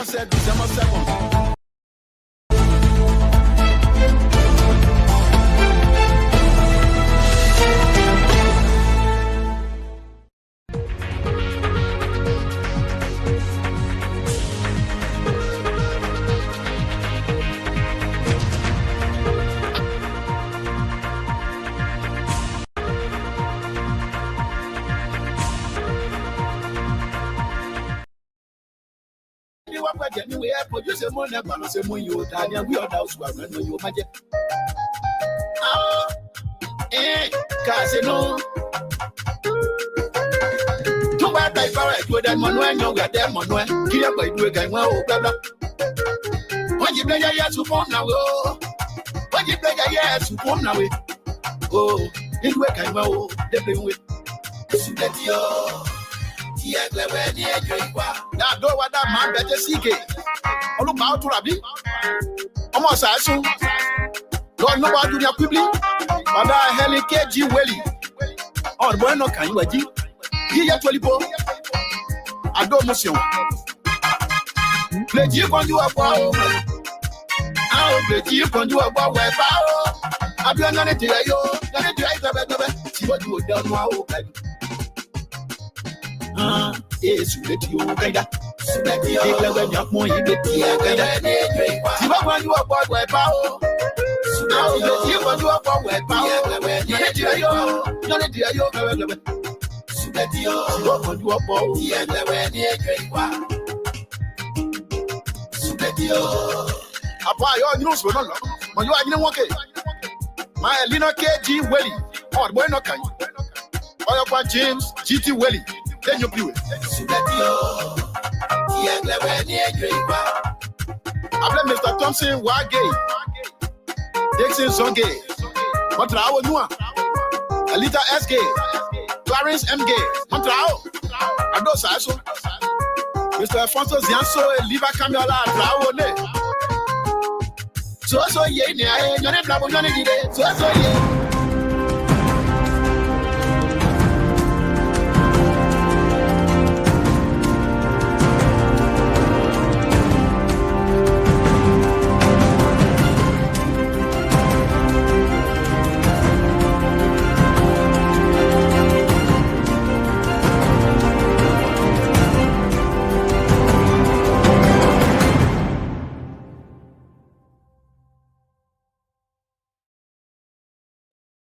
said December 7th. Anyway, produce more than one of you, Daniel. We are now swapping you, Magic. Casino. Two bad by power, you that Manuel, no, got them Manuel. Kill up by doing a well, blah blah. When you play a year to form now, when you play a year to form now, oh, it work and well, they play with. Now do what that man better seek it. On look out to Rabbi. Almost as soon. Don't know what you do quickly. But I hell KG Welly. Or bueno can you aji? Here to Lipo. I don't motion. Let you can do a power. I'll let you can do a power. I've done anything. See what you done now. Yes, you let you get let you get more. You get here. See what you are about where power. Now let you go to a power where power. You let you go. Let you go. Let you go to a power. Yeah, let you go. Apply your news for no long. When you are in one case, my Lina KG Welly or Bueno Can. Or your James GT Welly. Then you do it. I blame Mr. Thompson, Wagay, Dixon Songay, Montreal Nua, Alita S. Gay, Clarence M. Gay, Montreal, Ados Aso, Mr. Alfonso Zianso, Liva Camiola, Traone. So ye, Nane Blabo, Nane, so ye.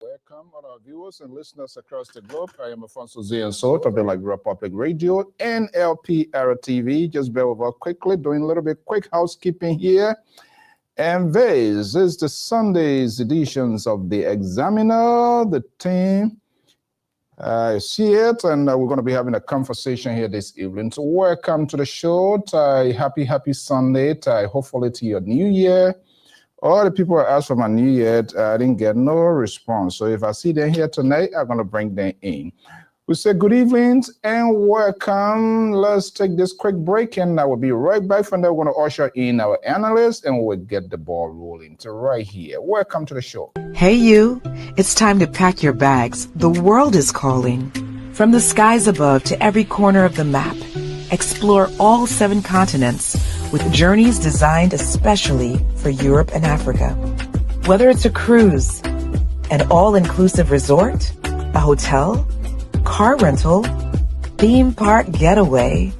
Welcome, all our viewers and listeners across the globe. I am Alfonso Zianso of the Liberia Public Radio and Lpr-Tv. Just bear with us quickly, doing a little bit quick housekeeping here. And this is the Sunday's editions of the Examiner. The team see it, and we're going to be having a conversation here this evening. So welcome to the show. Happy Sunday. Hopefully to your new year. All the people I asked for my new year, I didn't get no response. So if I see them here tonight, I'm going to bring them in. We say good evening and welcome. Let's take this quick break and I will be right back. From there, we're going to usher in our analysts and we'll get the ball rolling. So right here. Welcome to the show. Hey you, it's time to pack your bags. The world is calling. From the skies above to every corner of the map, explore all 7 continents with journeys designed especially for Europe and Africa. Whether it's a cruise, an all-inclusive resort, a hotel, car rental, theme park getaway,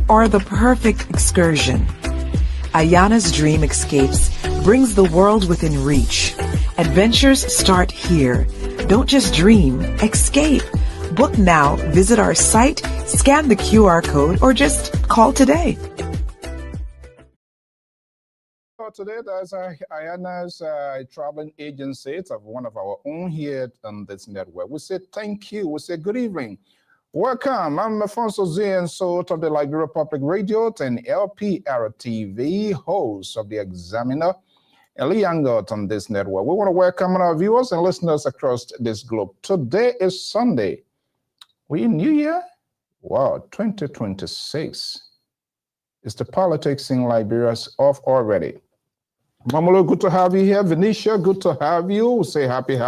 or the perfect excursion, Ayana's Dream Escapes brings the world within reach. Adventures start here. Don't just dream, escape. Book now, visit our site, scan the QR code, or just call today. Today, there's Ayana's traveling agency. It's one of our own here on this network. We say thank you. We say good evening. Welcome. I'm Alfonso Zianso of the Liberia Public Radio and Lpr-Tv, host of the Examiner, Eli Angot on this network. We want to welcome our viewers and listeners across this globe. Today is Sunday. We in New Year? Wow, 2026. Is the politics in Liberia off already? Mamolo, good to have you here. Venetia, good to have you. We'll say happy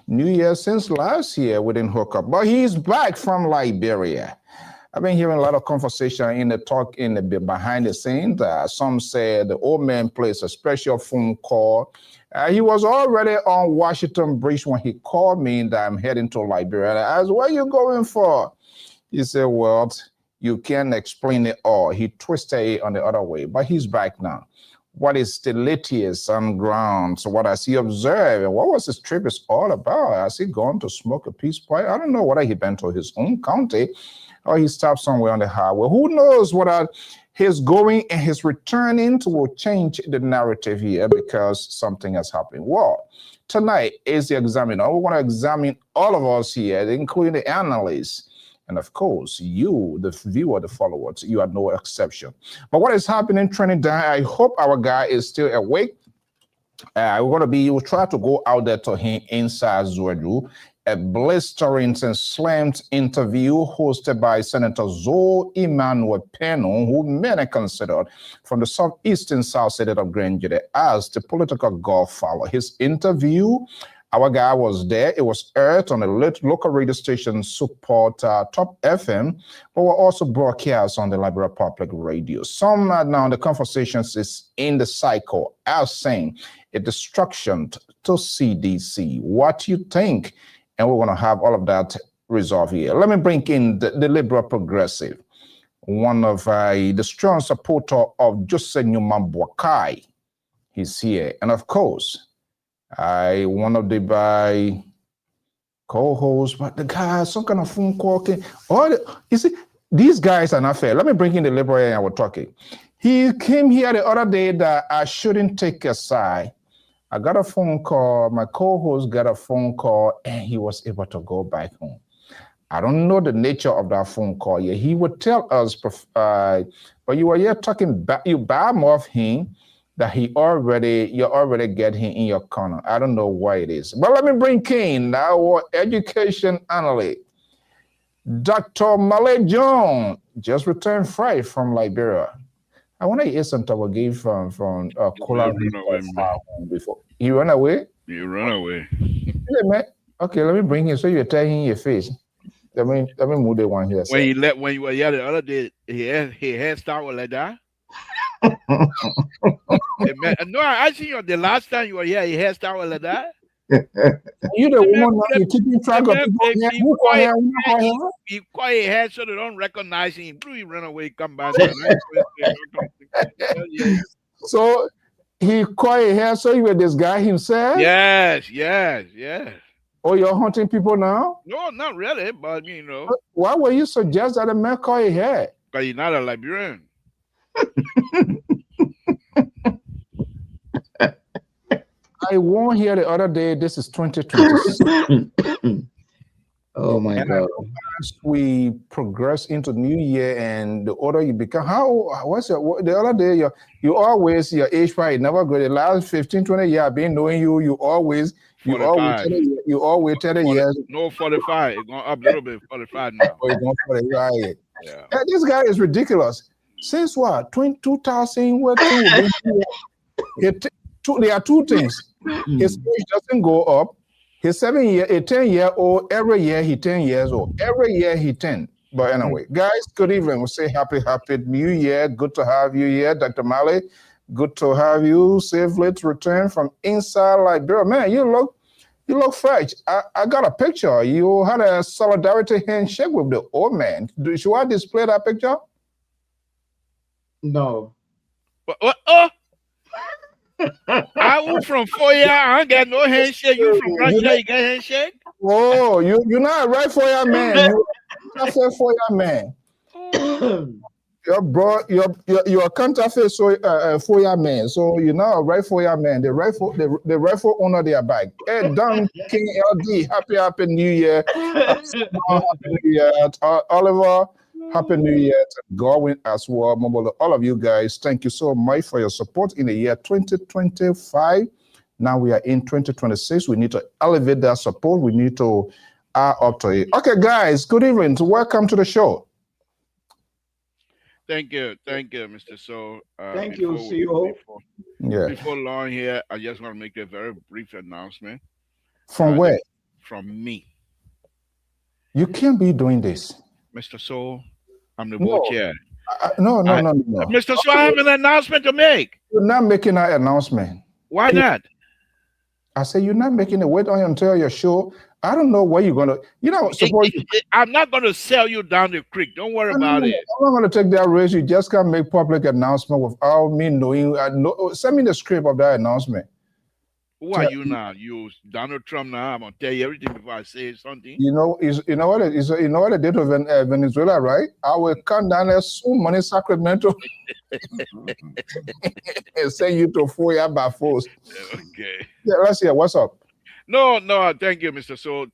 New Year. Since last year we didn't hook up, but he's back from Liberia. I've been hearing a lot of conversation in the talk in the behind the scenes. Some said the old man placed a special phone call. He was already on Washington Bridge when he called me that I'm heading to Liberia. I asked, "Where are you going for?" He said, "Well, you can't explain it all." He twisted it on the other way, but he's back now. What is the latest on ground? So what has he observed? And what was his trip is all about? Has he gone to smoke a peace pipe? I don't know whether he been to his own county or he stopped somewhere on the highway. Who knows what his going and his returning to will change the narrative here because something has happened. Well, tonight is the examiner. We want to examine all of us here, including the analysts. And of course, you, the viewer, the followers, you are no exception. But what is happening in Trinidad, I hope our guy is still awake. We'll try to go out there to him inside Zuedu, a blistering and slammed interview hosted by Senator Zoe Emmanuel Peno, who many considered from the southeastern South State of Grand as the political godfather. His interview, our guy was there. It was aired on a local radio station support Top FM, but were also broadcast on the Liberia Public Radio. Some now the conversations is in the cycle as saying a destruction to CDC. What you think? And we're going to have all of that resolved here. Let me bring in the Liberal Progressive, one of the strong supporter of Jose Newman Boakai. He's here. And of course, one of the co-hosts, but the guy, some kind of phone call. You see, these guys are not fair. Let me bring in the Liberal and we're talking. He came here the other day that I shouldn't take a side. I got a phone call, my co-host got a phone call, and he was able to go back home. I don't know the nature of that phone call yet. He would tell us, but you were here talking back, you bad off him, that you already get him in your corner. I don't know why it is. But let me bring in our education analyst, Dr. Malay John, just returned Friday from Liberia. I want to hear some talk again from Kola before. He ran away? You run away. Okay, let me bring him so you're telling your face. Let me move the one here. When you were here the other day, he had started like that. No, I see you the last time you were here, he had started like that. You the woman now, you keeping track of people. Who call him? He quiet head so they don't recognize him. He run away, come back. So he quiet hair, so you were this guy himself? Yes. Oh, you're hunting people now? No, not really, but you know. Why would you suggest that a man quiet hair? Because he's not a Liberian. I warned here the other day, this is 2026. Oh my God. As we progress into New Year and the older you become, the other day, you always, your age probably never go. The last 15, 20 years I've been knowing you, you always tell the years. No, 45. It's going up a little bit, 45 now. Oh, it's going 45. Yeah. This guy is ridiculous. Since what? 2000, there are two things. His age doesn't go up. He's a 10-year-old, every year he 10 years old. Every year he 10. But anyway, guys, good evening. We'll say happy New Year. Good to have you here, Dr. Malley. Good to have you safely return from inside Liberia. Man, you look fresh. I got a picture. You had a solidarity handshake with the old man. Should I display that picture? No. What? I from 4 years. I ain't got no handshake. You from Russia? You got handshake? Oh, you're not a right 4 year man. You're a 4 year man. You're a counterfeit 4 year man. So you're not a right 4 year man. The rightful owner their bag. Hey, Don King LD, happy New Year. Happy New Year, Oliver. Happy New Year to Godwin as well. All of you guys, thank you so much for your support in the year 2025. Now we are in 2026. We need to elevate that support. We need to add up to it. Okay, guys, good evening. Welcome to the show. Thank you, Mr. So. Thank you, CEO. Before long here, I just want to make a very brief announcement. From where? From me. You can't be doing this. Mr. So, I'm the board chair. No. Mr. So I have an announcement to make. You're not making that announcement. Why not? I say you're not making it. Wait until your show. I don't know where you're gonna. I'm not gonna sell you down the creek. Don't worry about it. I'm not gonna take that risk. You just can't make public announcement without me knowing. Send me the script of that announcement. Who are you now? You Donald Trump now? I'm gonna tell you everything before I say something. You know what they did to Venezuela, right? I will come down there soon, money Sacramento, and send you to FOIA by force. Okay. Yeah, let's hear what's up. No, thank you, Mr. So,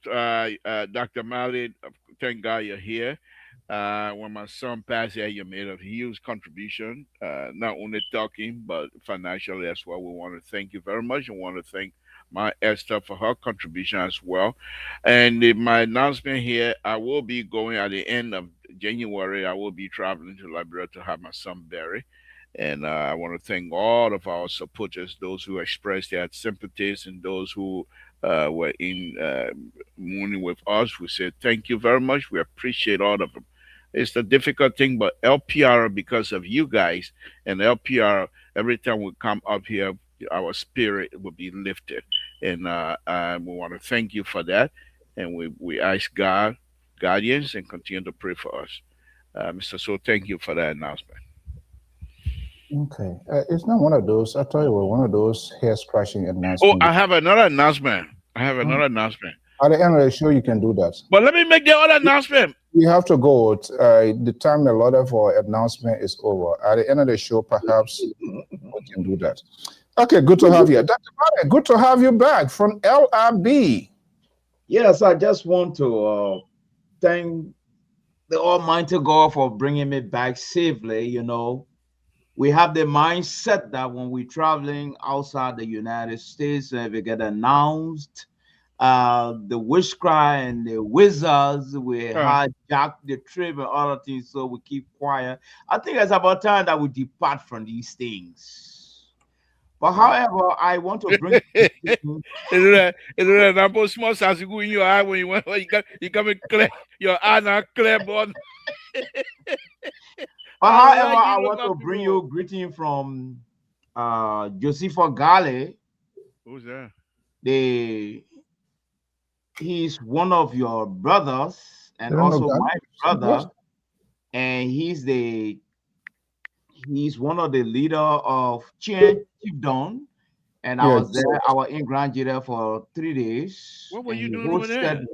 Dr. Malley, thank God you're here. When my son passed here, you made a huge contribution, not only talking, but financially as well. We want to thank you very much. I want to thank my Esther for her contribution as well. And my announcement here, I will be going at the end of January. I will be traveling to Liberia to have my son buried. And I want to thank all of our supporters, those who expressed their sympathies and those who were in mourning with us. We said thank you very much. We appreciate all of them. It's a difficult thing, but LPR, because of you guys, and LPR, every time we come up here, our spirit will be lifted. And we want to thank you for that. And we ask God, guardians, and continue to pray for us. Mr. So, thank you for that announcement. Okay. It's not one of those. I tell you what, one of those hair-scratching announcements. Oh, I have another announcement. At the end of the show, you can do that. But let me make the other announcement. We have to go. The time allotted for announcement is over. At the end of the show, perhaps we can do that. Okay, good to have you. Dr. Malley, good to have you back from LRB. Yes, I just want to thank the Almighty God for bringing me back safely. You know, we have the mindset that when we're traveling outside the United States, if we get announced, the witch cry and the wizards, we hijack the trip and other things, so we keep quiet. I think it's about time that we depart from these things. But however, I want to bring it's small as you go in your eye when you come and clear your eye now clear bone. But however, I want to bring you greeting from Joseph Gale. Who's that? He's one of your brothers and also my brother, and he's one of the leader of Chiefdom, and I was there. I was in Grand Jira for 3 days. What were you doing over there?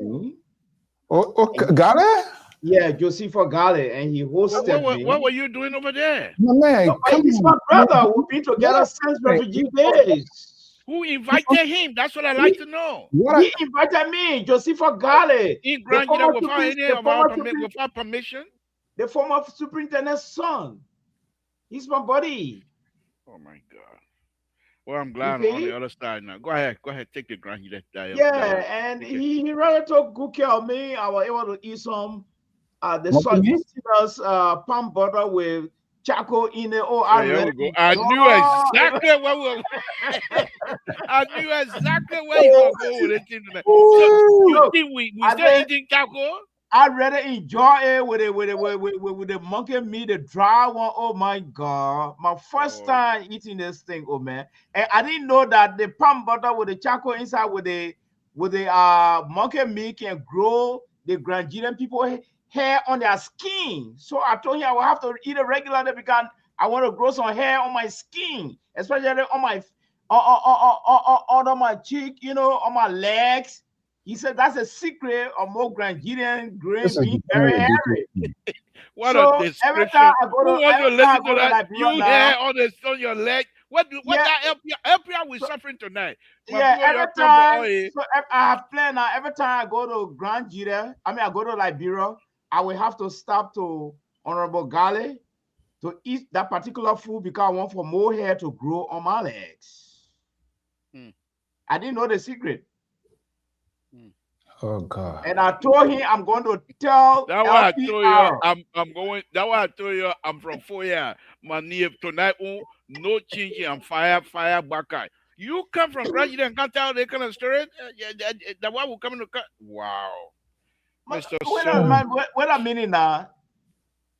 Gale? Yeah, Joseph Gale, and he hosted me. What were you doing over there? No, man, he's my brother. We've been together since refugee days. Who invited him? That's what I'd like to know. He invited me, Joseph Gale. He granted without permission? The former superintendent's son. He's my buddy. Oh my God. Well, I'm glad I'm on the other side now. Go ahead, take the grant. And he really took good care of me. I was able to eat some the palm butter with charcoal in it. Oh, I knew exactly where we were. I knew exactly where you were going with it tonight. So you think we still eating charcoal? I rather enjoy it with the monkey meat, the dry one. Oh my God. My first time eating this thing, oh man. And I didn't know that the palm butter with the charcoal inside with the monkey meat can grow the Nigerian people hair on their skin. So I told him I will have to eat it regularly because I want to grow some hair on my skin, especially on my on my cheek, you know, on my legs. He said that's a secret of more Nigerian grain being very hairy. What a description. Every time I go to listen to that, you hair on your leg. What that LPR we suffering tonight? Every time. So I have planned now. Every time I go to Grand Jira, I go to Liberia, I will have to stop to Honorable Gale to eat that particular food because I want for more hair to grow on my legs. I didn't know the secret. Oh God! And I told him I'm going to tell. That's why I told you I'm going. That's why I told you I'm from FOIA. My name tonight. No changing. I'm fire back. You come from graduate and can't tell the kind of story. That one will come in the cut. Wow. Wait a minute now.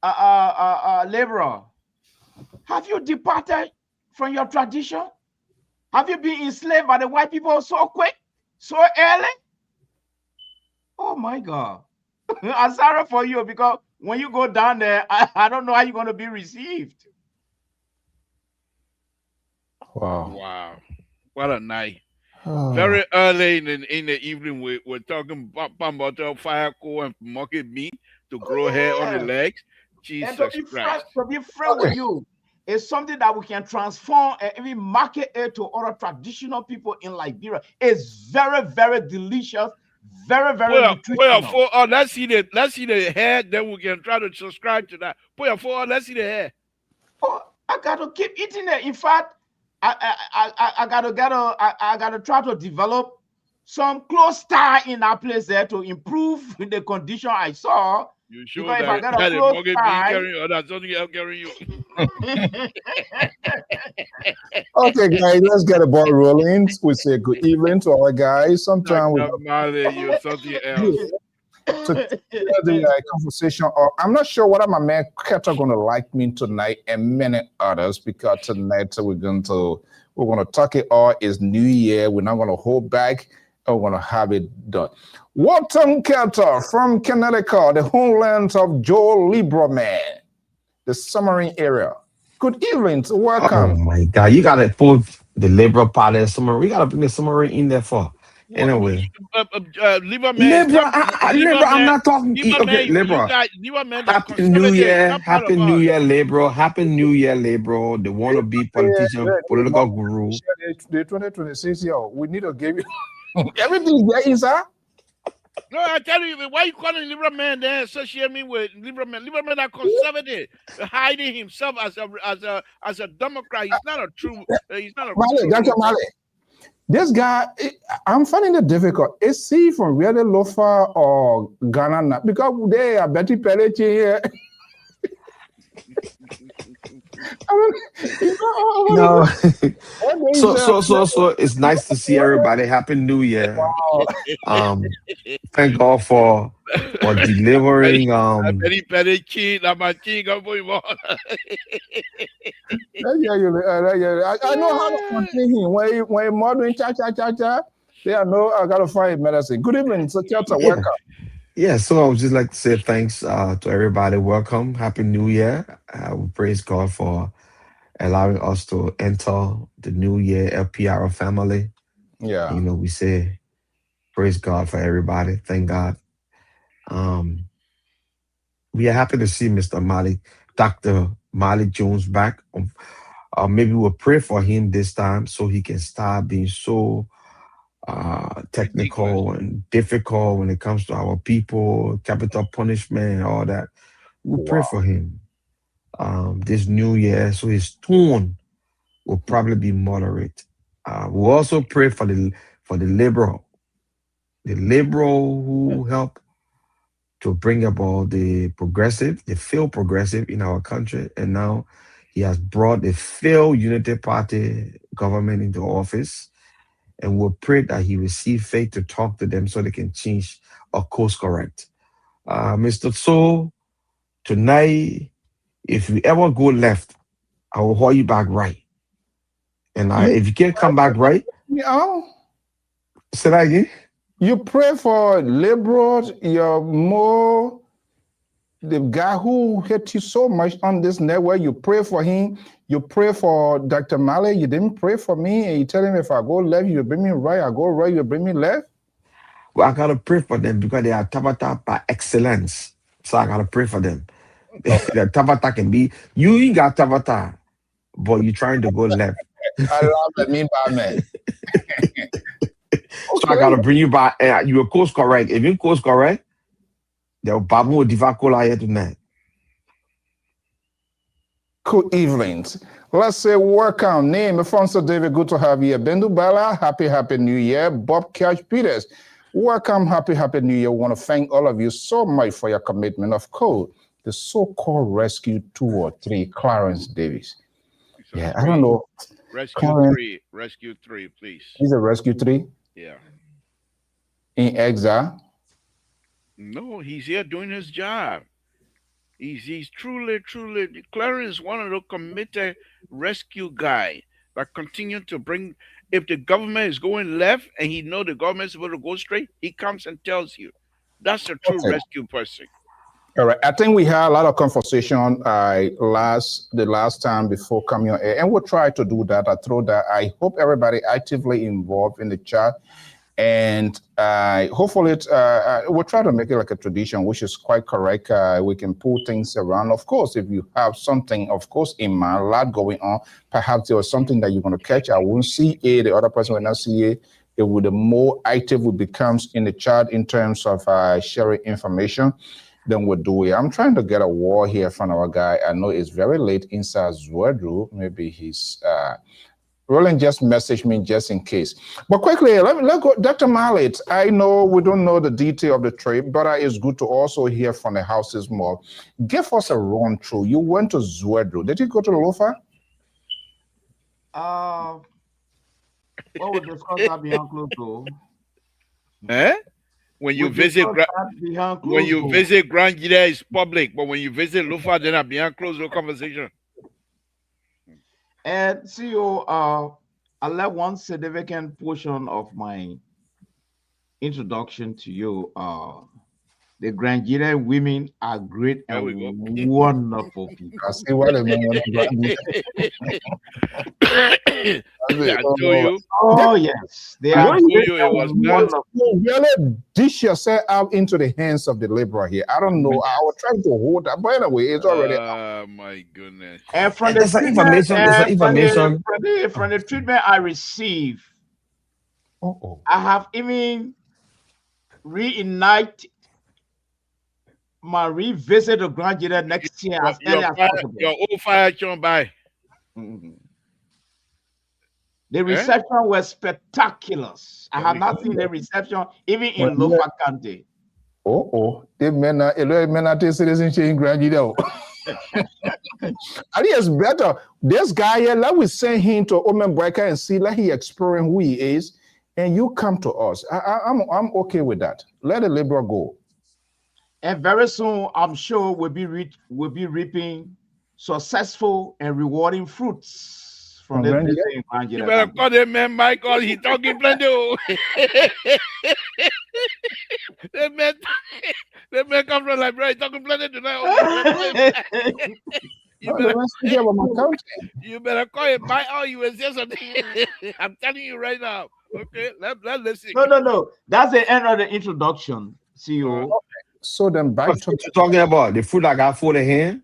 laborer, have you departed from your tradition? Have you been enslaved by the white people so quick, so early? Oh my God. I'm sorry for you, because when you go down there, I don't know how you're going to be received. Wow. Wow. What a night. Oh. Very early in the evening, we're talking about fire coal and market meat to grow hair on the legs. And to Jesus be Christ. frank with you, it's something that we can transform and even market it to other traditional people in Liberia. It's very, very delicious, very, very nutritional. Let's see the hair, then we can try to subscribe to that. Put your phone on, let's see the hair. Oh, I got to keep eating it. In fact, I gotta try to develop some close tie in that place there to improve the condition I saw. You sure Because if I that got a close mortgage be tie, carrying, or that's something else carrying you? Okay, guys, let's get the ball rolling. We say good evening to our guys. Sometimes we you're something else. to the conversation. Or I'm not sure whether my man Ketter going to like me tonight and many others, because tonight we're going to talk it all. It's New Year. We're not going to hold back. We're going to have it done. Walton Ketter from Connecticut, the homeland of Joe Lieberman, the submarine area. Good evening. Welcome. Oh my God, you gotta put the Liberal Party and submarine. We gotta bring the submarine in there for. Anyway, Lieberman, Liberal, I'm not talking. Okay, Liberal. Lieberman, that Happy New conservative, Year, not part Happy of New us. Year, Liberal. Happy New Year, Liberal. The wannabe politician, political guru. The 2026 year, we need to give you everything there is, huh? No, I tell you, why you calling Lieberman there? Associate me with Lieberman. Lieberman, that conservative, hiding himself as a Democrat. He's not a true. He's not a true. Dr. Male, this guy, I'm finding it difficult. Is he from really Lofa or Ghana? Because they are Betty Pellet here. No. So it's nice to see everybody. Happy New Year. Wow. Thank God for delivering Betty Pellet king, my king, I know how to contain him. When modeling cha, they are no, I gotta find medicine. Good evening, so welcome. Yeah, so I would just like to say thanks to everybody. Welcome. Happy New Year. We praise God for allowing us to enter the new year, LPR family. Yeah. You know, we say praise God for everybody. Thank God. We are happy to see Mr. Mali, Dr. Mali Jones back. Maybe we'll pray for him this time so he can start being so technical and difficult when it comes to our people, capital punishment, and all that. We'll pray for him this new year, so his tone will probably be moderate. We'll also pray for the liberal who help to bring about the failed progressive in our country, and now he has brought the failed Unity Party government into office. And we'll pray that he receive faith to talk to them so they can change or course correct. Mr. So, tonight, if you ever go left, I will hold you back right. And if you can't come back right, say that again. You pray for liberals, you're more the guy who hit you so much on this network. You pray for him. You pray for Dr. Malley. You didn't pray for me. And you tell him if I go left, you bring me right. I go right, you bring me left. Well, I got to pray for them because they are Tabata by excellence. So I got to pray for them. The Tabata can be, you ain't got Tabata, but you're trying to go left. I love that mean by man. So I got to bring you back. You were course correct. If you course correct, they'll babu divacola here tonight. Good evenings. Let's say welcome. Name Afonso David, good to have you. Bendu Bala, happy New Year. Bob Cash Peters, welcome, happy New Year. We want to thank all of you so much for your commitment. Of course, the so-called Rescue 2 or 3, Clarence Davis. Yeah, I don't know. Rescue 3, please. He's a Rescue 3? Yeah. In exile? No, he's here doing his job. He's truly, Clarence, one of the committed rescue guy that continue to bring. If the government is going left and he know the government is supposed to go straight, he comes and tells you. That's a true Okay. rescue person. All right. I think we had a lot of conversation the last time before coming on air, and we'll try to do that. I hope everybody actively involved in the chat, and hopefully we'll try to make it like a tradition, which is quite correct. We can pull things around. Of course, if you have something, of course, in mind, a lot going on, perhaps there was something that you're going to catch. I won't see it. The other person will not see it. It would the more active it becomes in the chat in terms of sharing information, then we'll do it. I'm trying to get a wall here from our guy. I know it's very late inside Zwedru. Maybe he's Roland just messaged me just in case. But quickly, let go. Dr. Mallet, I know we don't know the detail of the trip, but it's good to also hear from the houses more. Give us a run through. You went to Zwedru. Did you go to Lofa? What would discuss that behind closed door? Eh? When you visit Grand Gida is public, but when you visit Lufa, then behind closed door conversation. And CEO, I left one significant portion of my introduction to you. The Granjira women are great and wonderful people. I see what I mean. I told you. Oh yes, they are great and wonderful. Really dish yourself out into the hands of the liberal here. I don't know. I was trying to hold that, but anyway, it's already. Oh my goodness! And from the from the treatment I receive, I have even reignited my revisit to Grand Gida next year as early as possible. Your old fire chon by. The reception was spectacular. I have not seen the reception even in Lofa County. They may not take citizenship in Grand Gida. I think it's better. This guy here, let me send him to Omen Breaker and see, let he experience who he is, and you come to us. I'm okay with that. Let the liberal go. And very soon, I'm sure we'll be reaping successful and rewarding fruits from this visit in Grand Gida. You better call him, man, Michael. He's talking plenty. That man come from Liberia talking plenty tonight. You better call him Mike. Oh, you will say something. I'm telling you right now. Okay, let's listen. No. That's the end of the introduction, CEO. So then back to what you talking about the food I got for the hand.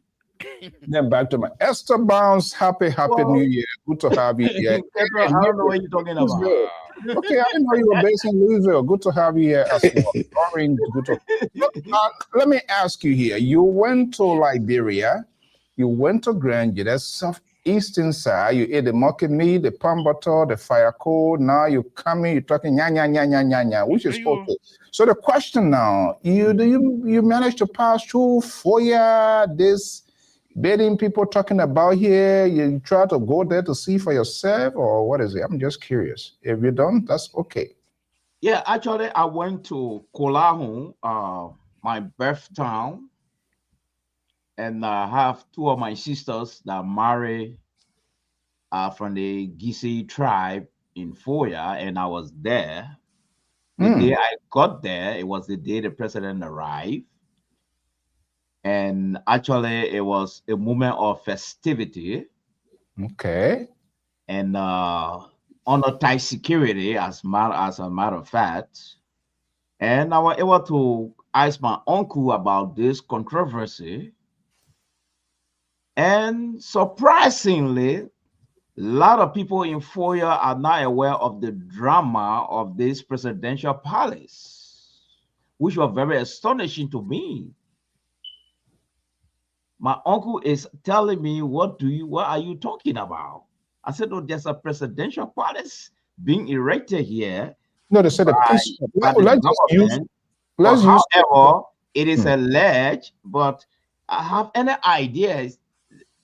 Then back to my Esther Bounce. Happy New Year. Good to have you here. I don't know what you're talking about. Okay, I didn't know you were based in Louisville. Good to have you here as well. Let me ask you here. You went to Liberia. You went to Grand Gida, southeastern side. You ate the monkey meat, the palm butter, the fire coal. Now you coming, you're talking nya, which is okay. So the question now, you managed to pass through FOIA, this bidding people talking about here? You try to go there to see for yourself, or what is it? I'm just curious. If you don't, that's okay. Yeah, actually, I went to Kolahu, my birth town, and I have two of my sisters that marry from the Gisi tribe in Foya, and I was there. The day I got there, it was the day the president arrived. And actually, it was a moment of festivity. Okay. And under tight security, as a matter of fact. And I was able to ask my uncle about this controversy. And surprisingly, a lot of people in Foya are not aware of the drama of this presidential palace, which was very astonishing to me. My uncle is telling me, what are you talking about? I said, no, there's a presidential palace being erected here. No, they said however, it is alleged, but I have any ideas.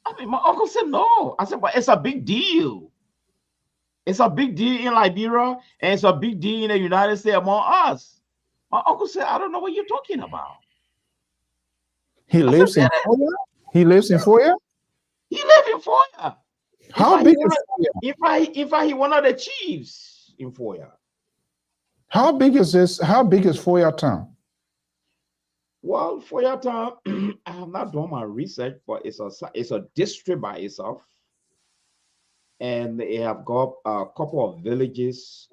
I mean, my uncle said no. I said, but it's a big deal. It's a big deal in Liberia, and it's a big deal in the United States among us. My uncle said, I don't know what you're talking about. He lives in Foya? He lives in Foya? He live in Foya. How big is Foya? In fact, he one of the chiefs in Foya. How big is this? How big is Foya town? Well, Foya town, I have not done my research, but it's a district by itself. And they have got a couple of villages.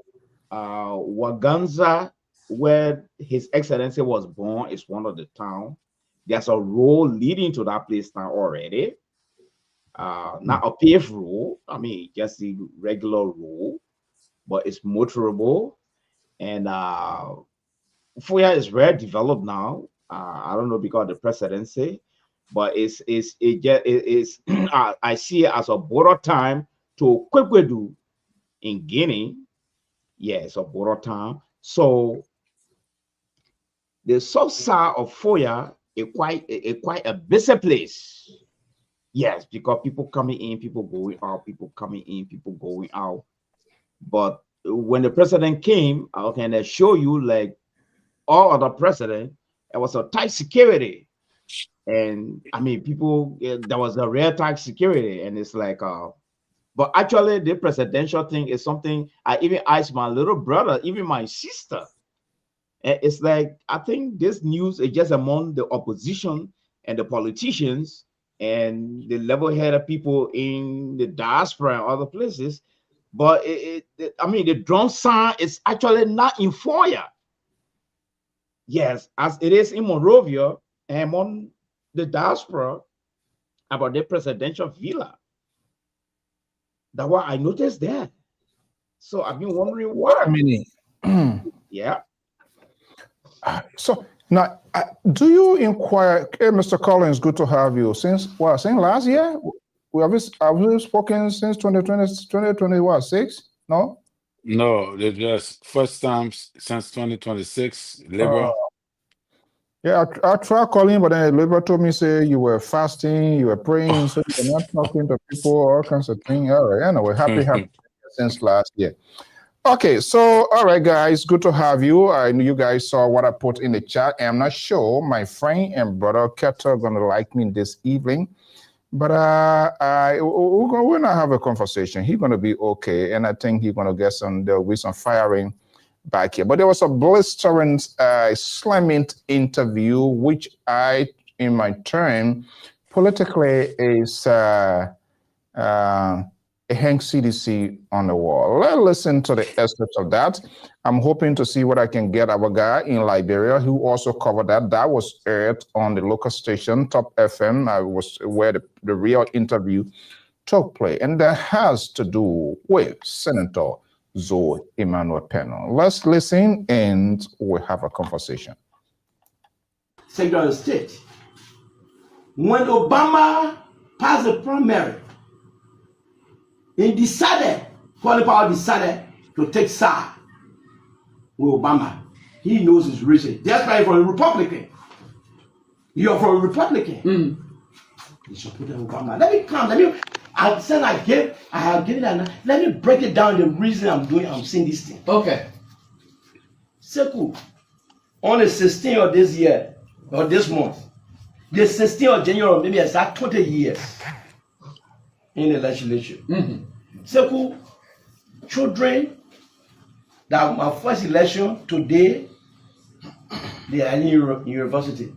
Waganza, where His Excellency was born, is one of the town. There's a road leading to that place now already. Not a paved road. I mean, just the regular road, but it's motorable. And Foya is very developed now. I don't know because of the presidency, but I see it as a border time to Kwekwedu in Guinea. Yeah, it's a border town. So the south side of Foya is quite a busy place. Yes, because people coming in, people going out, people coming in, people going out. But when the president came, I can show you like all other presidents, it was a tight security. And I mean, people, there was a real tight security. And it's like, but actually the presidential thing is something I even asked my little brother, even my sister. It's like, I think this news is just among the opposition and the politicians and the level-headed people in the diaspora and other places. But I mean, the drum sound is actually not in Foya. Yes, as it is in Monrovia and among the diaspora about the presidential villa. That's what I noticed there. So I've been wondering why. I mean, Yeah. So now, do you inquire? Hey, Mr. Collins, good to have you. Since last year, have we spoken since 2026? No. No, it's just first time since 2026. Liberal. Yeah, I tried calling, but then Liberal told me say you were fasting, you were praying, so you're not talking to people, all kinds of things. All right, anyway, happy since last year. Okay, so all right, guys, good to have you. I know you guys saw what I put in the chat. I'm not sure my friend and brother Keto are gonna like me this evening, but we're gonna have a conversation. He's gonna be okay, and I think he's gonna get there'll be some firing back here. But there was a blistering slamming interview, which I, in my turn, politically is a Hank CDC on the wall. Let's listen to the excerpts of that. I'm hoping to see what I can get our guy in Liberia who also covered that. That was aired on the local station, Top FM, was where the real interview took place. And that has to do with Senator Zoe Emmanuel Peno. Let's listen and we'll have a conversation. Secretary of State, when Obama passed the primary, he decided, Colin Powell decided to take side with Obama. He knows his reason. That's why he's from a Republican. You're from a Republican. You supported Obama. Let me come. I have given that. Let me break it down. The reason I'm saying this thing. Okay. Seku, on the 16th of this year or this month, the 16th of January, maybe I start 20 years in the legislature. Seku, children that my first election today, they are in university.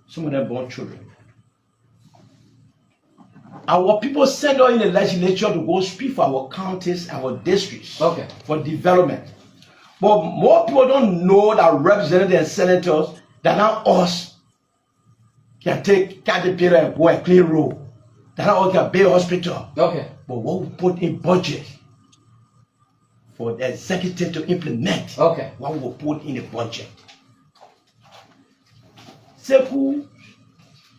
Some of them born children. Our people send us in the legislature to go speak for our counties, our districts, for development. But more people don't know that representatives and senators that now us can take Caterpillar and go and clean road. That now us can build hospital. But what we put in budget for the executive to implement, what we put in the budget. Seku,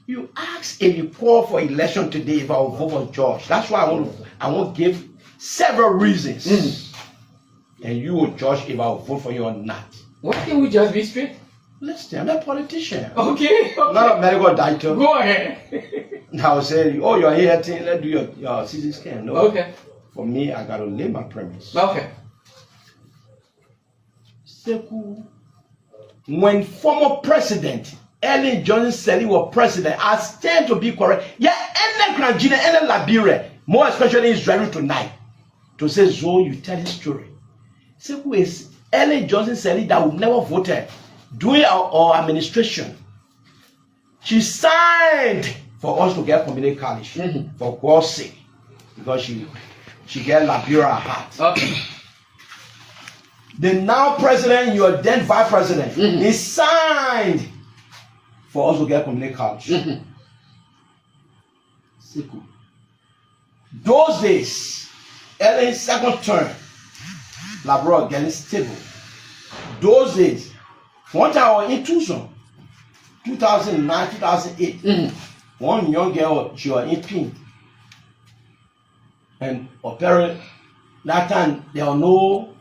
you ask if you call for election today if I will vote for George. That's why I want to give several reasons. And you will judge if I will vote for you or not. Why can't we just be straight? Listen, I'm not a politician. Okay. Not a medical doctor. Go ahead. I will say, oh, you're here, let's do your CT scan. No. Okay. For me, I got to lay my premise. Okay. Seku, when former president Ellen Johnson Sirleaf was president, I stand to be correct. Yeah, any Granjina, any Labire, more especially Israel tonight, to say, Zo, you tell this story. Say, who is Ellen Johnson Sirleaf that would never voted during our administration? She signed for us to get community college, for God's sake, because she get Liberia heart. Okay. The now president, your then vice president, he signed for us to get community college. Those days, Ellen's second term, Labrador getting stable. Those days, one time in Tucson, 2009, 2008, one young girl, she was in pink. And apparently, that time there were no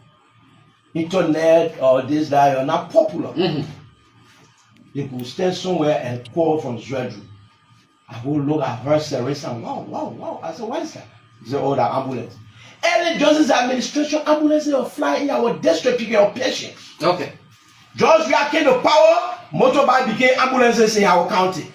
internet or this, that, you're not popular. They could stand somewhere and call from Zredru. I will look at her service and wow. I said, what is that? He said, oh, that ambulance. Ellen Johnson's administration ambulances will fly in our district picking up patients. Okay. George Weah came to power, motorbike became ambulances in our county.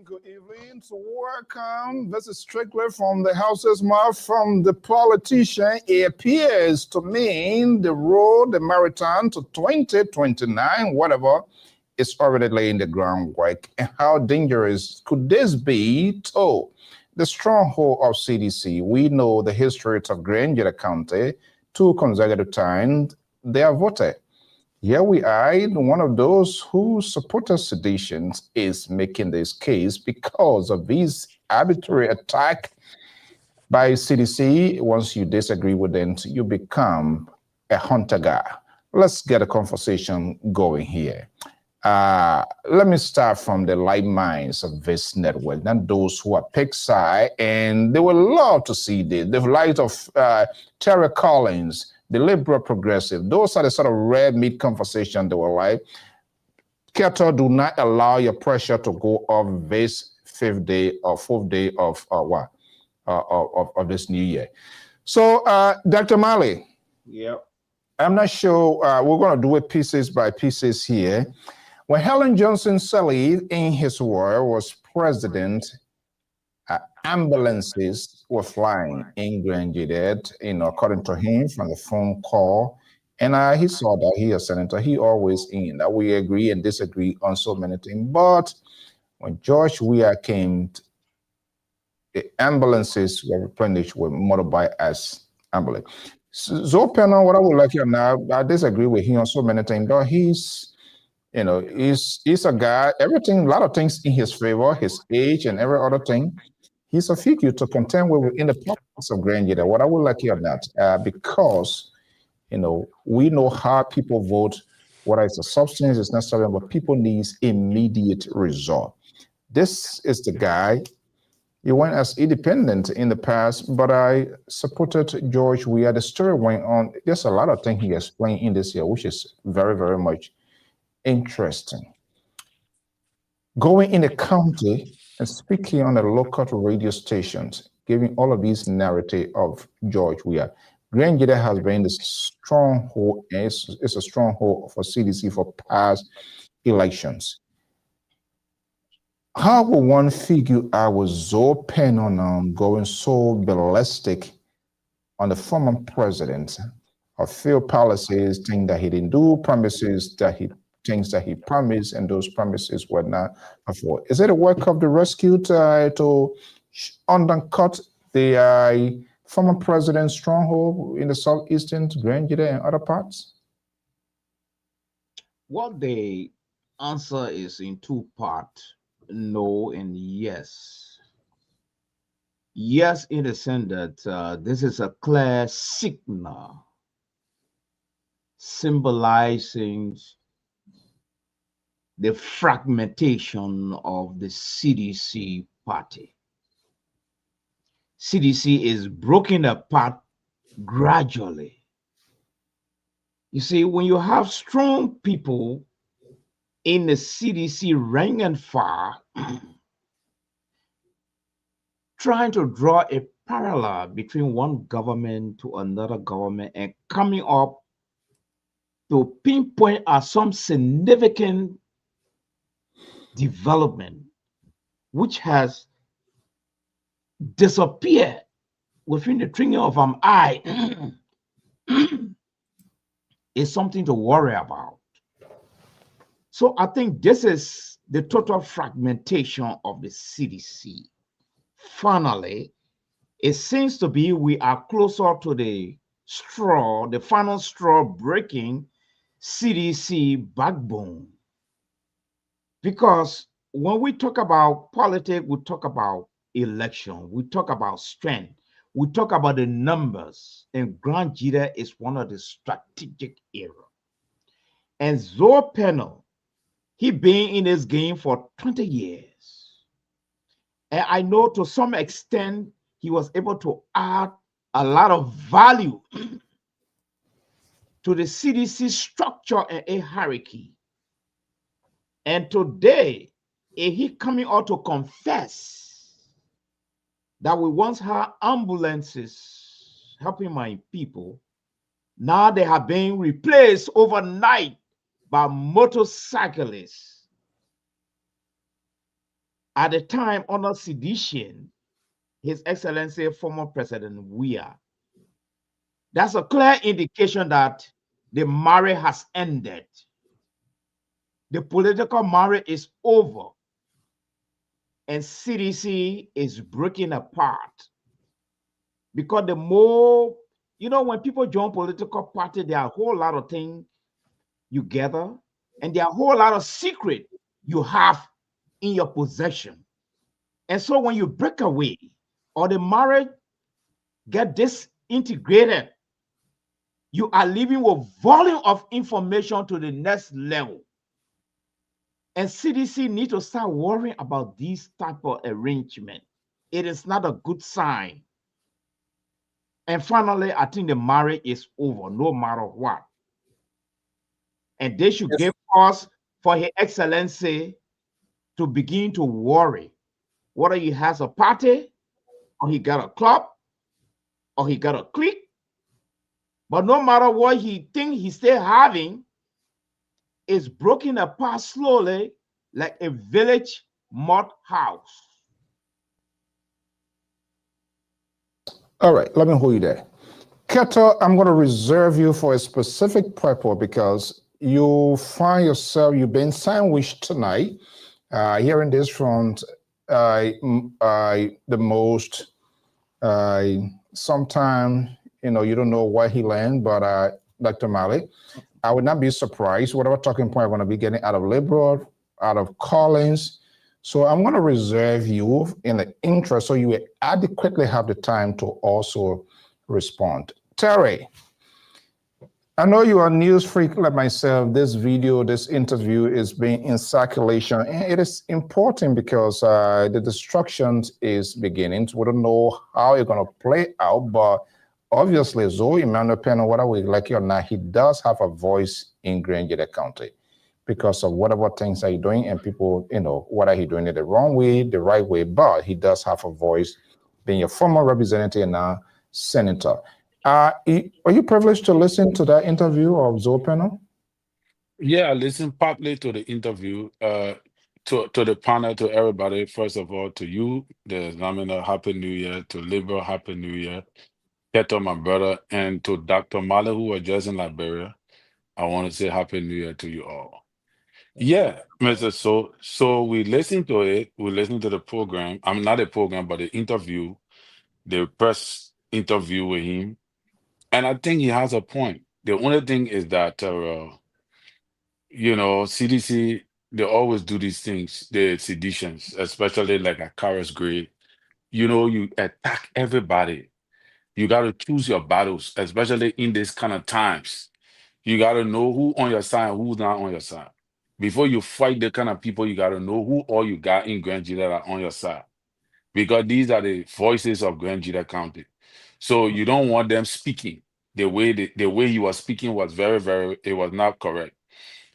Good evening. So welcome. This is strictly from the house's mouth from the politician. It appears to mean the road, the marathon to 2029, whatever, is already laying the groundwork. And how dangerous could this be to the stronghold of CDC? We know the history of Granger County, 2 consecutive times they are voted. Here we are, one of those who supported sedition is making this case because of this arbitrary attack by CDC. Once you disagree with them, you become a hunter guy. Let's get a conversation going here. Let me start from the light minds of this network, not those who are pick side, and they will love to see this. The light of Terry Collins, the liberal progressive, those are the sort of red meat conversation they were like. Kettle, do not allow your pressure to go off this 5th day or 4th day of this new year. So, Dr. Mali. Yeah. I'm not sure, we're going to do it pieces by pieces here. When Helen Johnson Sirleaf, in his word, was president, ambulances were flying in Granger, according to him from the phone call. And he saw that he, a senator, he always in that we agree and disagree on so many things. But when George Weah came, the ambulances were replenished with motorbike as ambulance. So, Penal, what I would like you now, I disagree with him on so many things, but he's a guy, everything, a lot of things in his favor, his age and every other thing. He's a figure to contend with in the politics of Granger. What I would like you on that, because, we know how people vote, whether it's a substance, it's not something, but people need immediate result. This is the guy. He went as independent in the past, but I supported George Weah. The story went on. There's a lot of things he explained in this year, which is very, very much interesting. Going in the county and speaking on the local radio stations, giving all of these narrative of George Weah. Granger has been the stronghold, and it's a stronghold for CDC for past elections. How will one figure out with so pen on going so ballistic on the former president of failed policies, things that he didn't do, promises that he things that he promised, and those promises were not fulfilled? Is it a work of the rescue to undercut the former president's stronghold in the southeastern Granger and other parts? Well, the answer is in 2 parts, no and yes. Yes, in the sense that this is a clear signal symbolizing the fragmentation of the CDC party. CDC is broken apart gradually. You see, when you have strong people in the CDC rank and file, trying to draw a parallel between one government to another government and coming up to pinpoint at some significant development which has disappeared within the twinkling of an eye is something to worry about. So I think this is the total fragmentation of the CDC. Finally, it seems to be we are closer to the straw, the final straw breaking CDC backbone. Because when we talk about politics, we talk about election, we talk about strength, we talk about the numbers, and Grand Jita is one of the strategic areas. And Zoe Penel, he been in this game for 20 years. And I know to some extent, he was able to add a lot of value to the CDC structure and a hierarchy. And today, he coming out to confess that we once had ambulances helping my people. Now they have been replaced overnight by motorcyclists. At the time under sedition, His Excellency former President Weah. That's a clear indication that the marriage has ended. The political marriage is over. And CDC is breaking apart. Because the more, when people join political party, there are a whole lot of things you gather, and there are a whole lot of secret you have in your possession. And so when you break away or the marriage get disintegrated, you are living with volume of information to the next level. And CDC need to start worrying about this type of arrangement. It is not a good sign. And finally, I think the marriage is over, no matter what. And they should give us for His Excellency to begin to worry whether he has a party or he got a club or he got a clique. But no matter what he thinks he's still having, it's broken apart slowly like a village mud house. All right, let me hold you there. Keto, I'm going to reserve you for a specific purpose because you find yourself, you've been sandwiched tonight, hearing this from the most, sometime, you don't know where he landed, but Dr. Malik, I would not be surprised, whatever talking point I'm going to be getting out of Liberal, out of Collins. So I'm going to reserve you in the interest so you adequately have the time to also respond. Terry, I know you are a news freak like myself. This video, this interview is being in circulation, and it is important because the destruction is beginning. We don't know how it's going to play out, but obviously, Zoe Emmanuel Penel, whether we like it or not, he does have a voice in Grand Jita County because of whatever things are you doing, and people, whether he's doing it the wrong way, the right way, but he does have a voice, being a former representative and now senator. Are you privileged to listen to that interview of Zoe Penel? Yeah, I listened partly to the interview, to the panel, to everybody. First of all, to you, the examiner, Happy New Year. To Liberal, Happy New Year. Keto, my brother, and to Dr. Male, who was just in Liberia, I want to say Happy New Year to you all. Yeah, Mr. So we listened to it. We listened to the program. I'm not a program, but the interview, the press interview with him. And I think he has a point. The only thing is that, CDC, they always do these things, the seditions, especially like at Karas Grade. You attack everybody. You got to choose your battles, especially in these kind of times. You got to know who on your side and who's not on your side. Before you fight the kind of people, you got to know who all you got in Grand Jita that are on your side. because these are the voices of Grand Jita County. So you don't want them speaking the way he was speaking was very, it was not correct.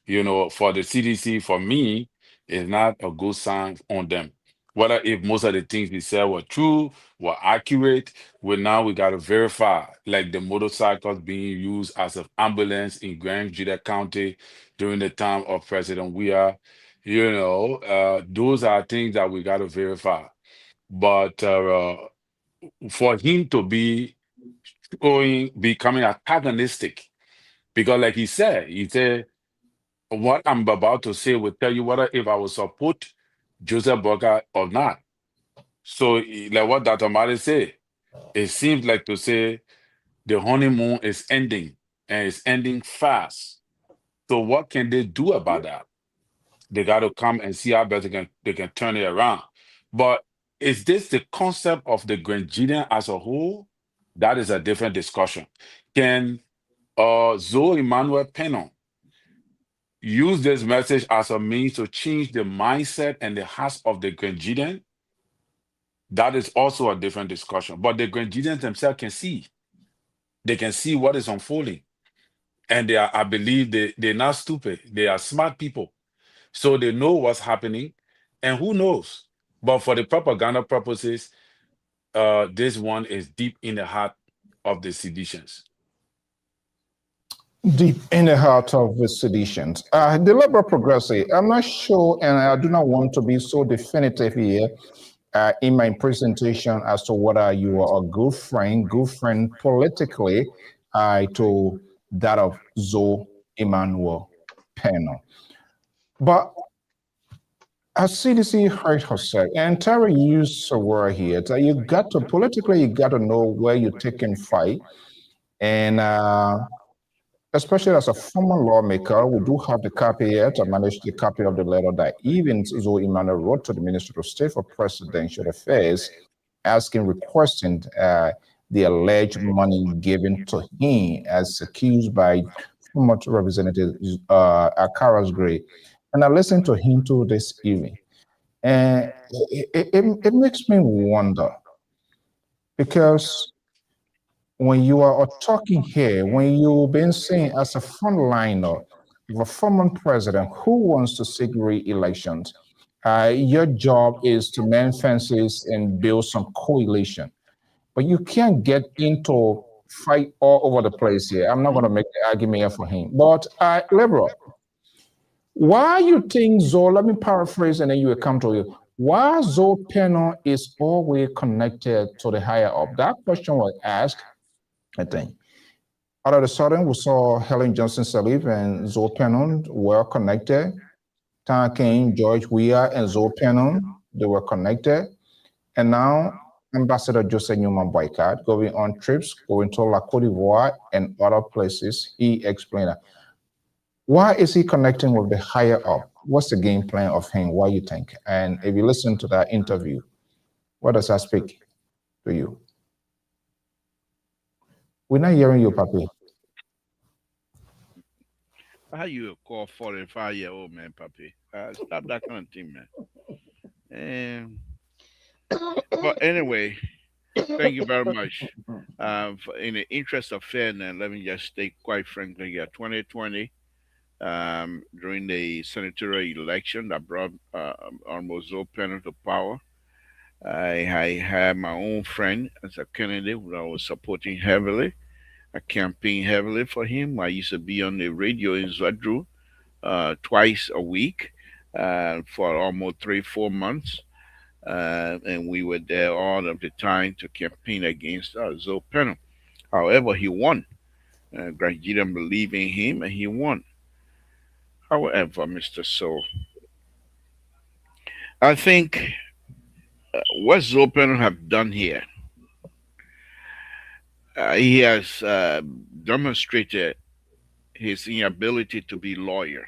For the CDC, for me, is not a good sign on them. Whether if most of the things he said were true, were accurate, now we got to verify, like the motorcycles being used as an ambulance in Grand Jita County during the time of President Weah. Those are things that we got to verify. But for him to be becoming antagonistic, because like he said, what I'm about to say will tell you whether if I will support Joseph Boga or not. So, like what Dr. Mari said, it seems like to say the honeymoon is ending and it's ending fast. So, what can they do about that? They got to come and see how best they can turn it around. But is this the concept of the Grangidian as a whole? That is a different discussion. Can Zoe Emmanuel Pennon use this message as a means to change the mindset and the hearts of the Grangidian? That is also a different discussion. But the Grangidians themselves can see. They can see what is unfolding. And I believe they're not stupid. They are smart people. So they know what's happening. And who knows? But for the propaganda purposes, this one is deep in the heart of the seditions. Deep in the heart of the seditions. The Liberal Progressive, I'm not sure, and I do not want to be so definitive here in my presentation as to whether you are a good friend politically to that of Zoe Emmanuel Pennon. But as CDC heard herself, and Terry used a word here, that you got to know where you're taking fight. And especially as a former lawmaker, we do have the copy here. I managed the copy of the letter that even Zoe Emmanuel wrote to the Minister of State for Presidential Affairs, requesting the alleged money given to him as accused by former Representative Akaras Gray. And I listened to him to this evening. And it makes me wonder, because when you are talking here, when you've been saying as a frontliner of a former president who wants to seek re-elections, your job is to mend fences and build some coalition. But you can't get into fight all over the place here. I'm not going to make the argument here for him. But Liberal, why you think Zoe, let me paraphrase and then you will come to you. Why Zoe Pennon is always connected to the higher up? That question was asked, I think. All of a sudden, we saw Helen Johnson Sirleaf and Zoe Pennon were connected. Tan King, George Weah, and Zoe Pennon, they were connected. And now, Ambassador Joseph Newman Boycott going on trips, going to La Cote d'Ivoire and other places. He explained that. Why is he connecting with the higher up? What's the game plan of him? What you think? And if you listen to that interview, what does that speak to you? We're not hearing you, Papi. How you call 45-year-old man, Papi? Stop that kind of thing, man. But anyway, thank you very much. In the interest of fairness, let me just state quite frankly here, 2020, during the senatorial election that brought almost Zoe Pennon to power, I had my own friend as a candidate who I was supporting heavily. I campaigned heavily for him. I used to be on the radio in Zwadru twice a week for almost 3-4 months. And we were there all of the time to campaign against Zoe Pennon. However, he won. Grant didn't believe in him, and he won. However, Mr. So, I think what Zoe Pennon have done here, he has demonstrated his inability to be lawyer.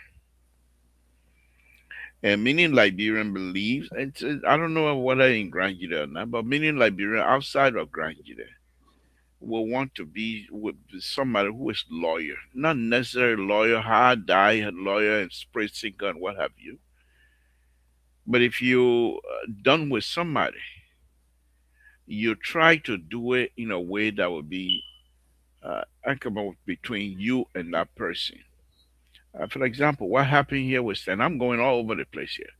And many Liberian believes, I don't know whether in Grand Jita or not, but many Liberian outside of Grand Jita will want to be with somebody who is lawyer, not necessarily lawyer, hard die lawyer and spray sinker and what have you. But if you done with somebody you try to do it in a way that would be amicable between you and that person. For example, what happened here with Stanton? I'm going all over the place here.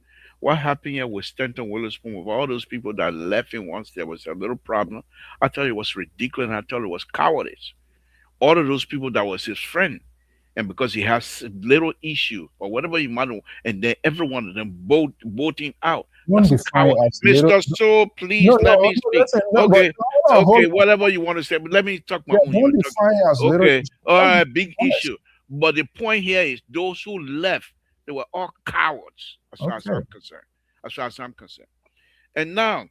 What happened here with Stanton Witherspoon, with all those people that left him once there was a little problem? I thought it was ridiculous, and I thought it was cowardice. All of those people that was his friend, and because he has little issue or whatever he might, and then every one of them voting out. Don't That's define coward. as little. Mr. So, please No, let no, me no, speak. listen, no, but Okay, hold on, hold okay, on. whatever you want to say, but let me talk my Yeah, own. don't define as little. Okay, all Don't right, be big honest. issue. But the point here is those who left, they were all cowards, as far as Okay. I'm concerned. As far as I'm concerned. And now,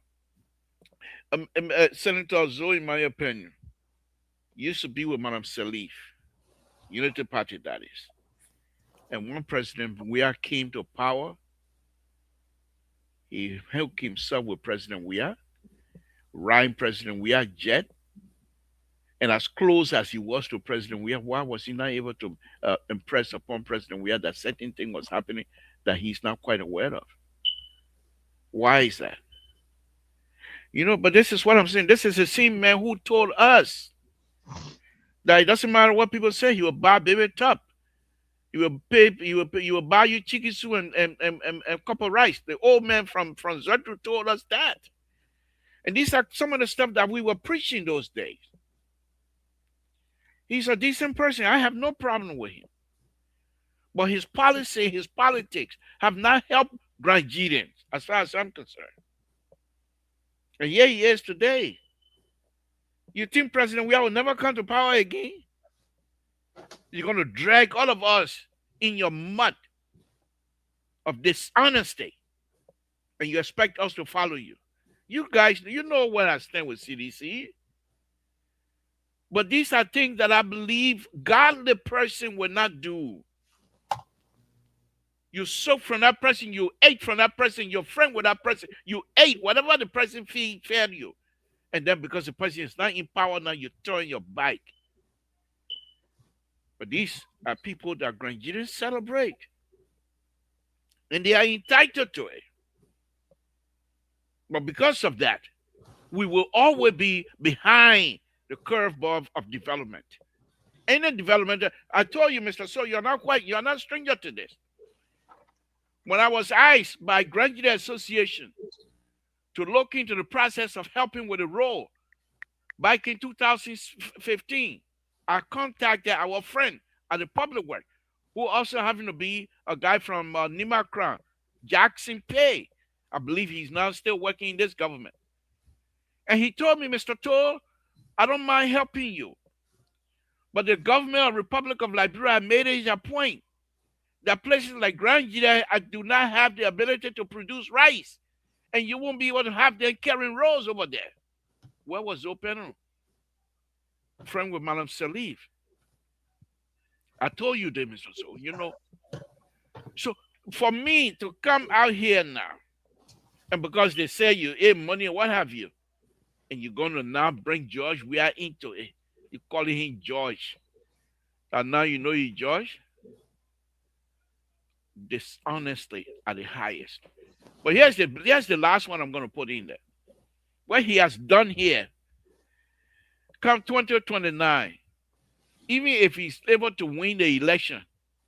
Senator Zoe, in my opinion, used to be with Madam Salif, Unity Party, that is. And when President Weah came to power, he helped himself with President Weah, riding President Weah jet. And as close as he was to President Weah, why was he not able to impress upon President Weah that certain thing was happening that he's not quite aware of? Why is that? You know, but this is what I'm saying. This is the same man who told us that it doesn't matter what people say, he will buy baby top. He will pay, he will buy you chicken soup and cup of rice. The old man from Zedru told us that. And these are some of the stuff that we were preaching those days. He's a decent person. I have no problem with him. But his policy, his politics have not helped Nigerians, as far as I'm concerned. And here he is today. You think President Weah will never come to power again? You're going to drag all of us in your mud of dishonesty, and you expect us to follow you. You guys, you know where I stand with CDC. But these are things that I believe godly person will not do. You soak from that person, you ate from that person, you're friend with that person, you ate whatever the person fed you. And then because the person is not in power now, you turn your back. But these are people that Nigerians celebrate. And they are entitled to it. But because of that, we will always be behind the curveball of development. Any development, I told you, Mr. So, you're not stranger to this. When I was asked by Graduate Association to look into the process of helping with the role back in 2015, I contacted our friend at the public work, who also happened to be a guy from Nimakra, Jackson Pay. I believe he's now still working in this government. And he told me, Mr. Toll, I don't mind helping you. But the government of the Republic of Liberia made it a point that places like Nigeria do not have the ability to produce rice. And you won't be able to have them carrying rolls over there. Where was open? Friend with Madam Salif. I told you that, Mr. So, you know. So for me to come out here now, and because they say you eat money or what have you, and you're going to now bring George, we are into it. You're calling him George. And now you know he's George. Dishonestly at the highest. But here's the last one I'm going to put in there. What he has done here, come 2029, even if he's able to win the election,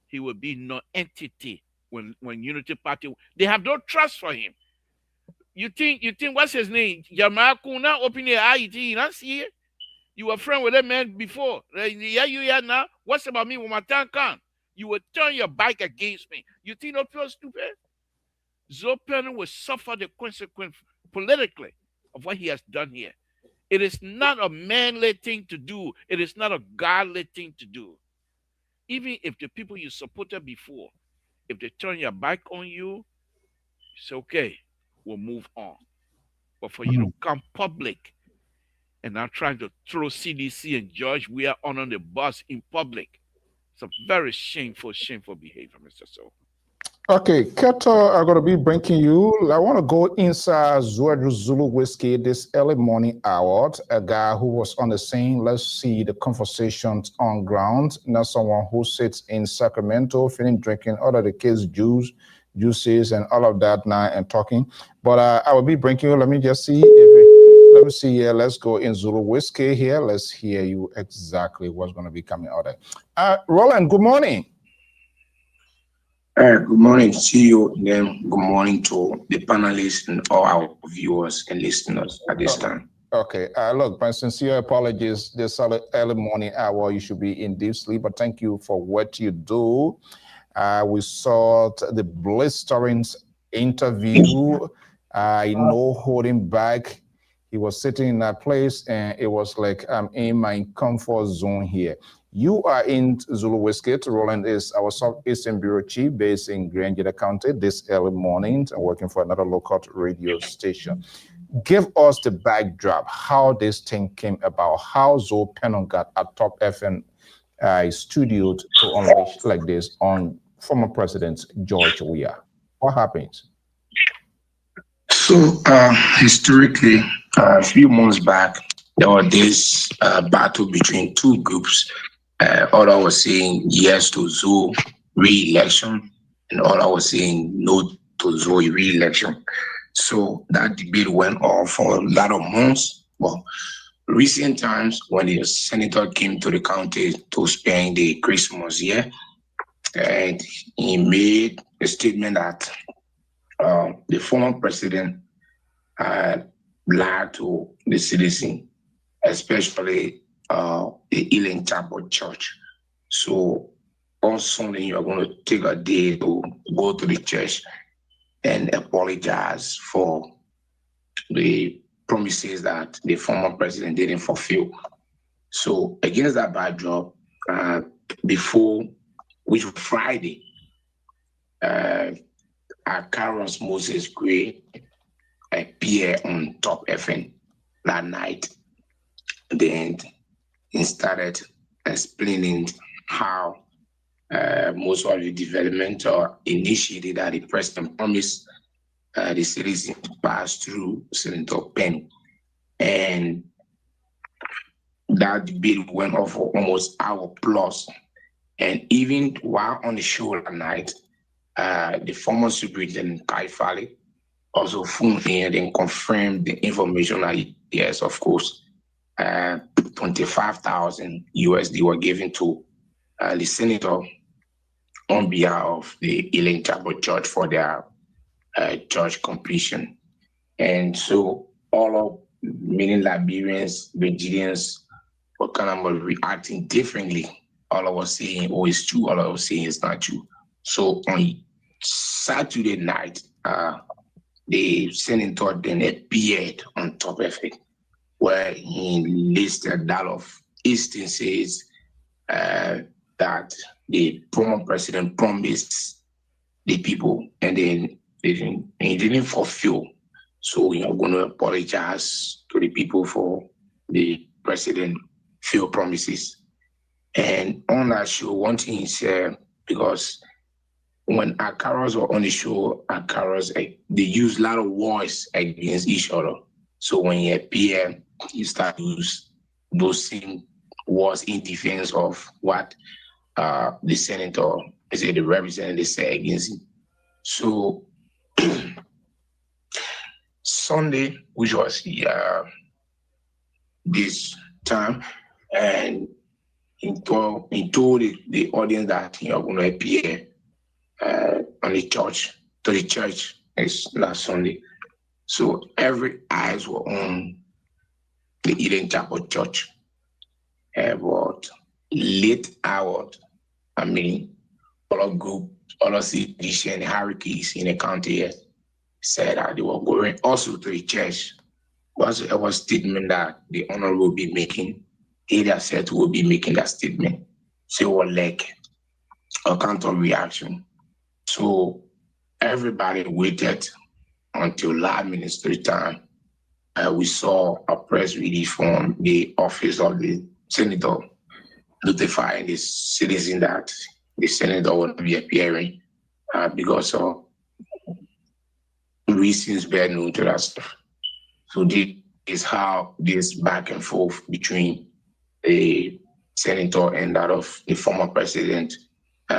he will be no entity when Unity Party. They have no trust for him. You think what's his name? Yamakuna open your IET, not see it. You were friend with that man before. Yeah, you are now. What's about me when my time comes? You will turn your back against me. You think no people stupid? Zopen will suffer the consequence politically of what he has done here. It is not a manly thing to do. It is not a godly thing to do. Even if the people you supported before, if they turn your back on you, it's okay. We'll move on. But for you to come public and now trying to throw CDC and George, we are on the bus in public. It's a very shameful behavior, Mr. So. Okay, Keto, I'm going to be bringing you. I want to go inside Zouadru Zulu Whiskey this early morning hour. A guy who was on the scene. Let's see the conversations on ground. Not someone who sits in Sacramento, drinking all of the kids' juices and all of that now and talking. But I will be bringing you. Let me just see if let me see here. Let's go in Zulu Whiskey here. Let's hear you exactly what's going to be coming out there. Roland, good morning. Good morning to you, and then good morning to the panelists and all our viewers and listeners at this time. Okay. Look, my sincere apologies. This early morning hour, you should be in deep sleep, but thank you for what you do. We saw the blistering interview. No holding back. He was sitting in that place, and it was like I'm in my comfort zone here. You are in Zulu Whiskey. Roland is our Southeastern Bureau Chief based in Grangeda County this early morning and working for another local radio station. Give us the backdrop, how this thing came about, how Zoe Pennon got a Top FM studio to unleash like this on former President George Weah. What happened? So historically, a few months back, there was this battle between two groups. Others was saying yes to Zoe re-election, and others was saying no to Zoe re-election. So that debate went on for a lot of months. Well, recent times when the senator came to the county to spend the Christmas year, and he made a statement that the former president lied to the citizen, especially the Healing Chapel Church. So on Sunday, you're going to take a day to go to the church and apologize for the promises that the former president didn't fulfill. So against that backdrop, before, which was Friday, Carlos Moses Gray appeared on Top FM that night. Then he started explaining how most of the developmental initiative that the president promised the citizens to pass through Senator Penn. And that debate went on for almost an hour plus. And even while on the show that night, the former superintendent Kai Fale also phoned in and confirmed the information that yes, of course, 25,000 USD were given to the senator on behalf of the Healing Chapel Church for their church completion. And so all of many Liberians, Nigerians were kind of reacting differently. All of us saying, oh, it's true. All of us saying it's not true. So on Saturday night, the senator then appeared on Top of it, where he listed that of instances that the former president promised the people, and then he didn't fulfill. So we are going to apologize to the people for the president failed promises. And on that show, one thing he said, because when Akaras were on the show, Akaras, they use a lot of words against each other. So when he appeared, he started to use those same words in defense of what the senator, the representative said against him. So Sunday, which was this time, and he told the audience that he was going to appear on the church, to the church last Sunday. So every eyes were on the Eden Chapel Church. About late hours, all group, all of CDC and hierarchies in the county here said that they were going also to the church. It was a statement that the honor will be making. He said will be making that statement. So it was like a counter reaction. So everybody waited until last ministry time. We saw a press release from the office of the senator notifying the citizen that the senator will not be appearing because of reasons well known to us. So this is how this back and forth between the senator and that of the former president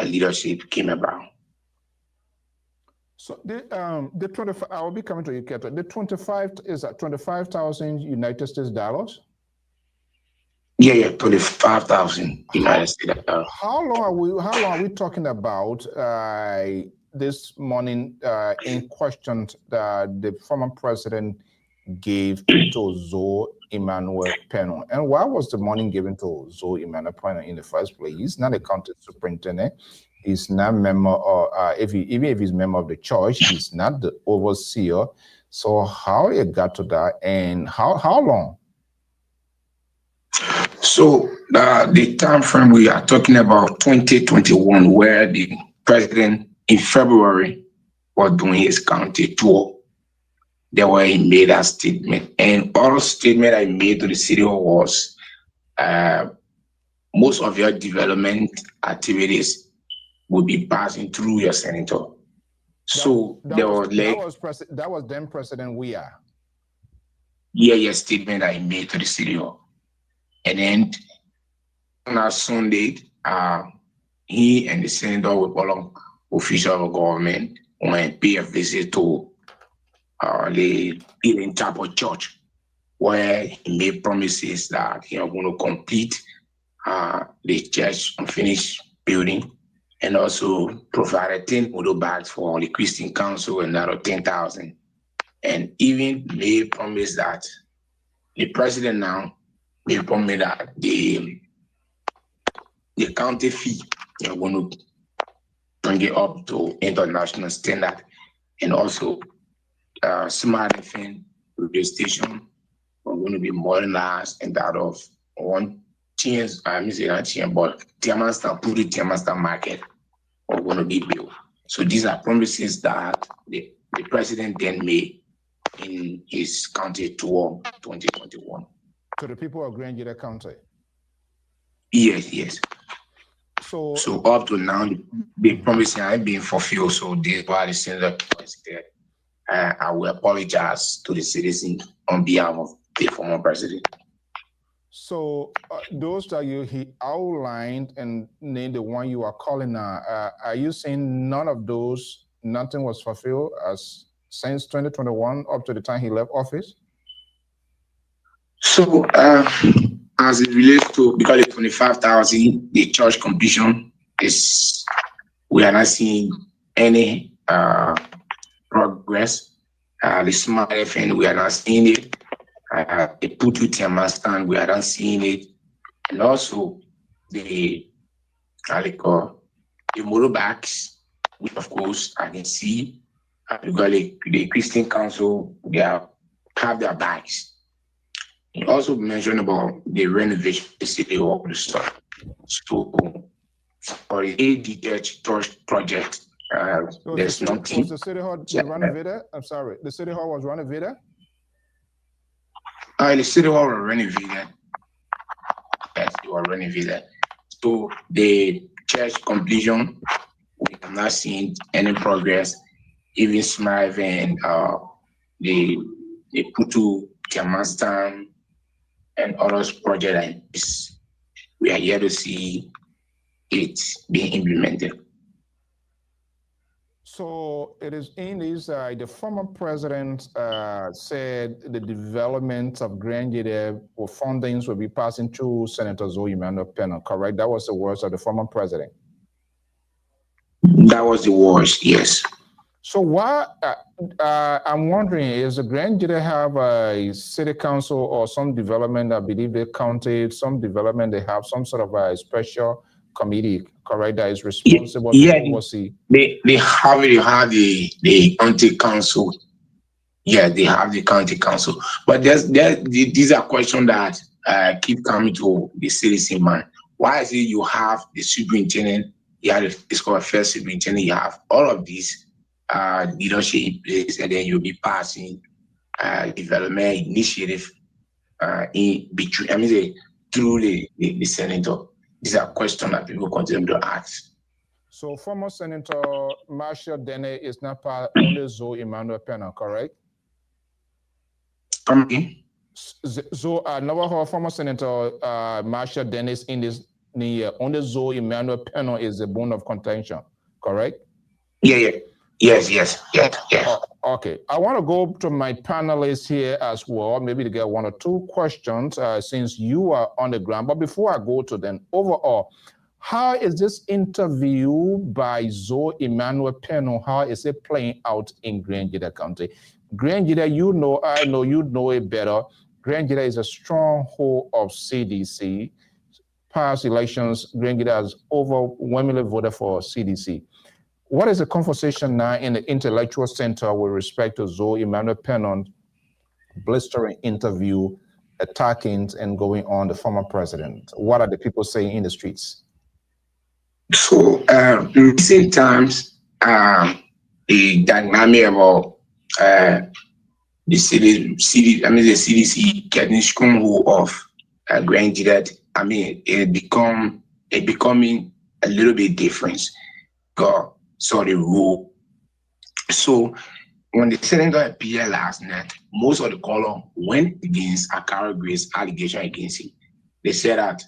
leadership came about. So the 25, I will be coming to you, Keto. The 25 is at 25,000 United States dollars. Yeah, 25,000 United States dollars. How long are we talking about this morning in question that the former president gave to Zoe Emmanuel Peno? And why was the money given to Zoe Emmanuel Peno in the first place? He's not a county superintendent. He's not member, or even if he's member of the church, he's not the overseer. So how it got to that, and how long? So the time frame we are talking about 2021, where the president in February was doing his county tour. There where he made a statement, and all statement I made to the city hall was most of your development activities will be passing through your senator. So that was then President Weah. Yeah, statement I made to the city hall. And then on a Sunday, he and the senator with all officials of government went to pay a visit to the Healing Chapel Church, where he made promises that he was going to complete the church unfinished building, and also provided 10 motor bags for the Christian Council, another 10,000. And even made promise that the president now made promise that the county fee, they're going to bring it up to international standard, and also smart FM radio station are going to be modernized and that of one chance, but Tiamastan market are going to be built. So these are promises that the president then made in his county tour 2021. To the people of Grand Gita County? Yes. So up to now, the promises are being fulfilled. So this is why the senator said, I will apologize to the citizens on behalf of the former president. So those that he outlined and named the one you are calling now, are you saying nothing was fulfilled since 2021 up to the time he left office? So as it relates to, because the 25,000, the church completion we are not seeing any progress. The smart FM, we are not seeing it. The Putu Tiamastan, we are not seeing it. And also the motorbikes, which of course I can see, because the Christian Council, they have their bikes. You also mentioned about the renovation of the city hall the stuff. So for the AD church project, there's nothing. Was the city hall renovated? I'm sorry, the city hall was renovated? The city hall was renovated. Yes, it was renovated. So the church completion, we have not seen any progress. Even Smythe and the Putu Tiamastan and other projects like this, we are here to see it being implemented. So it is in this, the former president said the development of Grand Gita or fundings will be passing through Senator Zoe Emmanuel Peno, correct? That was the words of the former president. That was the words, yes. So why, I'm wondering, is the Grand Gita have a city council or some development, I believe they counted, some development, they have some sort of a special committee, correct, that is responsible to oversee? They have the county council. Yeah, they have the county council. But these are questions that keep coming to the citizen mind. Why is it you have the superintendent, you have the fiscal affairs superintendent, you have all of these leadership in place, and then you'll be passing development initiative through the senator? These are questions that people continue to ask. So former Senator Marshall Dene is not part only Zoe Emmanuel Peno, correct? So another former Senator Marshall Dene is in this only Zoe Emmanuel Peno is the bone of contention, correct? Yeah. Yes, yes, yes, yes. Okay, I want to go to my panelists here as well, maybe to get one or two questions since you are on the ground. But before I go to them, overall, how is this interview by Zoe Emmanuel Peno, how is it playing out in Grangida County? Grangida, you know, I know you know it better. Grangida is a stronghold of CDC. Past elections, Grangida has overwhelmingly voted for CDC. What is the conversation now in the intellectual center with respect to Zoe Emmanuel Pennon's blistering interview, attacking and going on the former president? What are the people saying in the streets? So, in recent times, the dynamic about the the CDC getting stronghold of granted that it becoming a little bit different. God saw the rule. So when the senator appeared last night, most of the column went against Akara Grace allegation against him. They said that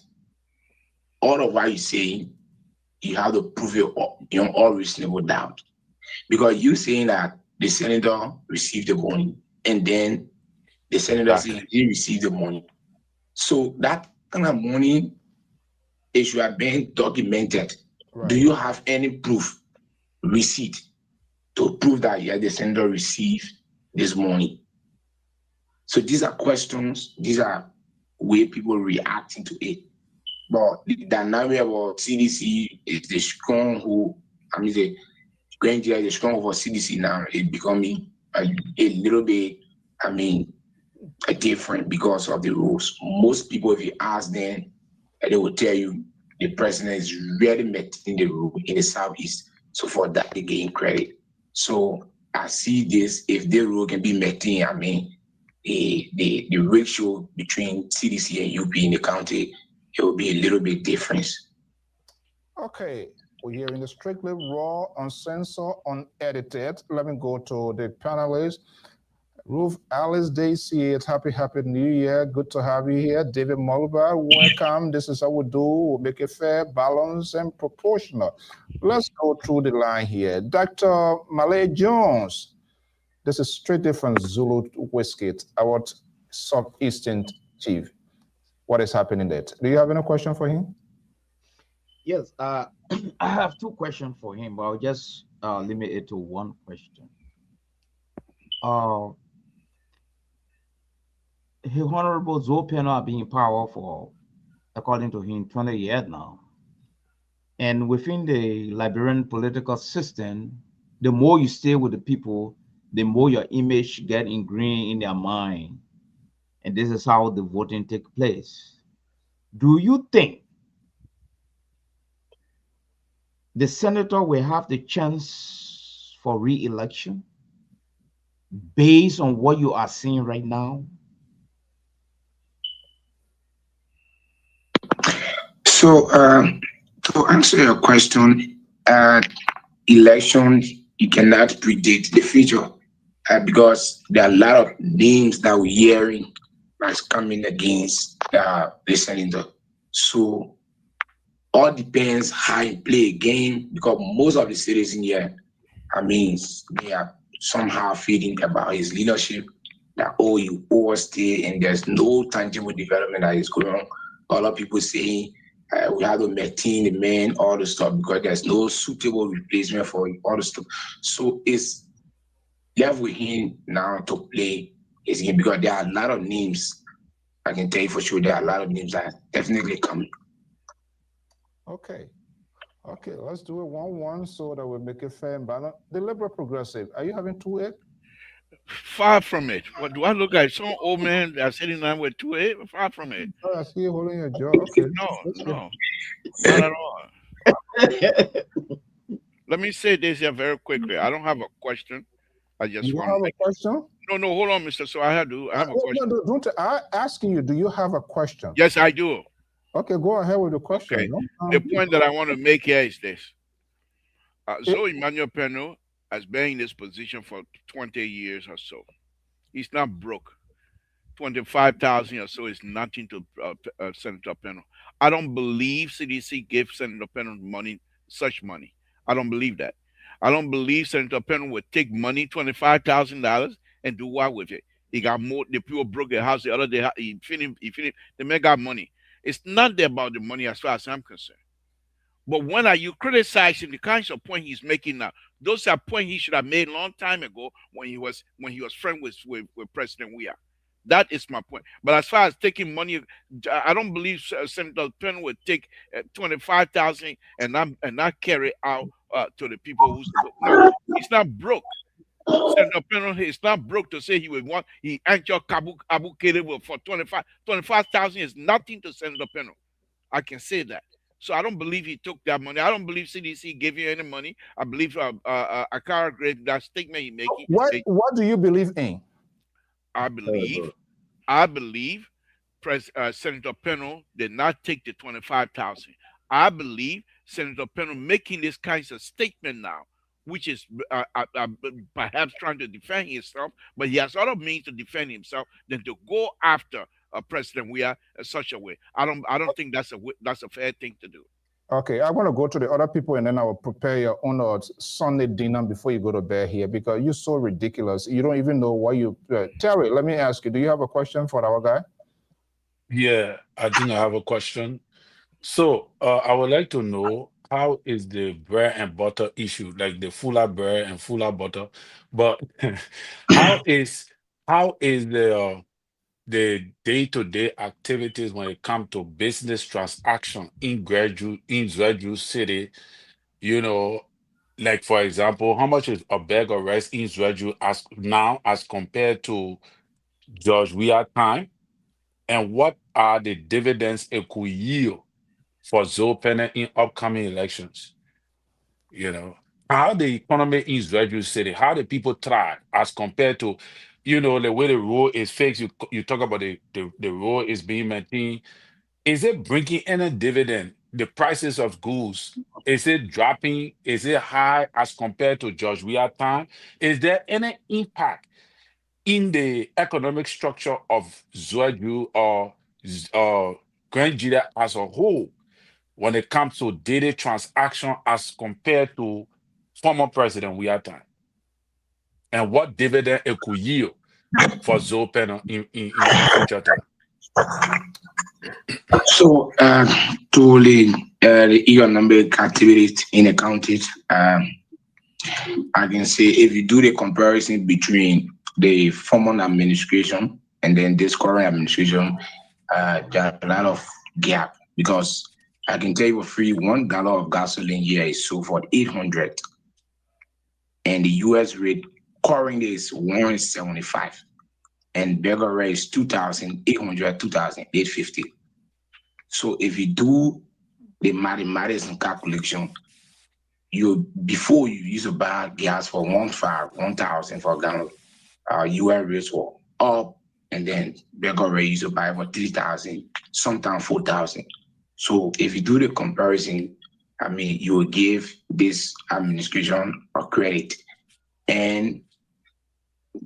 all of what you're saying, you have to prove it beyond all reasonable doubt. Because you saying that the senator received the money and then the senator said he didn't receive the money. So that kind of money, it should have been documented. Right. Do you have any proof, receipt, to prove that the senator received this money? So these are questions, these are way people reacting to it. But the dynamic about CDC is the stronghold. The grand jury is the stronghold for CDC now. It's becoming a little bit, different because of the rules. Most people, if you ask them, they will tell you the president is really maintaining the rule in the Southeast. So for that, they gain credit. So I see this, if the rule can be maintained, the ratio between CDC and UP in the county, it will be a little bit different. Okay, we're hearing the strictly raw, uncensored, unedited. Let me go to the panelists. Ruth Alice Day, happy New Year. Good to have you here. David Mulba, welcome. This is how we do. We'll make it fair, balanced, and proportional. Let's go through the line here. Dr. Malay Jones. This is straight from Zulu Whiskey, our Southeastern chief. What is happening there? Do you have any question for him? Yes, I have two questions for him, but I'll just limit it to one question. His Honorable Zopeno have been in power for, according to him, 20 years now. And within the Liberian political system, the more you stay with the people, the more your image get ingrained in their mind. And this is how the voting takes place. Do you think the senator will have the chance for re-election based on what you are seeing right now? So to answer your question, election, you cannot predict the future because there are a lot of names that we're hearing that's coming against the senator. So all depends how you play a game, because most of the citizens here, they are somehow feeling about his leadership, that, oh, you overstay and there's no tangible development that is going on. A lot of people saying we have to maintain the man, all the stuff, because there's no suitable replacement for all the stuff. So it's left with him now to play his game, because there are a lot of names. I can tell you for sure, there are a lot of names that are definitely coming. Okay, let's do it 1-1 so that we make it fair and balanced. The Liberal Progressive, are you having 2-8? Far from it. What do I look like? Some old man that's sitting down with 2-8? Far from it. Oh, I see you holding your jaw. Okay. No, not at all. Let me say this here very quickly. I don't have a question. I just want to have a question? No, hold on, Mr. So I have a question. No, don't. I'm asking you, do you have a question? Yes, I do. Okay, go ahead with the question. Okay. The point that I want to make here is this. Zoe Emmanuel Peno has been in this position for 20 years or so. He's not broke. 25,000 or so is nothing to Senator Peno. I don't believe CDC gave Senator Peno such money. I don't believe that. I don't believe Senator Penn would take money, $25,000, and do what with it. He got more. The people broke the house the other day. He finished. The man got money. It's not about the money as far as I'm concerned. But when are you criticizing the kinds of point he's making now? Those are points he should have made a long time ago when he was friend with President Weah. That is my point. But as far as taking money, I don't believe Senator Penn would take 25,000 and not carry out to the people who's no. He's not broke. Senator Penn is not broke to say he anchor Abu Kere for 25,000 is nothing to Senator Penn. I can say that. So I don't believe he took that money. I don't believe CDC gave you any money. I believe Akara Great, that statement he making. What do you believe in? I believe Senator Penn did not take the 25,000. I believe Senator Penn making this kinds of statement now, which is perhaps trying to defend himself, but he has other means to defend himself than to go after President Weah in such a way. I don't think that's a fair thing to do. Okay, I want to go to the other people and then I will prepare your own Sunday dinner before you go to bed here because you're so ridiculous. You don't even know what you... Terry, let me ask you, do you have a question for our guy? Yeah, I think I have a question. So I would like to know, how is the bread and butter issue, like the fuller bread and fuller butter, but how is the day-to-day activities when it comes to business transaction in Zwedru City, like for example, how much is a bag of rice in Zwedru as compared to George Weah time? And what are the dividends it could yield for Zopene in upcoming elections? How the economy in Zwedru City, how the people thrive as compared to, the way the road is fixed. You talk about the road is being maintained. Is it bringing any dividend? The prices of goods, is it dropping? Is it high as compared to George Weah time? Is there any impact in the economic structure of Zwedru or Grand Jida as a whole when it comes to daily transaction as compared to former President Weah time? And what dividend it could yield for Zopena in future time? So, to the economic activities in the counties, I can say if you do the comparison between the former administration and then this current administration, there's a lot of gap because I can tell you for free, 1 gallon of gasoline here is sold for 800, and the U.S. rate currently is 175, and burger rate is 2,800, 2,850. So if you do the mathematics and calculation, before you use to buy gas for 1,000 for a gallon, US rates were up, and then burger rate used to buy for 3,000, sometimes 4,000. So if you do the comparison, I mean, you will give this administration a credit. And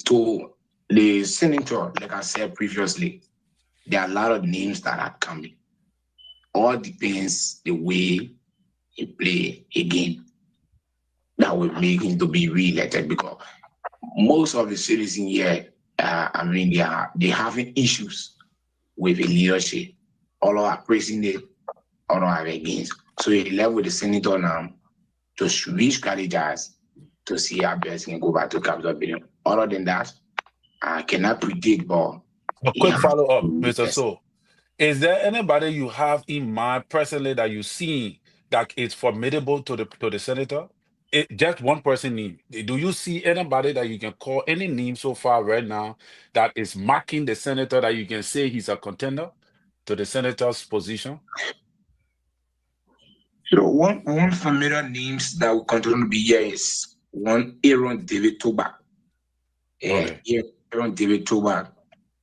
to the senator, like I said previously, there are a lot of names that are coming. All depends the way he play a game that will make him to be re-elected, because most of the citizens here, I mean, they having issues with the leadership. All are praising it, all are against. So he left with the senator now to re-strategize to see how best he can go back to Capitol Building. Other than that, I cannot predict, but a quick follow-up, Mr. So. Is there anybody you have in mind personally that you see that is formidable to the senator? Just one person name. Do you see anybody that you can call any name so far right now that is marking the senator that you can say he's a contender to the senator's position? So one familiar names that will continue to be here is one Aaron David Toback. Okay. Aaron David Toback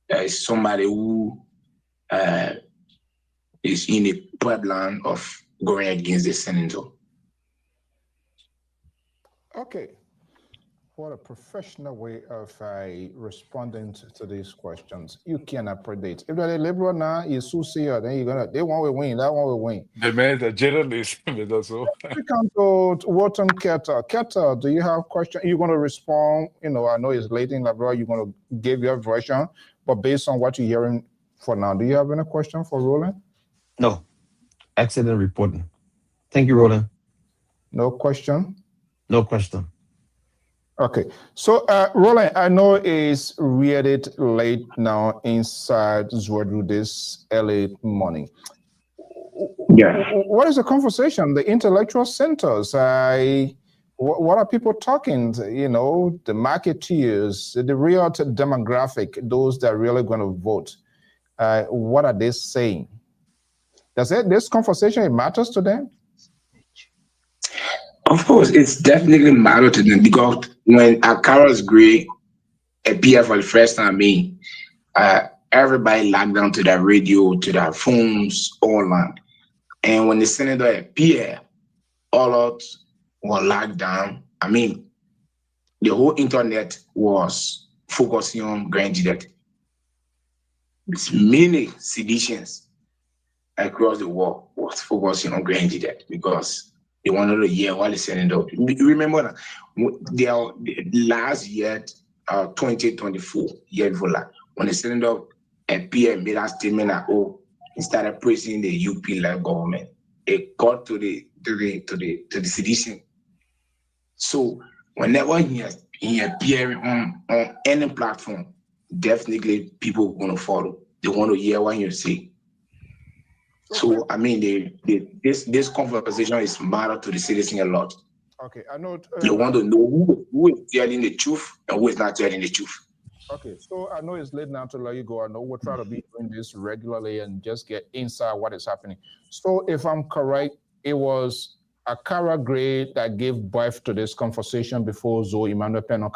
is somebody who is in the pipeline of going against the senator. Okay. what a professional way of responding to these questions. You cannot predict. If they're liberal now, you see then they want to win. That one will win. The man, the journalist, also. We come to Wharton Ketter. Ketter, do you have questions? You're going to respond. I know it's late in Liberal. You're going to give your version, but based on what you're hearing for now, do you have any question for Roland? No. Excellent reporting. Thank you, Roland. No question? No question. Okay. So, Roland, I know it's really late now inside Zwadru this early morning. Yeah. What is the conversation? The intellectual centers? What are people talking? The marketeers, the real demographic, those that are really going to vote. What are they saying? Does this conversation matters to them? Of course, it's definitely matter to them because when Carlos Gray appeared for the first time, everybody locked down to their radio, to their phones, all on. And when the senator appeared, all out were locked down. The whole internet was focusing on Grand Jet. It's many seditions across the world was focusing on Grand Jet because they wanted to hear what the senator. Remember that the last year, 2024, year before that, when the senator appeared, made a statement that he started praising the UP-led government. It got to the sedition. So whenever he appears on any platform, definitely people want to follow. They want to hear what you say. So this conversation is matter to the citizen a lot. Okay, I know. They want to know who is telling the truth and who is not telling the truth. Okay, so I know it's late now to let you go. I know we'll try to be doing this regularly and just get inside what is happening. So if I'm correct, it was Akara Gray that gave birth to this conversation before Zoe Emmanuel Peno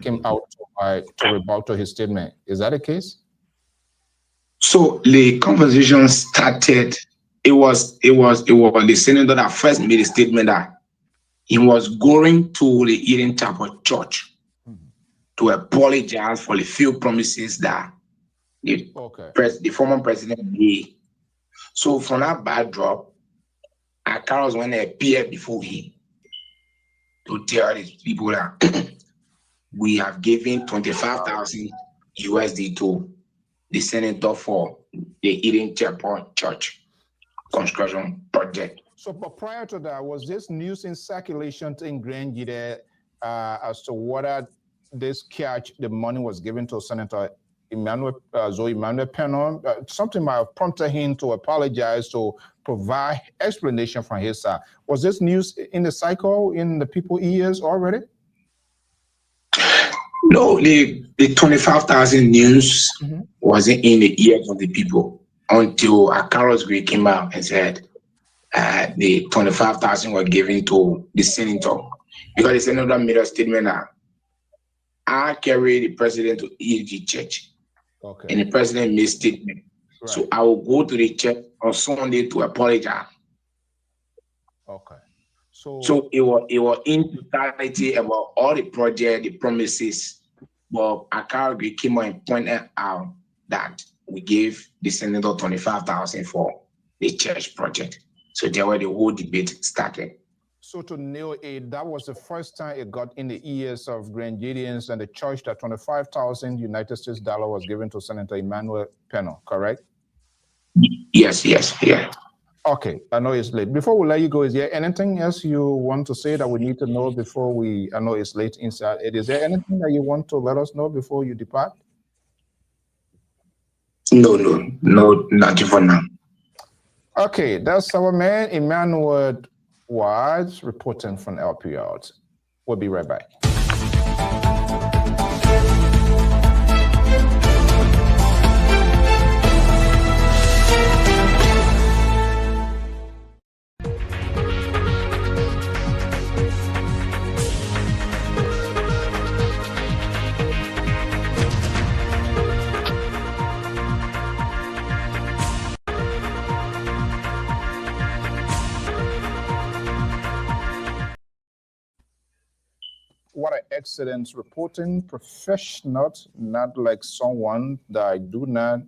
came out to rebut to his statement. Is that the case? So the conversation started. It was the senator that first made a statement that he was going to the Eden Chapel Church to apologize for the few promises that the former president made. So from that backdrop, Akara was when they appeared before him to tell these people that we have given 25,000 USD to the senator for the Eden Chapel Church construction project. So, but prior to that, was this news in circulation in Grand Gide as to whether this catch, the money was given to Senator Zoe Emmanuel Peno? Something might have prompted him to apologize, to provide explanation from his side. Was this news in the cycle in the people's ears already? No, the 25,000 news wasn't in the ears of the people until Carlos Gray came out and said the 25,000 were given to the senator. Because the senator made a statement that I carry the president to EFG church. Okay. And the president made a statement. Right. So I will go to the church on Sunday to apologize. Okay. So it was in totality about all the project, the promises. But Akara came on and pointed out that we gave the senator 25,000 for the church project. So there where the whole debate started. So to nail it, that was the first time it got in the ears of Grand Gideons and the church that 25,000 United States dollar was given to Senator Emmanuel Peno, correct? Yes. Okay, I know it's late. Before we let you go, is there anything else you want to say that we need to know before I know it's late inside. Is there anything that you want to let us know before you depart? No, nothing for now. Okay, that's our man, Emmanuel Watts, reporting from Lpr. We'll be right back. excellent reporting professional, not like someone that I do not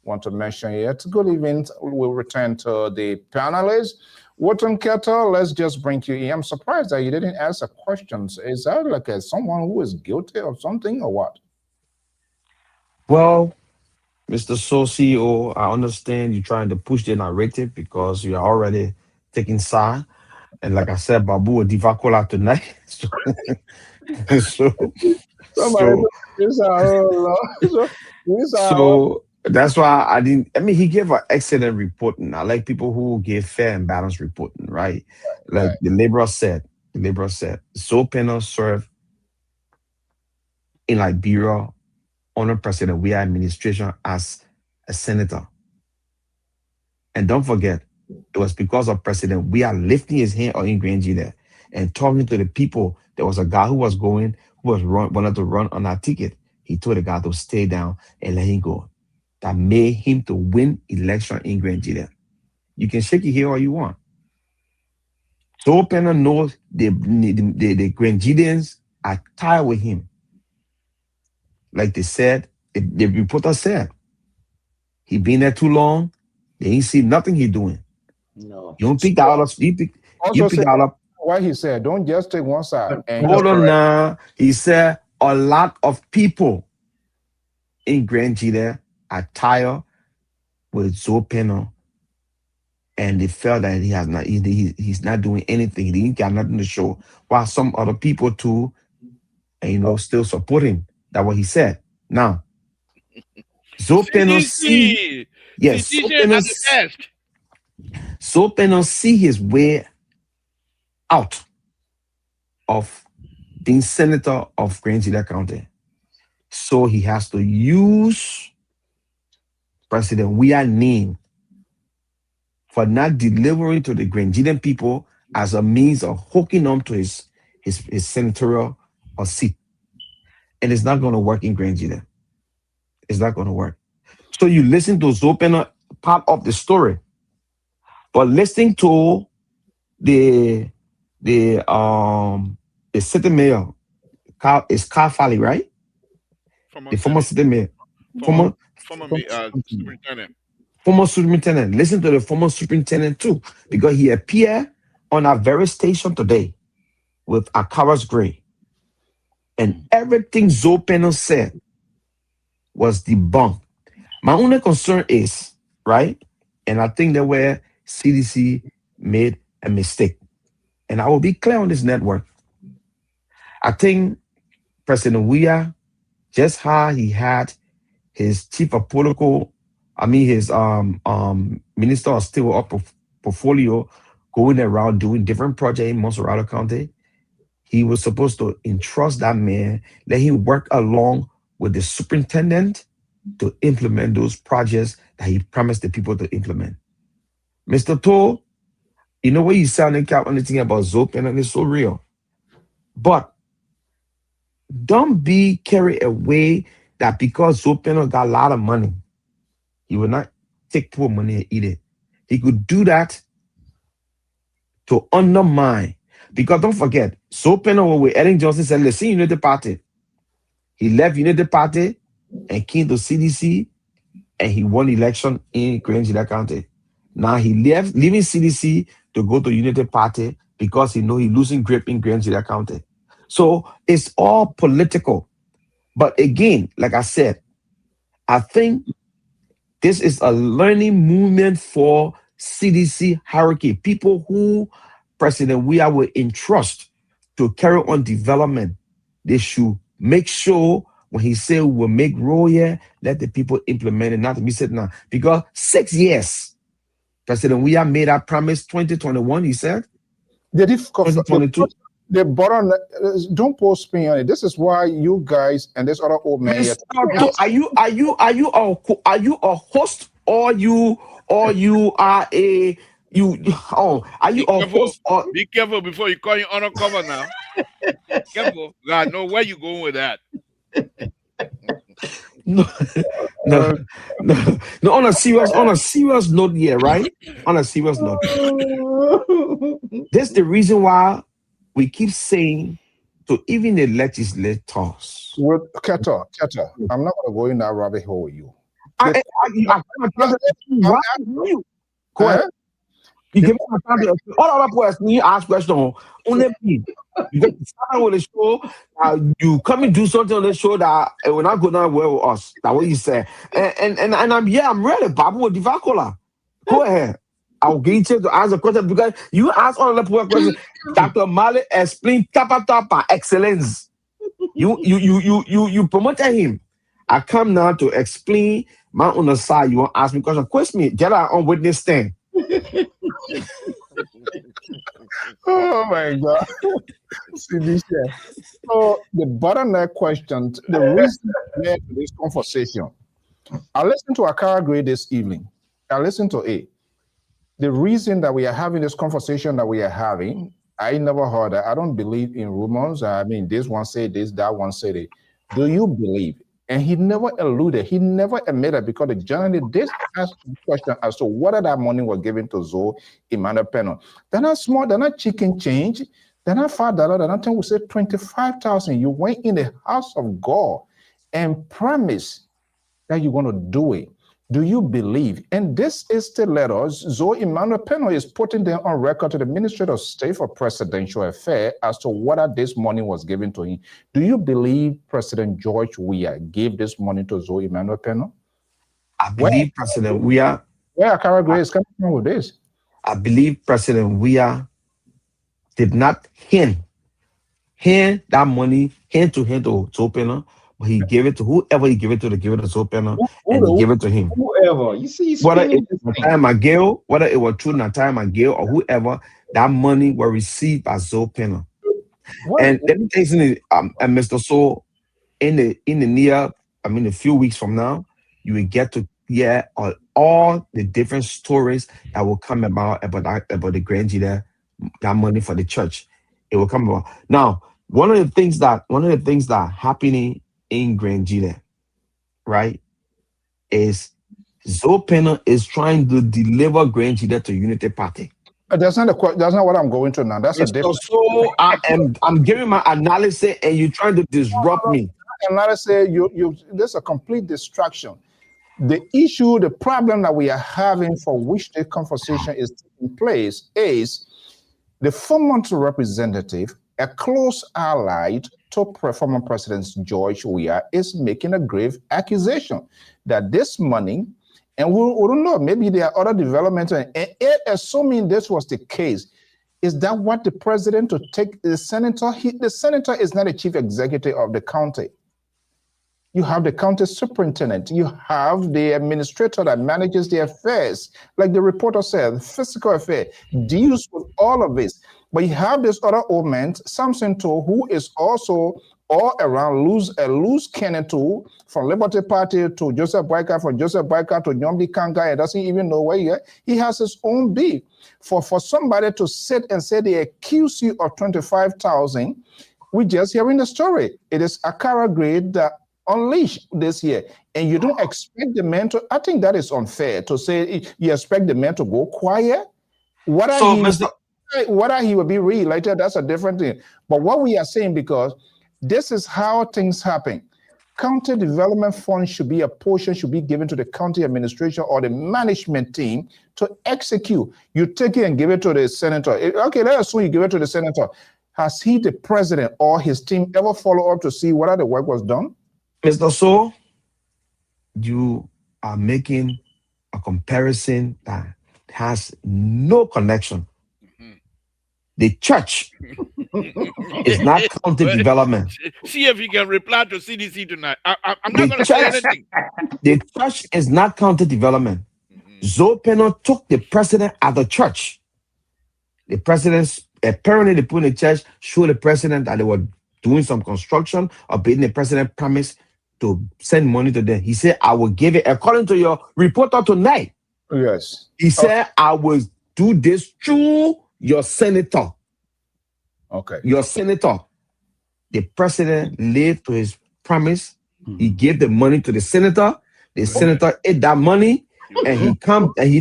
want to mention yet. Good evening. We'll return to the panelists. Wharton Kettle, let's just bring you in. I'm surprised that you didn't answer questions. Is that like someone who is guilty of something or what? Well, Mr. So CEO, I understand you're trying to push the narrative because you are already taking side. And like I said, Babu will Divacola tonight. So, Somebody, so, this so that's why I didn't. I mean, he gave an excellent reporting. I like people who give fair and balanced reporting, right? Like right. the Laborer said, so Penal served in Liberia under President Weah administration as a senator. And don't forget, it was because of President Weah lifting his hand on Ingranji there and talking to the people. There was a guy who wanted to run on that ticket. He told the guy to stay down and let him go. That made him to win election in Ingranji there. You can shake your head all you want. So Penna knows the Grangidians are tired with him. Like they said, the reporter said, he been there too long. They ain't see nothing he doing. No. You don't pick that up. You pick that up. Why he said, don't just take one side. And Hold on now. He said a lot of people in Grangie there are tired with Zopeno, and they felt that he's not doing anything. He didn't got nothing to show. While some other people too, and still support him. That's what he said. Now, Zopeno see, yes, Zopeno see his way out of being senator of Grangelia County. So he has to use President Weah's name for not delivering to the Grangelan people as a means of hooking on to his senatorial seat. And it's not going to work in Grangelan. It's not going to work. So you listen to Zopena part of the story, but listening to the city mayor, is Carl Fally, right? The former city mayor. Former superintendent. Former superintendent. Listen to the former superintendent too, because he appeared on our very station today with Akaras Gray. And everything Zopeno said was debunked. My only concern is, right, and I think that where CDC made a mistake. And I will be clear on this network. I think President Weah, just how he had his chief of protocol, his minister of stable portfolio going around doing different projects in Monserrato County, he was supposed to entrust that man, let him work along with the superintendent to implement those projects that he promised the people to implement. Mr. Toll, you know what you sounding cap on the thing about Zopena, and it's so real. But don't be carried away that because Zopena got a lot of money, he will not take poor money and eat it. He could do that to undermine. Because don't forget, Zopena, when Ellen Johnson said, let's see United Party. He left United Party and came to CDC, and he won election in Grangelia County. Now he leaving CDC to go to United Party because he know he's losing grip in Grangelia County. So it's all political. But again, like I said, I think this is a learning movement for CDC hierarchy. People who President Weah will entrust to carry on development, they should make sure when he say we'll make rule here, let the people implement it, not to be said now. Because 6 years, President Weah made that promise 2021, he said. Did he 2022? The bottom, don't post spin on it. This is why you guys and this other old man. Are you a host or you are a are you a host or be careful before you call your undercover now. Careful. God know where you going with that. No, on a serious note here, right? On a serious note. That's the reason why we keep saying to even the legislators. With Keta, I'm not going to go in that rabbit hole with you. Go ahead. You give me my time to all other questions. You ask questions. Only me. You get to start with the show. You come and do something on the show that it will not go down well with us. That's what you say. And I'm ready. Babu with Divacola. Go ahead. I'll get you to ask a question because you ask all the questions. Dr. Mali explain tapa excellence. You promoted him. I come now to explain my on the side. You want to ask me question? Question me. Get out on witness stand. Oh my God. See this here. So the bottleneck question, the reason for this conversation. I listened to Akara Gray this evening. I listened to A. The reason that we are having this conversation that we are having, I never heard that. I don't believe in rumors. I mean, this one said this, that one said it. Do you believe? And he never alluded, he never admitted, because the journalist did ask the question as to whether that money was given to Zoe Emmanuel Peno. They're not small, they're not chicken change, they're not $5, they're not 10, we say 25,000. You went in the house of God and promised that you're going to do it. Do you believe? And this is the letter Zoe Emmanuel Peno is putting them on record to the Ministry of State for Presidential Affairs as to whether this money was given to him. Do you believe President George Weah gave this money to Zoe Emmanuel Peno? I believe President Weah. Where Akara Gray is coming from with this? I believe President Weah did not hand that money hand to Zoe Peno. He gave it to whoever he gave it to give it to Zoe Peno, and he gave it to him. Whoever. You see, whether it was Nataya McGill, whether it was true Nataya McGill or whoever, that money was received by Zoe Peno. And let me tell you something, Mr. So, in the near, a few weeks from now, you will get to hear all the different stories that will come about the Grand Jida, that money for the church. It will come about. Now, one of the things that happening in Grand Jida, right, is Zoe Peno is trying to deliver Grand Jida to Unity Party. That's not what I'm going to now. That's a different. So I'm giving my analysis, and you're trying to disrupt me. Analysis, there's a complete distraction. The issue, the problem that we are having, for which the conversation is taking place, is the former representative, a close ally to former President George Weah, is making a grave accusation that this money, and we don't know, maybe there are other developments, and assuming this was the case, is that what the president to take the senator? The senator is not a chief executive of the county. You have the county superintendent. You have the administrator that manages the affairs. Like the reporter said, physical affair deals with all of this. But you have this other old man, Samson Too, who is also all around a loose cannon too, from Liberty Party to Joseph Boyka, from Joseph Boyka to Nyomdi Kanga, and doesn't even know where he has his own beef. For somebody to sit and say they accuse you of 25,000, we're just hearing the story. It is Akara grade that unleashed this year, and you don't expect the man to. I think that is unfair to say you expect the man to go quiet. Whether he will be re-elected, that's a different thing. But what we are saying, because this is how things happen. County development funds should be a portion, should be given to the county administration or the management team to execute. You take it and give it to the senator. Okay, let's assume you give it to the senator. Has he, the president, or his team ever follow up to see whether the work was done? Mr. So, you are making a comparison that has no connection. The church is not county development. See if you can reply to CDC tonight. I'm not going to say anything. The church is not county development. Zoe Peno took the president at the church. The president, apparently they put in the church, showed the president that they were doing some construction or being the president promised to send money to them. He said, I will give it, according to your reporter tonight. Yes. He said, I will do this through your senator. Okay. Your senator. The president lived to his promise. He gave the money to the senator. The senator ate that money. and he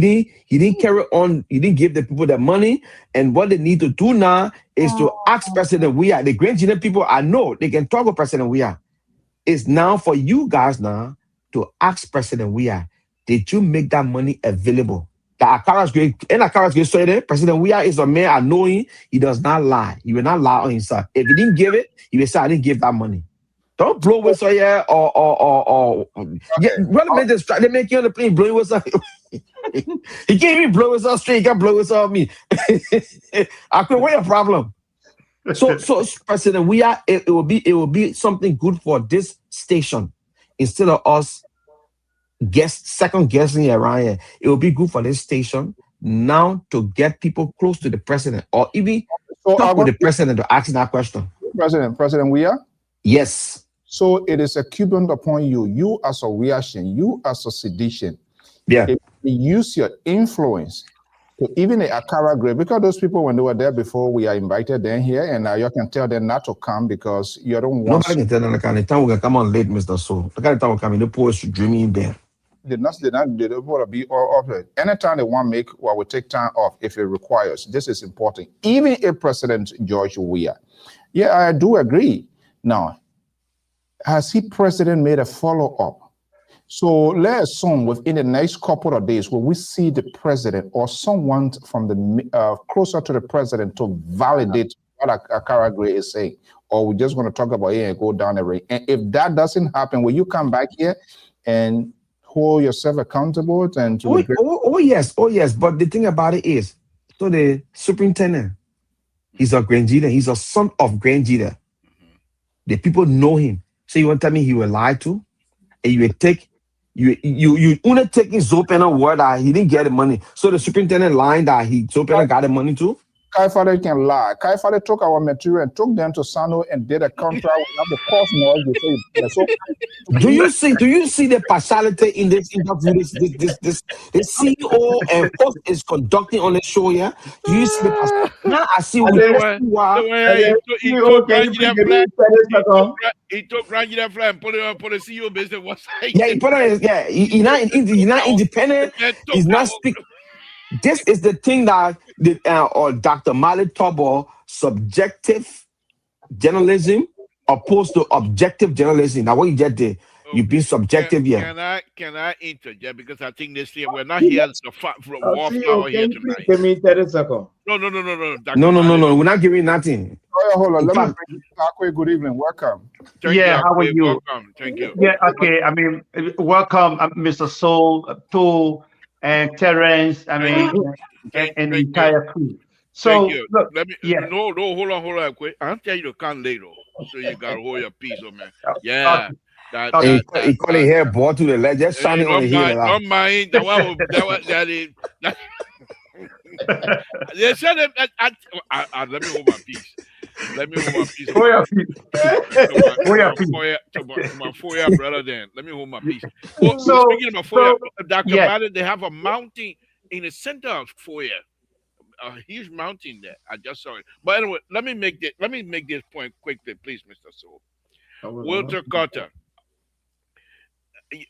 didn't carry on. He didn't give the people the money. And what they need to do now is to ask President Weah. The Grand Union people, I know they can talk with President Weah. It's now for you guys now to ask President Weah, did you make that money available? The Akara's great, and Akara's great story there. President Weah is a man I know him. He does not lie. He will not lie on himself. If he didn't give it, he will say, I didn't give that money. Don't blow whistle here or yeah, well, they make you on the plane blowing whistle. He can't even blow whistle straight. He can't blow whistle on me. I could wait a problem. So President Weah, it will be something good for this station instead of us second guessing around here. It will be good for this station now to get people close to the president or even talk with the president to ask that question. President Weah? Yes. So it is incumbent upon you as a reaction, you as a sedition. Yeah. Use your influence to even the Akara grade, because those people, when they were there before, we are invited them here, and now you can tell them not to come because you don't want. Nobody can tell them the kind of time we can come on late, Mr. So. The kind of time we come in, the poets dreaming in bed. They don't want to be all of it. Anytime they want to make, well, we take time off if it requires. This is important. Even if President George Weah. Yeah, I do agree. Now, has president made a follow-up? So let's assume within the next couple of days, when we see the president or someone from the closer to the president to validate what Akara Gray is saying, or we're just going to talk about it and go down the road. And if that doesn't happen, will you come back here and hold yourself accountable? And yes. But the thing about it is, so the superintendent, he's a Grand Leader. He's a son of Grand Leader. The people know him. So you want to tell me he will lie to? And you will take, you only taking Zopena word that he didn't get the money. So the superintendent lying that Zopena got the money too? Kai Father can lie. Kai Father took our material and took them to Sano and did a contract without the cost knowledge. Do you see the partiality in this interview? This CEO and host is conducting on the show here. Do you see the partiality? Now I see why. He took Randy that fly and put it on the CEO business website. Yeah, he put it. Yeah, he's not independent. He's not speaking. This is the thing that or Dr. Malik Tobo, subjective journalism opposed to objective journalism. Now, what you get there, you've been subjective here. Can I interject? Because I think this year we're not here to fight for wallflower here tonight. Give me 30 seconds. No. No. We're not giving nothing. Oh, hold on. Let me bring you. Good evening. Welcome. How are you? Welcome. Thank you. Yeah, okay. I mean, welcome, Mr. Soul, Tool, and Terrence, I mean, and the entire crew. So, look, hold on, quick. I'll tell you to come later, so you got to hold your peace, man. Yeah. He called it hair ball to the leg, just shining on the heel. Don't mind. That is. They said that. Let me hold my peace. Hold your peace. To my foyer brother, then. Let me hold my peace. Speaking of my foyer, Dr. Madden, they have a mountain in the center of foyer. A huge mountain there. I just saw it. But anyway, let me make this point quickly, please, Mr. Soul. Walter Carter.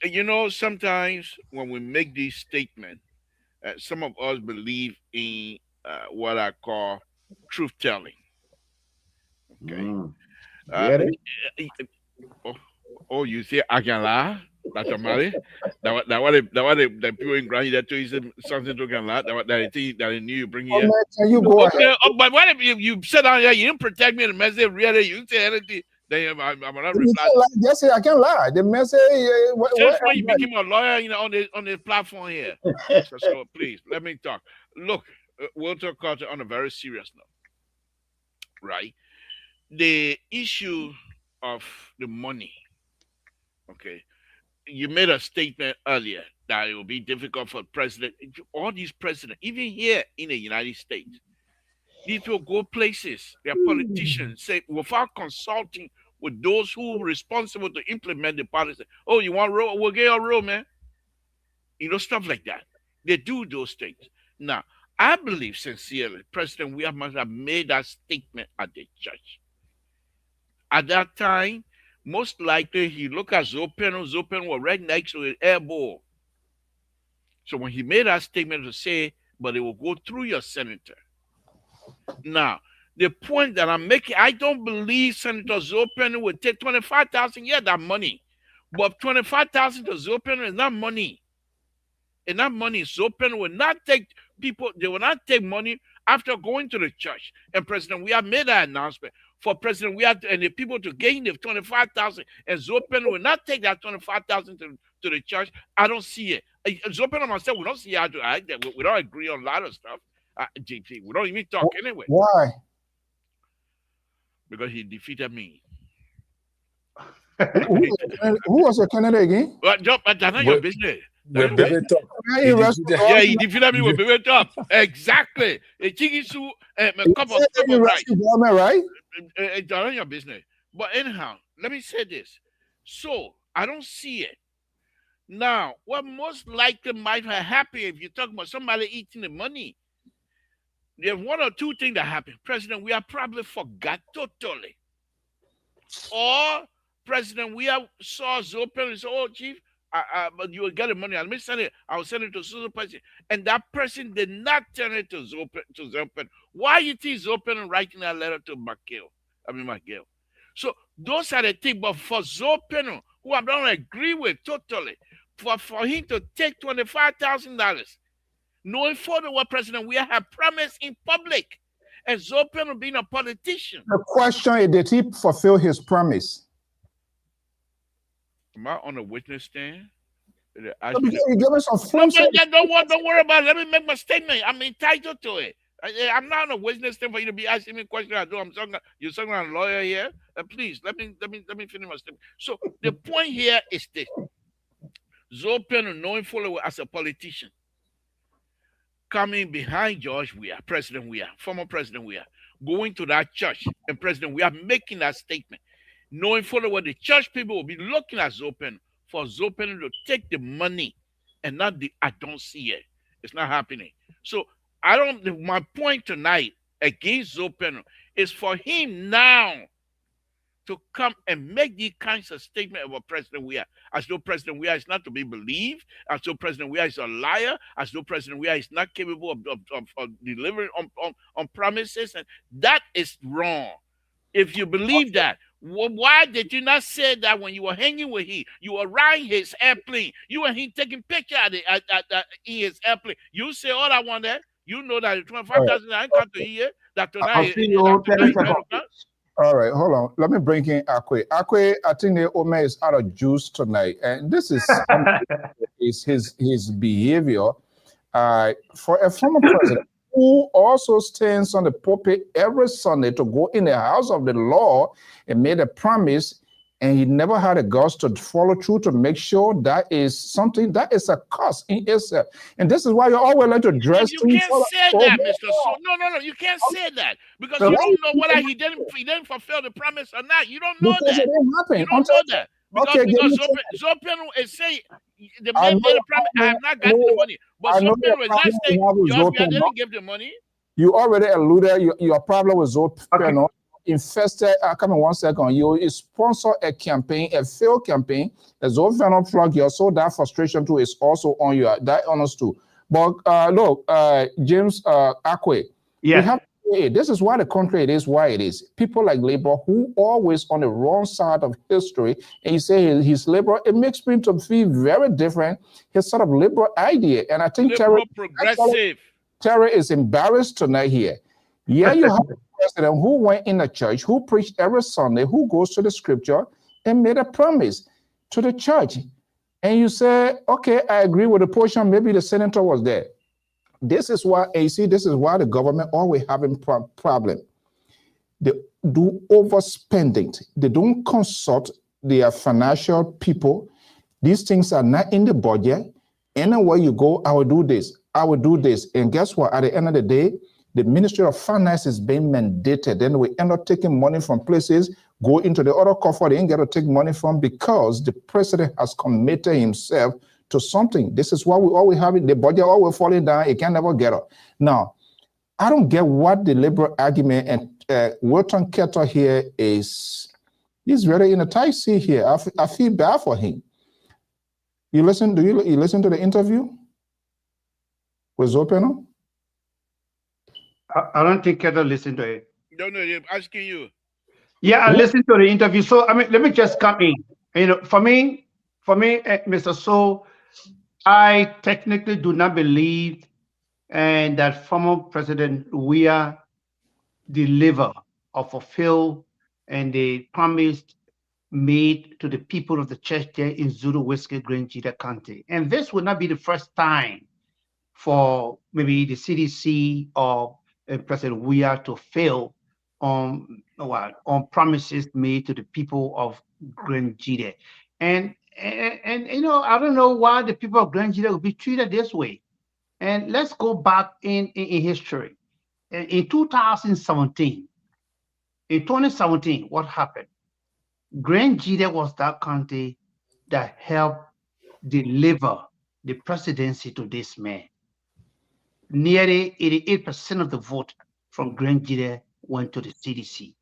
You know, sometimes when we make these statements, some of us believe in what I call truth telling. Okay. You say I can lie? Dr. Mali? That the people in Granny that you said something to can lie. That they knew you bring here. You go ahead. But what if you sit down here, you didn't protect me in the message, really, you say anything, then I'm not reply. Just say I can lie. The message. Just when you became a lawyer, on the platform here. So please let me talk. Look, Walter Carter, on a very serious note, right? The issue of the money. Okay, you made a statement earlier that it will be difficult for all these presidents, even here in the United States. These people go places, they're politicians, say without consulting with those who are responsible to implement the policy. Oh, you want road? We'll get your road, man. Stuff like that. They do those things. Now, I believe sincerely, President Weah must have made that statement at the church. At that time, most likely he looked at Zopen. Zopen was right next to his air ball. So when he made that statement to say, but it will go through your senator. Now, the point that I'm making, I don't believe Senator Zopen would take 25,000. Yeah, that money. But 25,000 to Zopen is not money. And that money, Zopen will not take people, they will not take money after going to the church. And President, we have made that announcement for President, we have and the people to gain the 25,000. And Zopen will not take that 25,000 to the church. I don't see it. Zopen and myself, we don't see how to act. We don't agree on a lot of stuff. JP, we don't even talk anyway. Why? Because he defeated me. Who was your candidate again? Well, that's not your business. Yeah, he defeated me with Baby Top. Exactly. A chicken soup and a cup of rice. Right? It's not your business. But anyhow, let me say this. So I don't see it. Now, what most likely might have happened if you talk about somebody eating the money, there's one or two things that happen. President, we have probably forgot totally. Or President, we have saw Zopen and said, oh, Chief, but you will get the money. Let me send it. I'll send it to Susan person. And that person did not turn it to Zopen. Why you think Zopen writing that letter to McGill? So those are the things. But for Zopen, who I don't agree with totally, for him to take $25,000, knowing further what President we have promised in public, and Zopen being a politician. The question is, did he fulfill his promise? Am I on a witness stand? You give us some don't worry about it. Let me make my statement. I'm entitled to it. I'm not on a witness stand for you to be asking me questions. You're talking about a lawyer here. Please let me finish my statement. So the point here is this: Zopen, knowing fully well as a politician, coming behind George Weah, President Weah, former President Weah, going to that church, and President Weah making that statement, knowing fully well the church people will be looking at Zopen for Zopen to take the money and not I don't see it. It's not happening. So my point tonight against Zopen is for him now to come and make these kinds of statements about President Weah, as though President Weah is not to be believed, as though President Weah is a liar, as though President Weah is not capable of delivering on promises, and that is wrong. If you believe that, why did you not say that when you were hanging with him? You were riding his airplane. You and him taking pictures in his airplane. You say all I want that. You know that the 25,000 I come to hear that tonight. All right, hold on. Let me bring in Akwe. Akwe, I think the Ome is out of juice tonight, and this is his behavior. For a former president who also stands on the pulpit every Sunday to go in the house of the law and made a promise, and he never had the guts to follow through to make sure that is something that is a cost in itself. And this is why you always like to dress. You can't say that, Mr. So. No. You can't say that because you don't know whether he didn't fulfill the promise or not. You don't know that. You don't know that. Because Zopen is saying the man made a promise. I have not gotten the money. But Zopen was not saying George didn't give the money. You already alluded your problem with Zopen. Okay. Invested, come in 1 second. You sponsor a campaign, a failed campaign. As Zopen plug you, so that frustration too is also on you. That honest too. But look, James Akwe, we have to say, this is why the country it is why it is. People like Labor who always on the wrong side of history, and you say his Labor, it makes me to feel very different. His sort of liberal idea, and I think Terry is embarrassed tonight here. Yeah, you have a president who went in a church, who preached every Sunday, who goes to the scripture and made a promise to the church. And you say, okay, I agree with the portion. Maybe the senator was there. This is why, AC, this is why the government always having problem. They do overspending. They don't consult their financial people. These things are not in the budget. Anywhere you go, I will do this. I will do this. And guess what? At the end of the day, the Ministry of Finance is being mandated. Then we end up taking money from places, go into the other coffer they ain't got to take money from because the president has committed himself to something. This is why we always have it. The budget always falling down. It can never get up. Now, I don't get what the liberal argument and Wilton Ketter here is. He's really in a tight seat here. I feel bad for him. You listen? Do you listen to the interview? Was open? I don't think Keto listened to it. No, I'm asking you. Yeah, I listened to the interview. So I mean, let me just come in. You know, for me, Mr. So, I technically do not believe and that former President Weah deliver or fulfill and the promise made to the people of the church there in Zulu Whiskey Green Jita County. And this would not be the first time for maybe the CDC or President Weah to fail on promises made to the people of Green Jita. And you know, I don't know why the people of Green Jita will be treated this way. And let's go back in history. In 2017, what happened? Grand Jita was that county that helped deliver the presidency to this man. Nearly 88% of the vote from Grand Jita went to the CDC.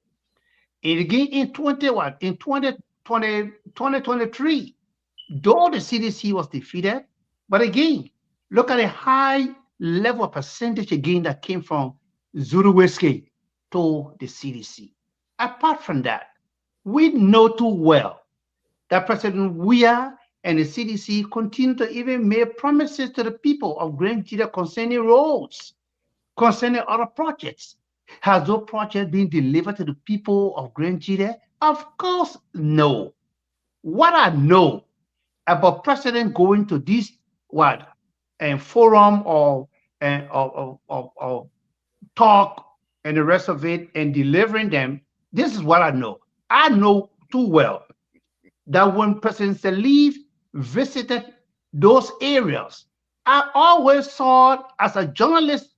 And again in 2023, though the CDC was defeated, but again, look at a high level of percentage again that came from Zulu Whiskey to the CDC. Apart from that, we know too well that President Weah and the CDC continue to even make promises to the people of Grand Jita concerning roads, concerning other projects. Has those projects been delivered to the people of Grand Jita? Of course, no. What I know about President going to this forum or talk and the rest of it and delivering them, this is what I know. I know too well that when President Salif visited those areas, I always saw, as a journalist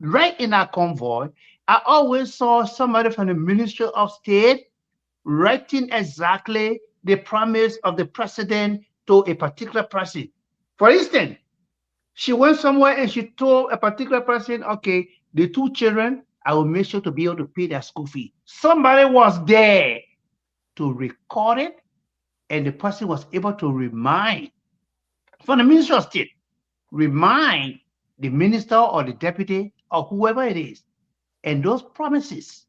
right in our convoy, I always saw somebody from the Ministry of State writing exactly the promise of the president to a particular person. For instance, she went somewhere and she told a particular person, okay, the two children, I will make sure to be able to pay their school fee. Somebody was there to record it, and the person was able to remind, from the Ministry of State, remind the minister or the deputy or whoever it is, and those promises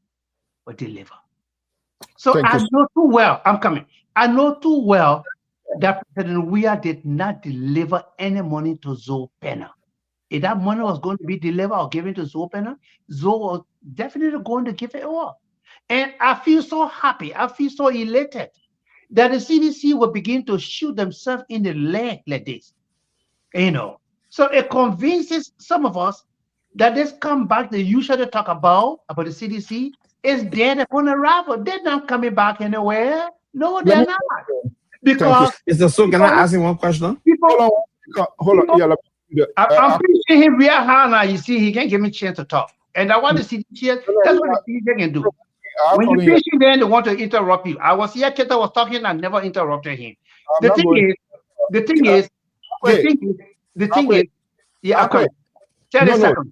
were delivered. So I know too well, I know too well that President Weah did not deliver any money to Zoe Penner. If that money was going to be delivered or given to Zoe Penner, Zoe was definitely going to give it all. And I feel so happy, I feel so elated that the CDC will begin to shoot themselves in the leg like this. You know, so it convinces some of us that this comeback they usually talk about the CDC is dead upon arrival. They're not coming back anywhere. No, they're not. Because so can I ask him one question? Hold on. Yeah, I'm preaching him real hard now. You see, he can't give me a chance to talk. And I want the CDC, that's what the CDC can do. When you preach him, then they want to interrupt you. I was here, Keta was talking, I never interrupted him. The thing is, yeah, okay. 30 seconds.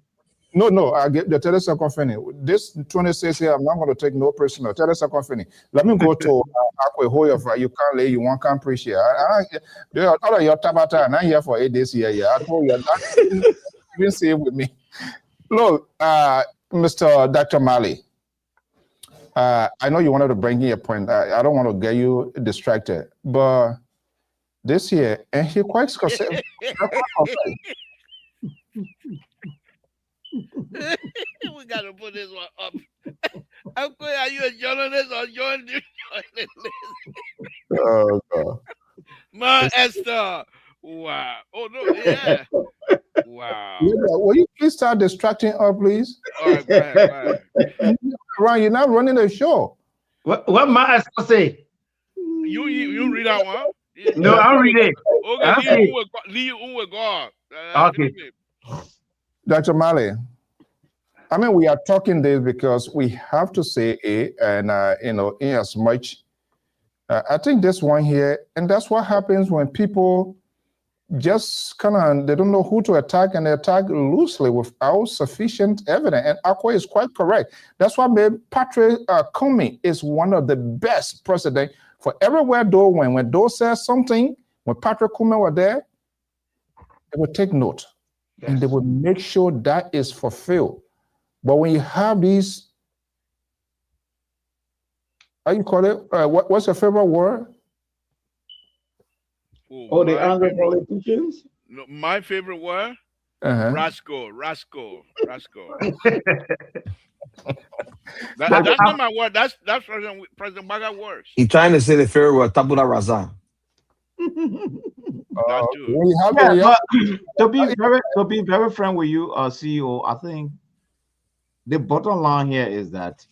No, I get the 30 second thing. This 26 here, I'm not going to take no personal. 30 second thing. Let me go to Akwe Hoyofa. You can't lay, you want can't preach here. All of your Tabata, and I'm here for 8 days here. Yeah, I told you that. You say it with me. Look, Mr. Dr. Mali, I know you wanted to bring in a point. I don't want to get you distracted, but this year, and he quite specific. We gotta put this one up. Uncle, are you a journalist or journalist? Oh God. Ma Esther. Wow. Oh no, yeah. Wow. Yeah, will you please start distracting her, please? All right, go ahead. Ron, you're not running the show. What Ma Esther say? You read that one? No, I'll read it. Okay, okay. Dr. Mali, I mean, we are talking this because we have to say it, and in as much, I think this one here, and that's what happens when people just they don't know who to attack, and they attack loosely without sufficient evidence. And Akwe is quite correct. That's why Patrick Cummings is one of the best presidents for everywhere. Though when Doe says something, when Patrick Cummings were there, they would take note. and they will make sure that is fulfilled. But when you have these, how you call it? What's your favorite word? Oh, the angry politicians? No, my favorite word? Rascal. That's not my word. That's President Baga's words. He's trying to say the favorite word, tabula rasa. To be very frank with you, CEO, I think the bottom line here is that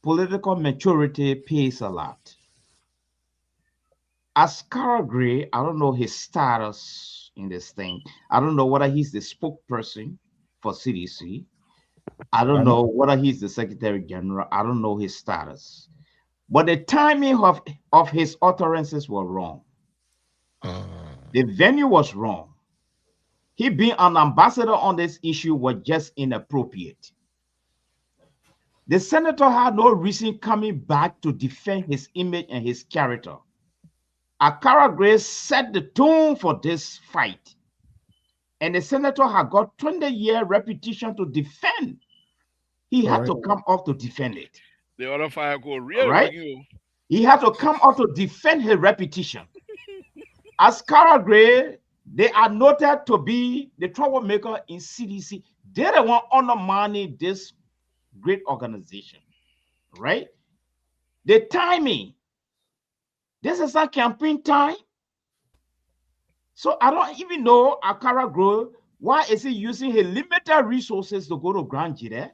political maturity pays a lot. As Cara Gray, I don't know his status in this thing. I don't know whether he's the spokesperson for CDC. I don't know whether he's the Secretary General. I don't know his status. But the timing of his utterances were wrong. The venue was wrong. He being an ambassador on this issue was just inappropriate. The senator had no reason coming back to defend his image and his character. Cara Gray set the tone for this fight. And the senator had got 20-year reputation to defend. He had to come up to defend it. The other fire go real right? He had to come up to defend his reputation. As Cara Gray, they are noted to be the troublemaker in CDC. They're the one undermining this great organization, right? The timing. This is a campaign time. So I don't even know Cara Gray, why is he using his limited resources to go to Grand Jide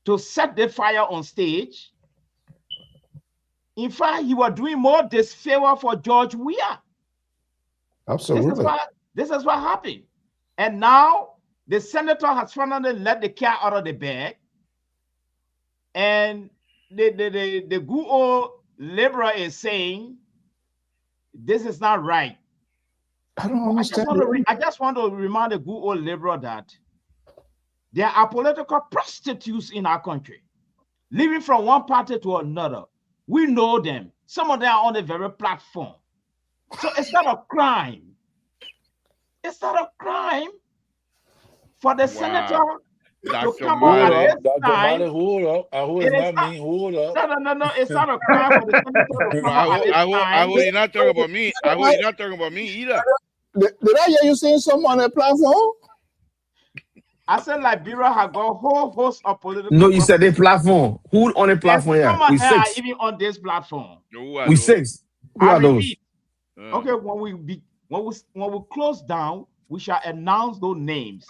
to set the fire on stage? In fact, he was doing more disfavor for George Weah. Absolutely. This is what happened. And now the senator has finally let the cat out of the bag. And the good old liberal is saying, this is not right. I don't understand. I just want to remind the good old liberal that there are political prostitutes in our country, living from one party to another. We know them. Some of them are on the very platform. So it's not a crime. It's not a crime for the senator to come up at this time. Hold up. No, It's not a crime for the senator to come up at this time. I hope you're not talking about me. I hope you're not talking about me either. Did I hear you saying something on the platform? I said Liberia has got a whole host of political. No, you said the platform. Who on the platform here? We six. Even on this platform. We six. Who are those? Okay, when we close down, we shall announce those names.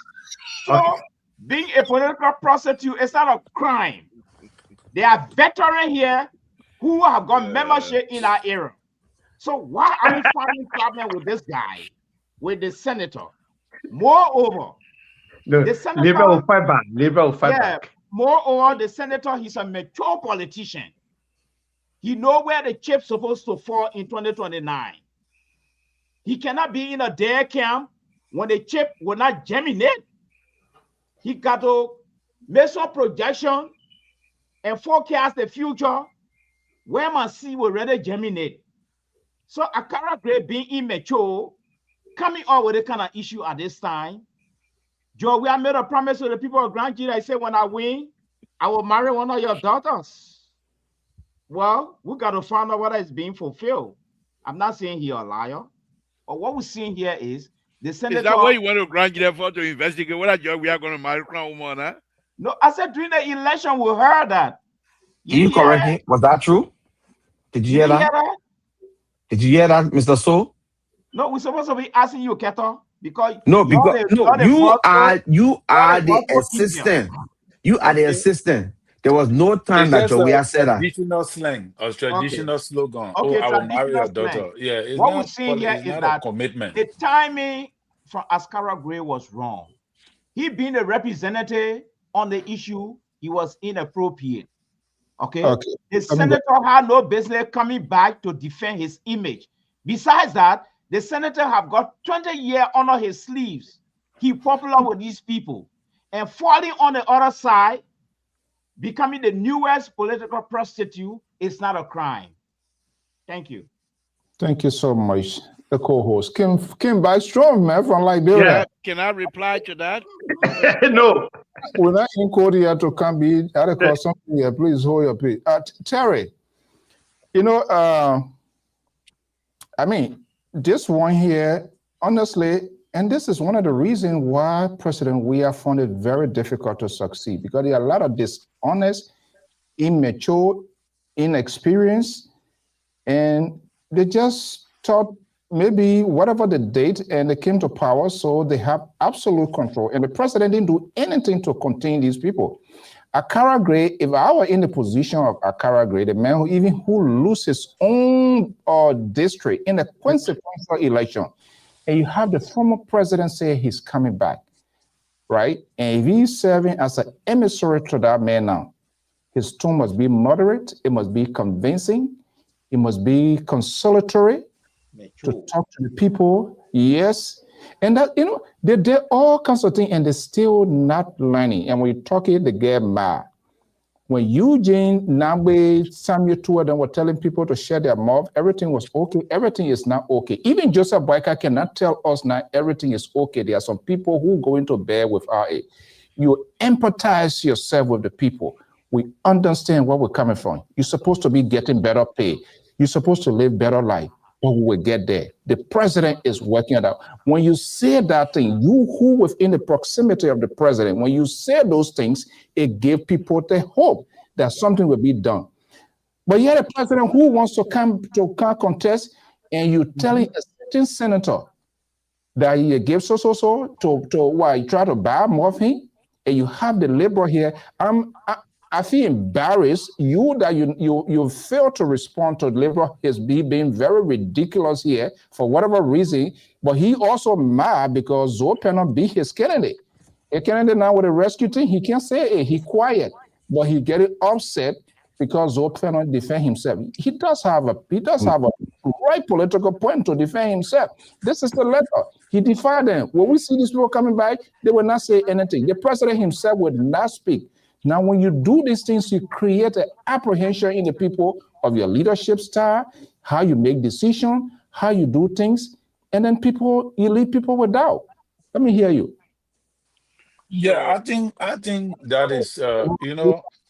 So, being a political prostitute is not a crime. There are veterans here who have got membership in our era. So why are we finding problem with this guy, with the senator? Moreover, the senator, Liberal fight back. Moreover, the senator, he's a mature politician. He knows where the chip's supposed to fall in 2029. He cannot be in a dare camp when the chip will not germinate. He got to make some projection and forecast the future where my seed will ready germinate. So Cara Gray being immature, coming up with a kind of issue at this time. Joe, we have made a promise to the people of Grand Jide. I say, when I win, I will marry one of your daughters. Well, we got to find out whether it's being fulfilled. I'm not saying he's a liar. But what we're seeing here is the senator. Is that what you went to Grand Jide for, to investigate whether Joe we are going to marry Crown Woman? Huh? No, I said during the election, we heard that. You correct me? Was that true? Did you hear that? Did you hear that, Mr. So? No, we're supposed to be asking you, Keto, because you are the assistant. You are the assistant. There was no time that Joe said that. Traditional slang or traditional slogan. Okay, I will marry your daughter. Yeah, it's what not, we're seeing here is that a commitment. The timing from Cara Gray was wrong. He being a representative on the issue, he was inappropriate. Okay. The senator had no business coming back to defend his image. Besides that, the senator have got 20 years under his sleeves. He popular with these people. And falling on the other side, becoming the newest political prostitute is not a crime. Thank you. Thank you so much. the co-host, Kim Byström, man, from Liberia. Can I reply to that? No. We're not in code here to come be at call something here. Please hold your peace. Terry, you know, I mean, this one here, honestly, and this is one of the reasons why President Weah found it very difficult to succeed, because there are a lot of dishonest, immature, inexperienced, and they just thought maybe whatever the date and they came to power, so they have absolute control. And the president didn't do anything to contain these people. Akara Gray, if I were in the position of Akara Gray, the man who lose his own district in a consequential election, and you have the former president say he's coming back, right? And if he's serving as an emissary to that man now, his tone must be moderate, it must be convincing, it must be consolatory to talk to the people, yes. And that, you know, they did all kinds of things and they're still not learning. And when you talk it, they get mad. When Eugene, Nambe, Samuel, two of them were telling people to shut their mouth, everything was okay. Everything is not okay. Even Joseph Boyka cannot tell us now everything is okay. There are some people who go into bed with RA. You empathize yourself with the people. We understand where we're coming from. You're supposed to be getting better pay. You're supposed to live better life. But we will get there. The president is working it out. When you say that thing, you who within the proximity of the president, when you say those things, it gave people the hope that something will be done. But yet a president who wants to come contest, and you telling a certain senator that he gives so to why you try to buy more of him, and you have the liberal here. I feel embarrassed you fail to respond to liberal his being very ridiculous here for whatever reason, but he also mad because Zoe cannot be his candidate. A candidate now with a rescue team, he can't say it, he quiet, but he get it upset because Zoe cannot defend himself. He does have a right political point to defend himself. This is the letter. He defied them. When we see these people coming back, they will not say anything. The president himself would not speak. Now, when you do these things, you create an apprehension in the people of your leadership style, how you make decisions, how you do things, and then you leave people with doubt. Let me hear you. Yeah, I think that is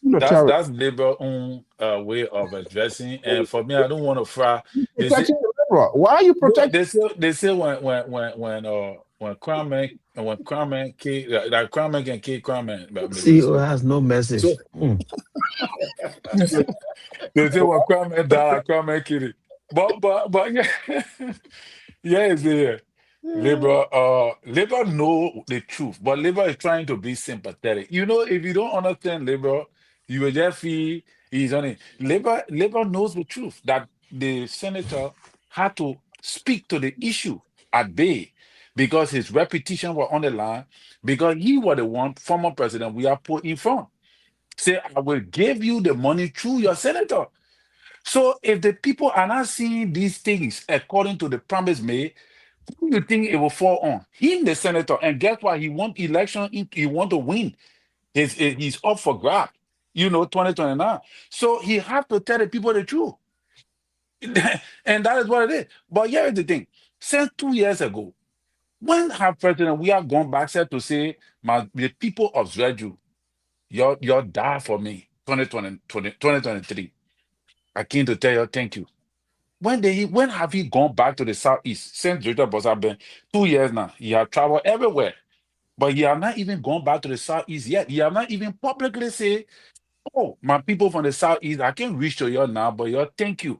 that's Labour own way of addressing. And for me, I don't want to fry. Why are you protecting? They say when Cromman can kill Cromman. CEO has no message. So, they say when Cromman die, Cromman kill it. But yeah, it's there. Labor know the truth, but Labor is trying to be sympathetic. You know, if you don't understand Labor, you will just feel he's on it. Labor knows the truth that the senator had to speak to the issue at bay because his reputation was on the line, because he was the one former president we are put in front. Say, I will give you the money through your senator. So if the people are not seeing these things according to the promise made, who do you think it will fall on? Him, the senator, and guess what? He want election. He want to win. He's up for grab. 2029. So he have to tell the people the truth, and that is what it is. But here's the thing: since 2 years ago, when have President we have gone back said to say, the people of Zreju, your die for me, 2023. I came to tell you thank you. When have he gone back to the southeast since Dr. Bosa been 2 years now? He has traveled everywhere, but he have not even gone back to the southeast yet. He have not even publicly say, "Oh, my people from the southeast, I can't reach to you now, but thank you.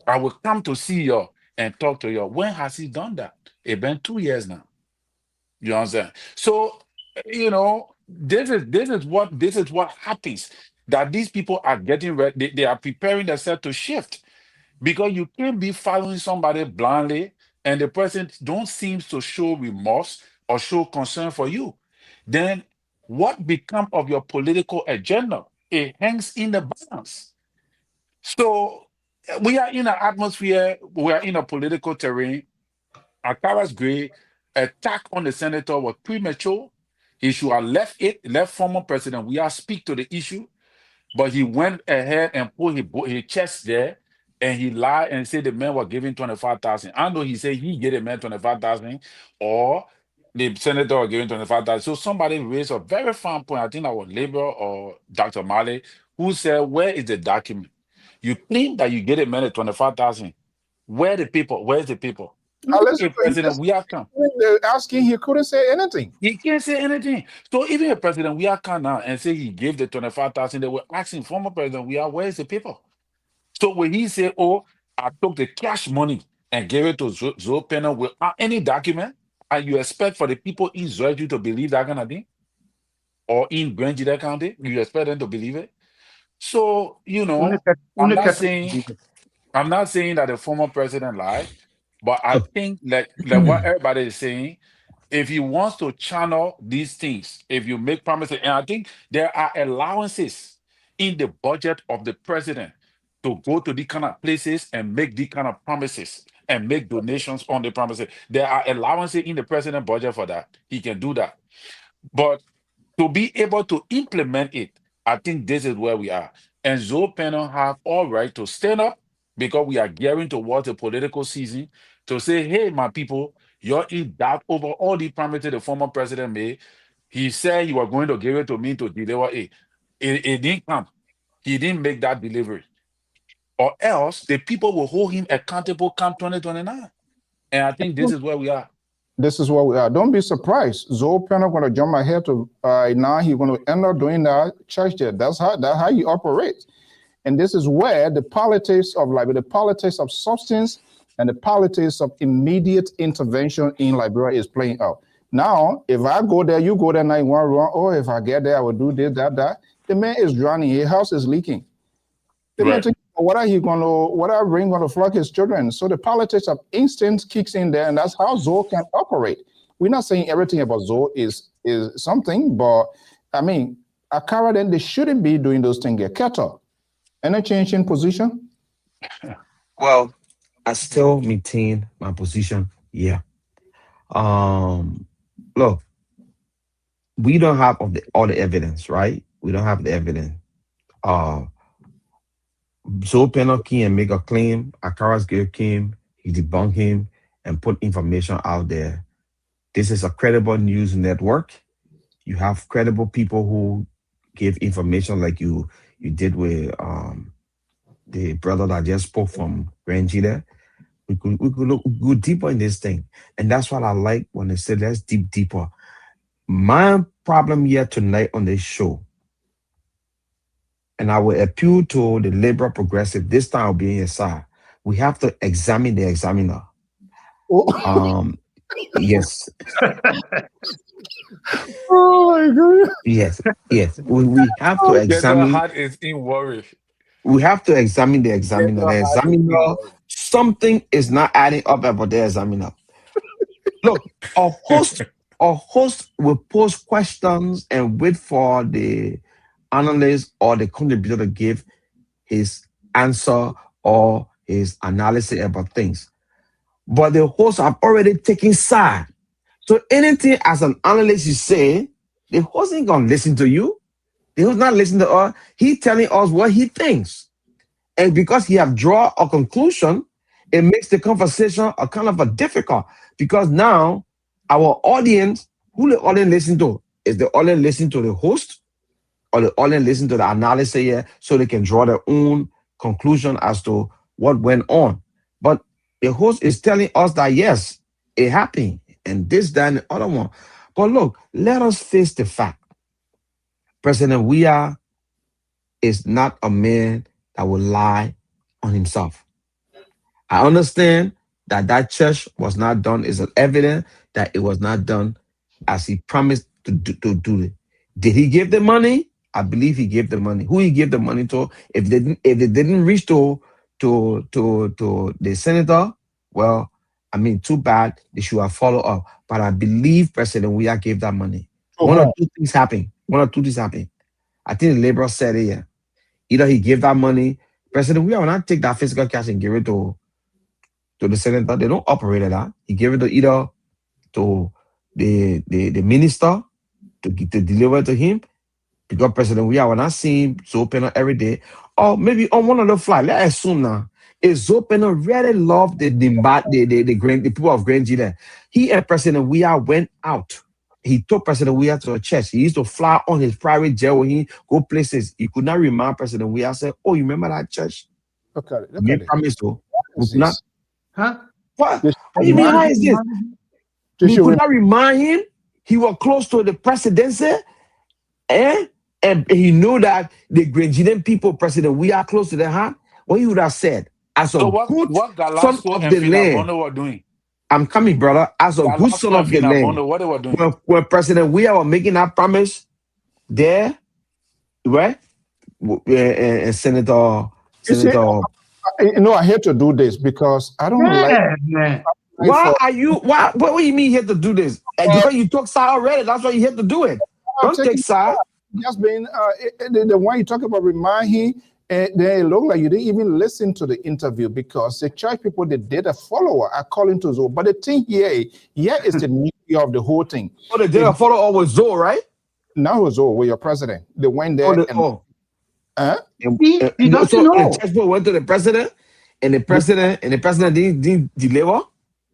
I will come to see you and talk to you." When has he done that? It's been 2 years now. You understand? So, this is what happens. That these people are getting ready. They are preparing themselves to shift. Because you can't be following somebody blindly and the person don't seem to show remorse or show concern for you. Then what becomes of your political agenda? It hangs in the balance. So we are in an atmosphere, we are in a political terrain. Akara's Gray attack on the senator was premature. He should have left former president. We are speak to the issue, but he went ahead and put his chest there and he lied and said the man was giving 25,000. I know he said he gave the man 25,000, or the senator was giving 25,000. So somebody raised a very fine point. I think that was Labor or Dr. Malley, who said, "Where is the document? You claim that you gave the man 25,000. Where the people? Where's the people?" I Even listen if to him. President we are come, They're asking, he couldn't say anything. he can't say anything. So even if President we are come now and say he gave the 25,000, they were asking former President we are, where's the people? So when he say, "Oh, I took the cash money and gave it to Zoe Penner without any document," and you expect for the people in Georgia to believe that kind of thing, or in Grand Judea County, you expect them to believe it? So I'm not saying that the former president lied, but I think like what everybody is saying, if he wants to channel these things, if you make promises, and I think there are allowances in the budget of the president to go to these kind of places and make these kind of promises and make donations on the promises. There are allowances in the president budget for that. He can do that. But to be able to implement it, I think this is where we are. And Zoe Penner have all right to stand up, because we are gearing towards a political season, to say, "Hey, my people, you're in doubt over all the promises the former president made. He said he was going to give it to me to deliver it. It didn't come. He didn't make that delivery. Or else the people will hold him accountable come 2029. And I think this is where we are. This is what we are. Don't be surprised. Zoe Penner going to jump ahead to now. He's going to end up doing that church there. That's how he operates. And this is where the politics of substance and the politics of immediate intervention in Liberia is playing out. Now, if I go there, you go there, now you want to run. Oh, if I get there, I will do this, that. The man is drowning. His house is leaking. The man thinking, what are Ring going to flog his children? So the politics of instinct kicks in there, and that's how Zoe can operate. We're not saying everything about Zoe is something, but I mean, Akara, then they shouldn't be doing those things. Kettle. Any change in position? Well, I still maintain my position. Yeah. Look, we don't have all the evidence, right? We don't have the evidence. Zoe Penner came and make a claim. Akara's gave him, he debunked him and put information out there. This is a credible news network. You have credible people who give information like you did with the brother that just spoke from Grand Judea. We could go deeper in this thing. And that's what I like when they say let's dig deeper. My problem here tonight on this show, and I will appeal to the liberal progressive, this time I'll be in your side. We have to examine the examiner. Yes. Oh my God. Yes. We have to examine. Heart is in worry. We have to examine the examiner. The examiner, something is not adding up about the examiner. Look, a host will pose questions and wait for the analyst or the contributor to give his answer or his analysis about things. But the host have already taken side. So anything as an analyst you say, the host ain't gonna listen to you. The host not listening to us. He telling us what he thinks. And because he have drawn a conclusion, it makes the conversation a kind of a difficult, because now our audience, who the audience listen to? Is the audience listening to the host, or the audience listen to the analysis here, so they can draw their own conclusion as to what went on? But the host is telling us that yes, it happened, and this, that, and the other one. But look, let us face the fact. President Weah is not a man that will lie on himself. I understand that church was not done. It's evident that it was not done as he promised to do it. Did he give the money? I believe he gave the money. Who he gave the money to? If they didn't reach to the senator, well, I mean, too bad. They should have followed up. But I believe President Weah gave that money. One or two things happened. I think the laborer said it here. Either he gave that money. President Weah will not take that physical cash and give it to the senator. They don't operate at that. He gave it to either to the minister to deliver to him, because President Weah will not see him so open every day, or maybe on one of the flights. Let's assume now is open really love the people of Grand Gita. He and President Weah went out. He took President Weah to a church. He used to fly on his private jet when he go places. He could not remind President Weah. Said, "Oh, you remember that church? Okay, We promised to. We could not." Huh? What? What do you mean? How is this? We could not remind him. He was close to the presidency, and he knew that the Grenadian people, President, we are close to their heart. What he would have said, as a good son of the land, were doing? I'm coming, brother. As a good son of the land, what they were doing? When President we were making that promise, there, right? And Senator. I hate to do this because I don't man. Why are you? Why? What do you mean you have to do this? Because you took side already. That's why you have to do it. Don't take side. Just been the one you talk about remind him. They look like you didn't even listen to the interview because the church people they did a follower according to Zoe. But the thing here is the media of the whole thing. Oh, they did a follower with Zoe, right? Now it was Zoe with your president. They went there. He doesn't know. The church people went to the president, and the president didn't deliver.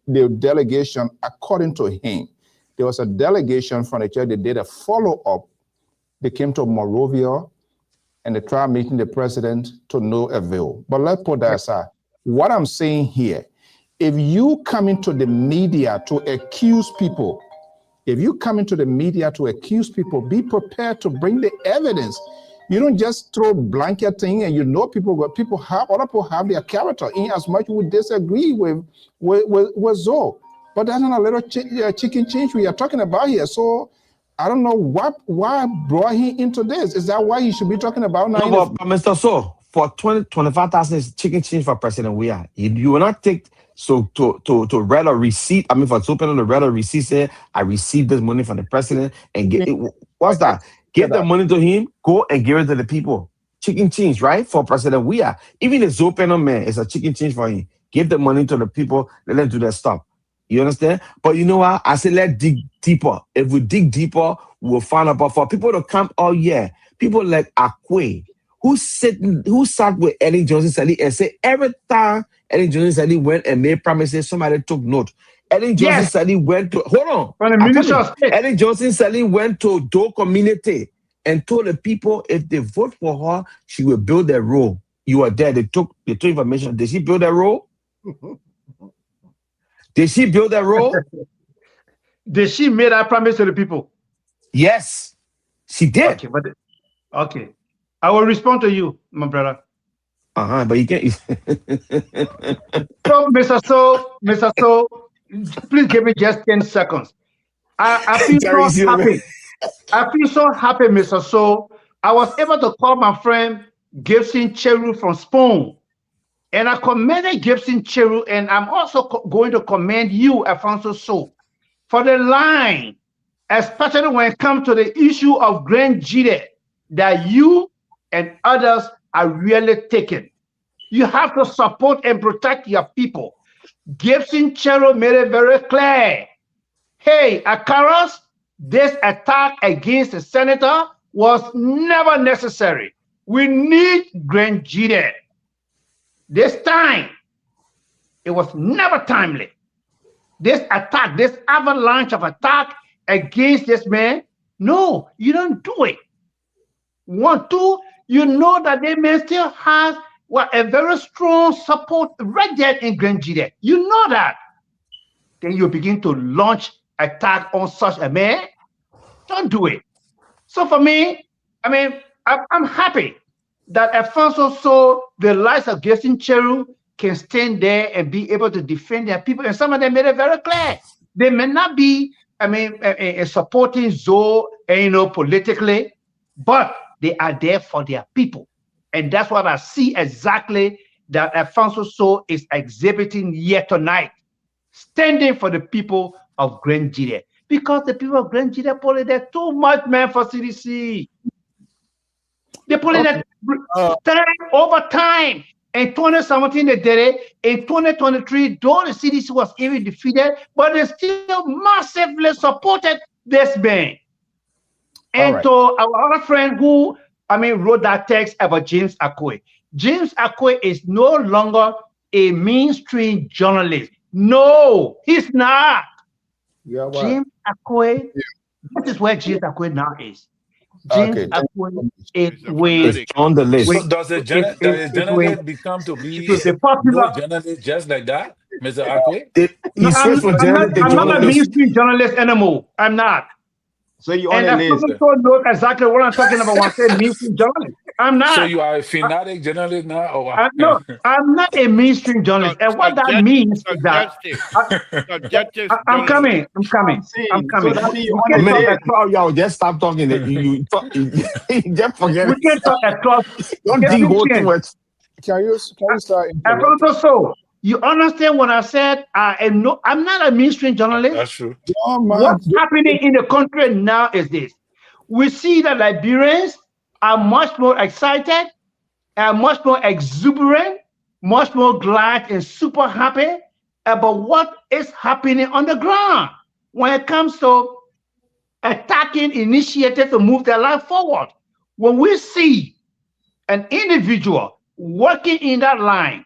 The delegation, according to him, there was a delegation from the church. They did a follow-up. They came to Monrovia and they tried meeting the president to no avail. But let's put that aside. What I'm saying here, if you come into the media to accuse people, be prepared to bring the evidence. You don't just throw blanket thing and other people have their character in as much we disagree with Zoe. But that's not a little chicken change we are talking about here. So I don't know why brought him into this. Is that why he should be talking about now? No, but Mr. So for 25,000 is chicken change for President Weah. You will not take to read a receipt. I mean, for open on the read a receipt, say I received this money from the president and get it. What's that? Give the money to him, go and give it to the people. Chicken change, right? For President Weah. Even the Zopeno man is a chicken change for him. Give the money to the people, let them do their stuff. You understand? But you know what? I said, let's dig deeper. If we dig deeper, we'll find out. But for people to come, people like Akwe, who sat with Ellen Johnson-Sirleaf and said every time Ellen Johnson-Sirleaf went and made promises, somebody took note. Ellen Johnson-Sirleaf went to, Ellen Johnson-Sirleaf went to Doe community and told the people if they vote for her, she will build a road. You were there. They took information. Did she build a road? Did she build a road? Did she make that promise to the people? Yes, she did. Okay. I will respond to you, my brother. But you can't. So, Mr. So, please give me just 10 seconds. I feel so happy. I feel so happy, Mr. So. I was able to call my friend Gibson Cheru from Spoon. And I commended Gibson Cheru, and I'm also going to commend you, Alfonso So, for the line, especially when it comes to the issue of Grand Gita, that you and others are really taking. You have to support and protect your people. Gibson Cheru made it very clear. Hey, Akaras, this attack against the senator was never necessary. We need Grand Gita. This time, it was never timely. This attack, this avalanche of attack against this man, no, you don't do it. 1, 2, you know that the man still has a very strong support right there in Grand Gita. You know that. Then you begin to launch attack on such a man. Don't do it. So for me, I mean, I'm happy that Alfonso saw the likes of Gibson Cheru can stand there and be able to defend their people. And some of them made it very clear. They may not be, supporting Zoe, politically, but they are there for their people. And that's what I see exactly that Alfonso So is exhibiting here tonight, standing for the people of Grand Gita. Because the people of Grand Gita pulled that too much, man, for CDC. They pulled that time over time. In 2017, they did it. In 2023, though the CDC was even defeated, but they still massively supported this man. And to our other friend who, wrote that text about James Akwe. James Akwe is no longer a mainstream journalist. No, he's not. Yeah, James Akwe, this is where James Akwe now is. James Akwe is with on the list. So does a journalist become to be the popular journalist just like that, Mr. Akwe? No, I'm not a mainstream journalist anymore. I'm not. So you on and the list? And know exactly what I'm talking about when I say mainstream journalist. I'm not. So you are a fanatic journalist now, or what? No, I'm not a mainstream journalist. And what that means is that I'm coming. Y'all just stop talking. You just forget. We can't talk across. Don't devote too much. Can you start? So you understand what I said? I'm not a mainstream journalist. That's true. What's happening in the country now is this. We see that Liberians are much more excited, are much more exuberant, much more glad and super happy about what is happening on the ground when it comes to attacking initiatives to move their life forward. When we see an individual working in that line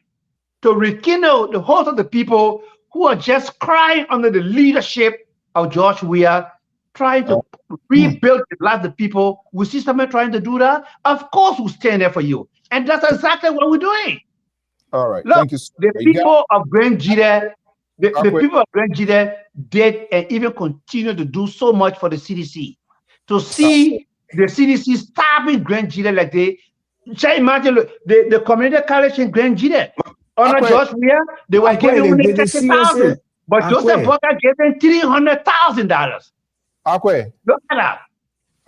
to rekindle the hearts of the people who are just crying under the leadership of George Weah, trying to rebuild the lives of the people, we see someone trying to do that, of course we'll stand there for you. And that's exactly what we're doing. All right. Look, thank you. The people of Grangida, the people of Grangida did and even continue to do so much for the CDC. To see the CDC stopping Grangida like just imagine the community college in Grangida. Under George Weah, they were giving only $30,000, but Joseph Boca gave them $300,000. Akwe. Look at that.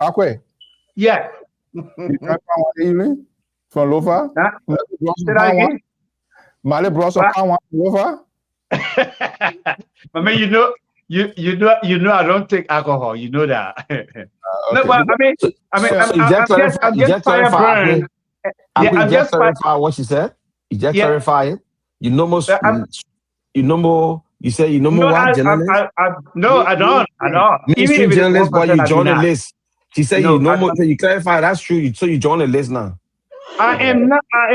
Akwe. Yeah. Evening from Lofa. Male brought some pound Lofa. I mean, you know, I don't take alcohol. You know that. No, but I'm just fireburned. I'm just clarify what she said. You just clarify it. You know more. You say you know more what journalist? No, I don't. Mainstream journalist, but you join the list. She said you know more. So you clarify that's true. So you join the list now. I am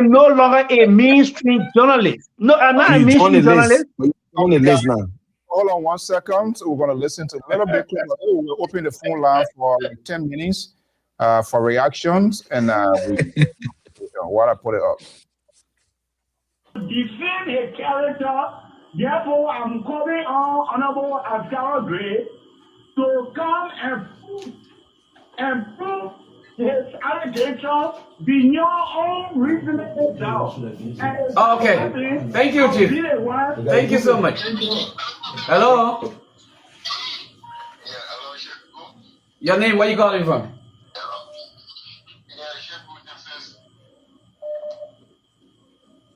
no longer a mainstream journalist. No, I'm not a mainstream journalist. You join the list now. Hold on 1 second. We're going to listen to a little bit. We'll open the phone line for like 10 minutes for reactions, and while I put it up. Defend his character. Therefore, I'm calling on Honorable Ascara Gray to come and prove his allegations beyond all reasonable doubt. Okay. Thank you, Chief. Thank you so much. Hello. Your name? Where you calling from?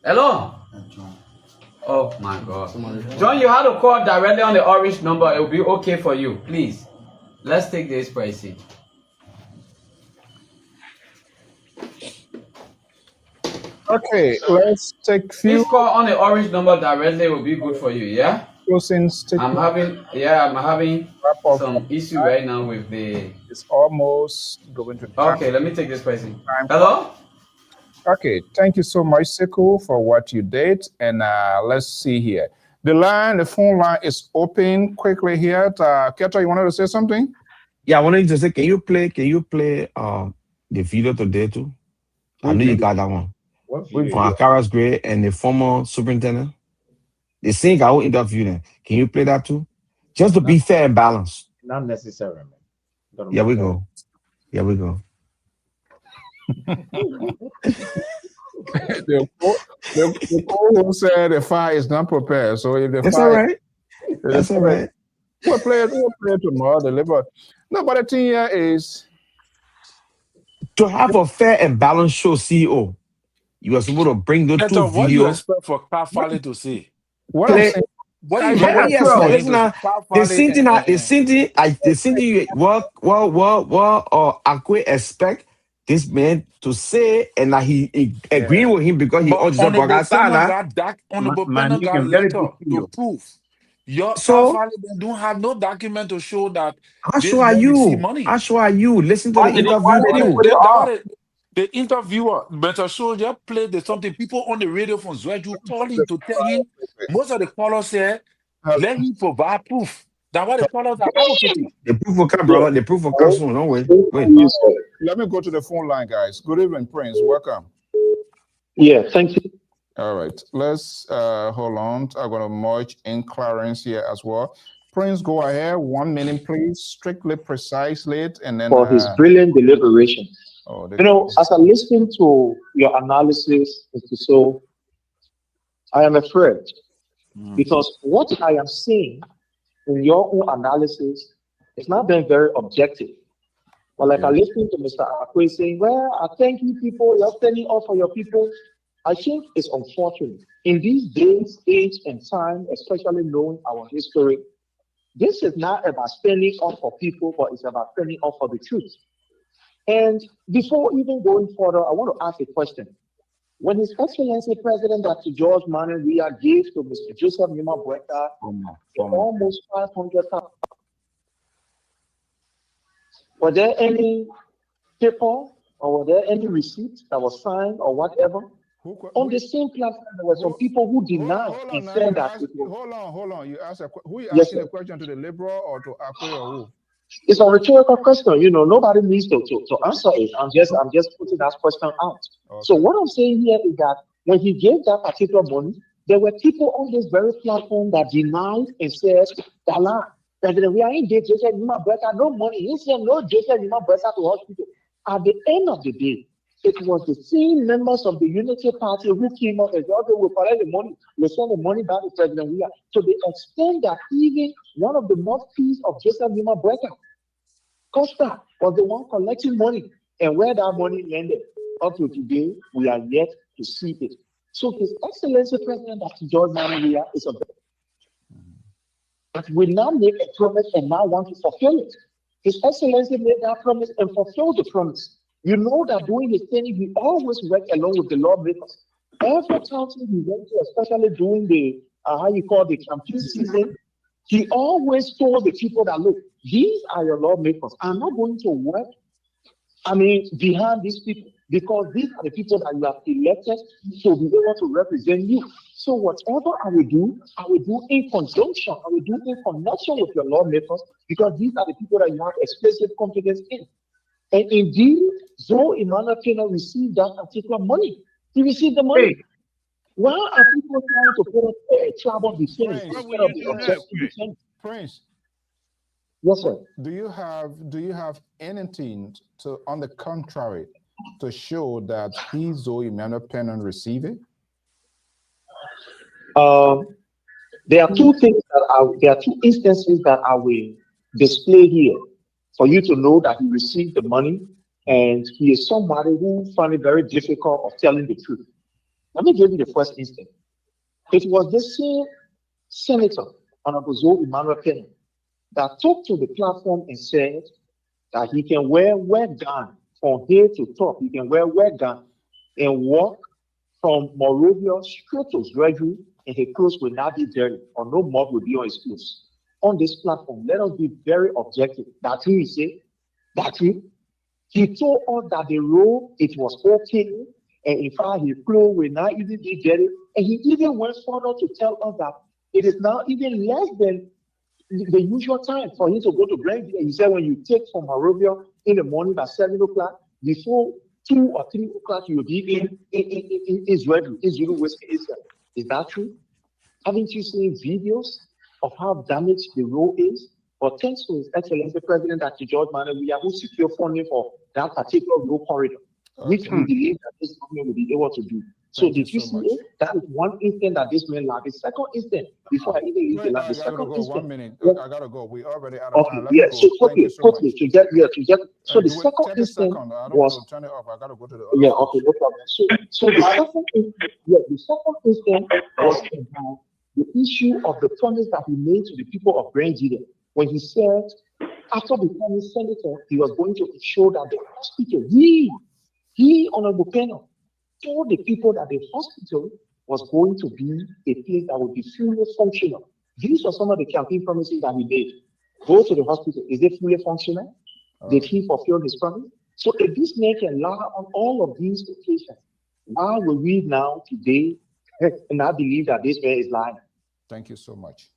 Hello. Oh my God. John, you have to call directly on the orange number. It will be okay for you. Please. Let's take this pricing. Okay, let's take few. Please call on the orange number directly. It will be good for you. Yeah. I'm having some issue right now with the. It's almost going to. Okay, let me take this pricing. Hello. Okay, thank you so much, Sekou, for what you did. And let's see here. The phone line is open quickly here. Keto, you wanted to say something? Yeah, I wanted to say, can you play the video today too? I know you got that one. From Akara's Gray and the former superintendent. They think I will interview them. Can you play that too? Just to be fair and balanced. Not necessarily. Here we go. Here we go. The co-host said the fire is not prepared. So if the That's fire, all right. That's all right. We'll play it tomorrow. Deliver. No, but the thing here is to have a fair and balanced show, CEO. You are supposed to bring those two videos. What do you expect for Kafali to say? What I'm saying. What do you expect? Akwe expect this man to say, and that he agreeing with him because he also got honorable panel got letter to prove. They don't have no document to show that. How sure are you? How sure are you? Listen to the interview. The interviewer, Mr. Soldier, played something. People on the radio from Zweju calling to tell him. Most of the callers said, let him provide proof that what the callers are advocating. The proof will come, brother. The proof will come soon. Don't wait. Let me go to the phone line, guys. Good evening, Prince. Welcome. Yeah, thank you. All right. Let's hold on. I'm going to merge in Clarence here as well. Prince, go ahead. 1 minute, please. Strictly, precisely, and then for his brilliant deliberation. As I listen to your analysis, so I am afraid because what I am seeing in your own analysis is not being very objective. But like I listen to Mr. Akwe saying, well, I thank you people, you're standing up for your people. I think it's unfortunate. In these days, age, and time, especially knowing our history, this is not about standing up for people, but it's about standing up for the truth. And before even going further, I want to ask a question. When His Excellency President Dr. George Manneh Weah gave to Mr. Joseph Nima Boyka almost 500,000, were there any paper or were there any receipt that was signed or whatever? On the same platform, there were some people who denied and said that. Hold on. You asked who are you asking a question to, the Liberal or to Akwe or who? It's a rhetorical question. Nobody needs to answer it. I'm just putting that question out. Okay. So what I'm saying here is that when he gave that particular money, there were people on this very platform that denied and said, President, we are in Joseph Nima Boyka, no money. He said no Joseph Nima Boyka to hospital. At the end of the day, it was the same members of the Unity Party who came up and said, okay, we'll collect the money, we'll send the money back to President Weah. To the extent that even one of the mouthpieces of Joseph Nima Boyka, Costa, was the one collecting money. And where that money landed, up to today, we are yet to see it. So His Excellency President Dr. George Manneh Weah is a but we now make a promise and now want to fulfill it. His Excellency made that promise and fulfilled the promise. You know that during his tenure, he always worked along with the lawmakers. Every council he went to, especially during the campaign season, he always told the people that, look, these are your lawmakers. I'm not going to work, behind these people, because these are the people that you have elected to be able to represent you. So whatever I will do in conjunction, I will do in connection with your lawmakers, because these are the people that you have explicit confidence in. And indeed, Zoe Emmanuel Pena received that particular money. He received the money. Why are people trying to put up a trouble defense instead of the objective defense? Prince. Yes, sir. Do you have anything to, on the contrary, to show that Zoe Emmanuel Pena received it? There are two instances that I will display here for you to know that he received the money, and he is somebody who found it very difficult of telling the truth. Let me give you the first instance. It was the same Senator, Honorable Zoe Emmanuel Pena, that took to the platform and said that he can wear gown from here to top. He can wear gown and walk from Morovia straight to Zweju, and his clothes will not be dirty, or no mud will be on his clothes. On this platform, let us be very objective. That's who he said. That's him. He told us that the road, it was okay, and in fact, his clothes will not even be dirty. And he even went further to tell us that it is now even less than the usual time for him to go to Granville. He said when you take from Morovia in the morning at 7 o'clock, before 2 or 3 o'clock, you will be in Israel, West Israel. Is that true? Haven't you seen videos of how damaged the road is? But thanks to His Excellency President Dr. George Manneh Weah, who secured funding for that particular road corridor, which we believe that this government will be able to do. So did you see it? That is one instant that this man laughed. The second instant, before I even leave the lab, the second instant. 1 minute. I gotta go. We already out of time. Yeah. So quickly, to get. So the second instant was. Turn it off. I gotta go to the. Yeah. Okay. No problem. So the second instant was about the issue of the promise that he made to the people of Grand Gideon when he said, after becoming senator, he was going to ensure that the hospital, he Honorable Pena, told the people that the hospital was going to be a place that would be fully functional. These are some of the campaign promises that he made. Go to the hospital. Is it fully functional? Did he fulfill his promise? So if this man can lie on all of these occasions, why will we now today not believe that this man is lying? Thank you so much.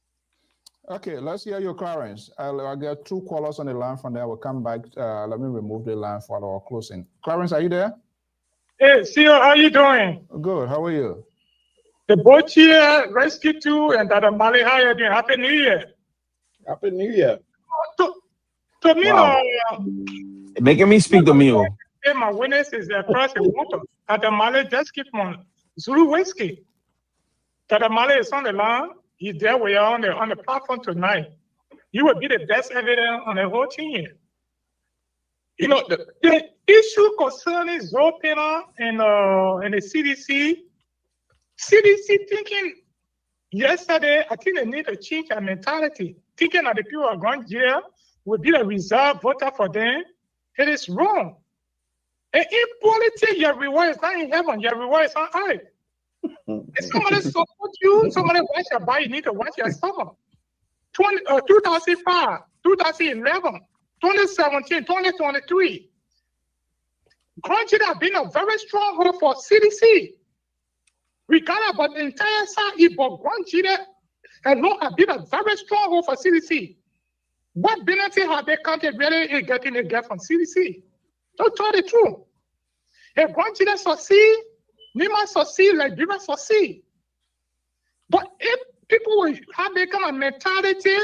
Okay, let's hear your Clarence. I'll get 2 callers on the line from there. We'll come back. Let me remove the line for our closing. Clarence, are you there? Hey, CEO, how you doing? Good. How are you? The boat here, Rescue 2, and Dada Mali, how you doing? Happy New Year. Happy New Year. To me, Wow. Making me speak to me. My witness is the first in water. Dada Mali just keep on Zulu whiskey. Dada Mali is on the line. He's there. We are on the platform tonight. He will be the best evidence on the whole thing here. You know, the issue concerning Zopena and the CDC thinking yesterday, I think they need to change their mentality. Thinking that the people of Grand Jail will be the reserve voter for them. It is wrong. And in politics, your reward is not in heaven, your reward is on earth. If somebody support you, somebody watch your body, you need to watch your stomach. 2005, 2011, 2017, 2023. Grand Jail has been a very strong hold for CDC. Regardless about the entire side, but Grand Jail alone has been a very strong hold for CDC. What benefit have they counted really getting a get from CDC? Don't tell the truth. If Grand Jail succeed, Nima succeed, Liberia succeed. But if people will have that kind of mentality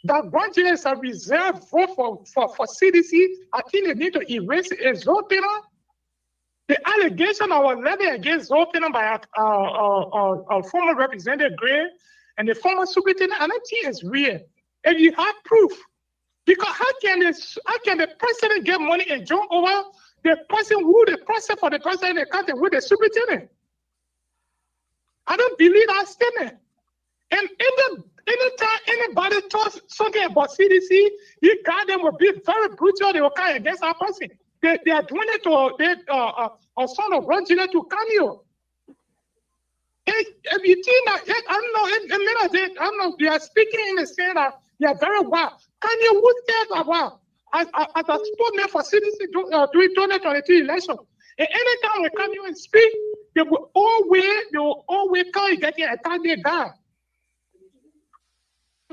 that Grand Jail is a reserve vote for CDC, I think they need to erase Zopena. The allegation I was levied against Zopena by our former representative Gray and the former superintendent, I don't think it's real. And you have proof. Because how can the president get money and join over the person who the president for the president in the country with the superintendent? I don't believe that statement. And anytime anybody talks something about CDC, you got them will be very brutal. They will come against our person. They are doing it to a son of Grand Jail to Cameo. If you think that, I don't know, they are speaking in the sense that they are very well. Cameo would say about as a spokesman for CDC during 2022 election. And anytime we come here and speak, they will always come and get a target down.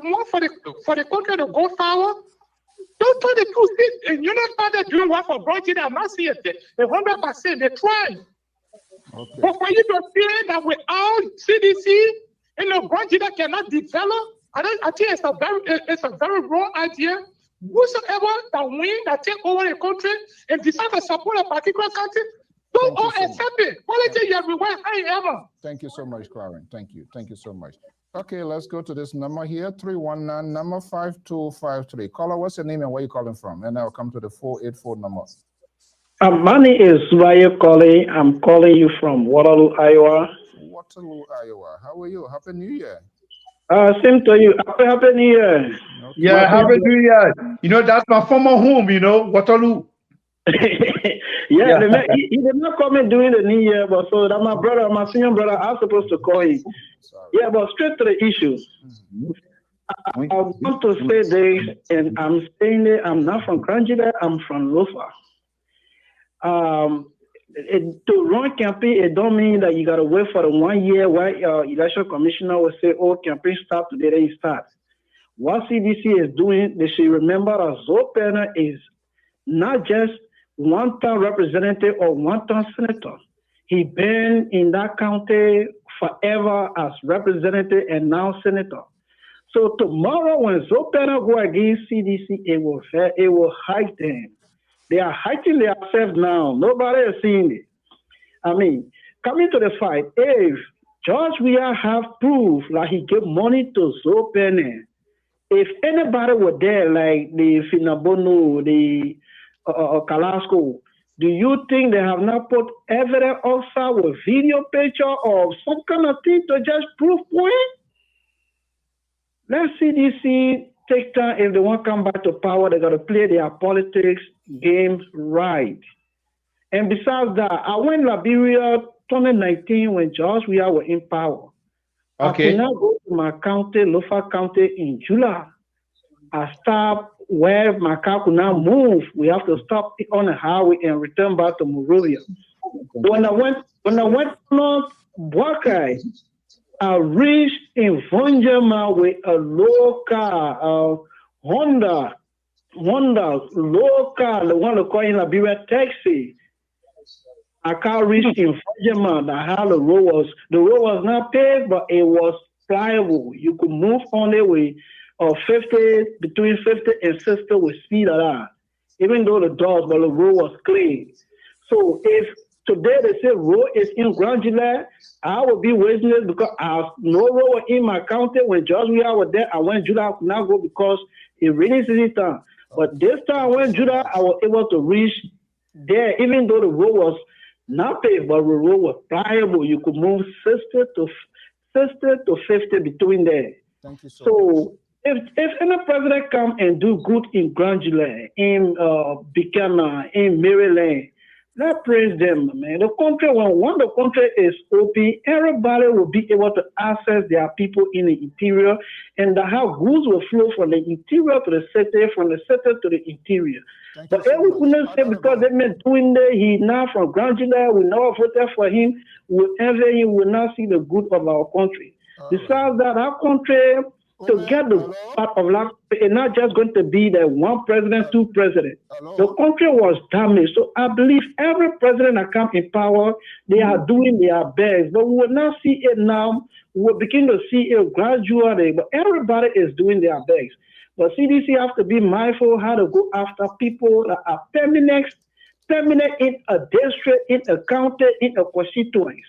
More for the country to go forward. Don't tell the truth. And you're not part of doing what for Grand Jail. I'm not seeing it. 100%. They're trying. Okay. But for you to feel that without CDC, Grand Jail cannot develop, I think it's a very wrong idea. Whosoever that win, that take over the country and decide to support a particular country, don't all accept it. Politics everywhere, ever. Thank you so much, Clarence. Thank you. Thank you so much. Okay, let's go to this number here, 319, number 5253. Caller, what's your name and where you calling from? And I'll come to the 484 number. My name is Subaye calling. I'm calling you from Waterloo, Iowa. Waterloo, Iowa. How are you? Happy New Year. Same to you. Happy New Year. Okay. Yeah, Happy New Year. You know, that's my former home, Waterloo. Yeah. He did not come in during the New Year, but so that my senior brother, I'm supposed to call him. Yeah, but straight to the issue. I want to say this, and I'm saying it, I'm not from Grand Jail, I'm from Lofa. To run campaign, it don't mean that you gotta wait for the 1 year where election commissioner will say, "Oh, campaign start today," then it starts. What CDC is doing, they should remember that Zopena is not just one-term representative or one-term senator. He been in that county forever as representative and now senator. So tomorrow when Zopena go against CDC, it will hike them. They are hiking themselves now. Nobody is seeing it. I mean, coming to the fight, if George Weah have proof like he gave money to Zopena, if anybody were there like the Finabono, the Kalasco, do you think they have not put evidence also with video picture or some kind of thing to just prove point? Let CDC take time. If they want to come back to power, they got to play their politics game right. And besides that, I went to Liberia 2019 when George Weah were in power. Okay. I could not go to my county, Lofa County, in July. I stopped where Macau could now move. We have to stop on the highway and return back to Monrovia. When I went north Buakai, I reached in Vonjama with a local Honda local, the one they call in Liberia taxi. I can't reach in Vonjama. How the road was not paved, but it was pliable. You could move on the way between 50 and 60 with speed around. Even though the doors, but the road was clean. So if today they say road is in Grand July, I will be waiting because I have no road in my county. When George was there, I went Judah, I could not go because it rainy season time. But this time when Judah, I was able to reach there, even though the road was not paved, but the road was pliable. You could move 60 to 50 between there. Thank you so if any president come and do good in Grand July, in Buchanan, in Maryland, let's praise them, man. The country, when the country is open, everybody will be able to access their people in the interior, and how goods will flow from the interior to the city, from the city to the interior. But every couldn't say because they been doing that, he now from Grand July, we never voted for him, whenever he will not see the good of our country. Besides that, our country, to get the part of life, it's not just going to be the one president, two presidents. The country was damaged. So I believe every president that comes in power, they are doing their best. But we will not see it now. We will begin to see it gradually. But everybody is doing their best. But CDC have to be mindful how to go after people that are permanent in a district, in a county, in a constituency.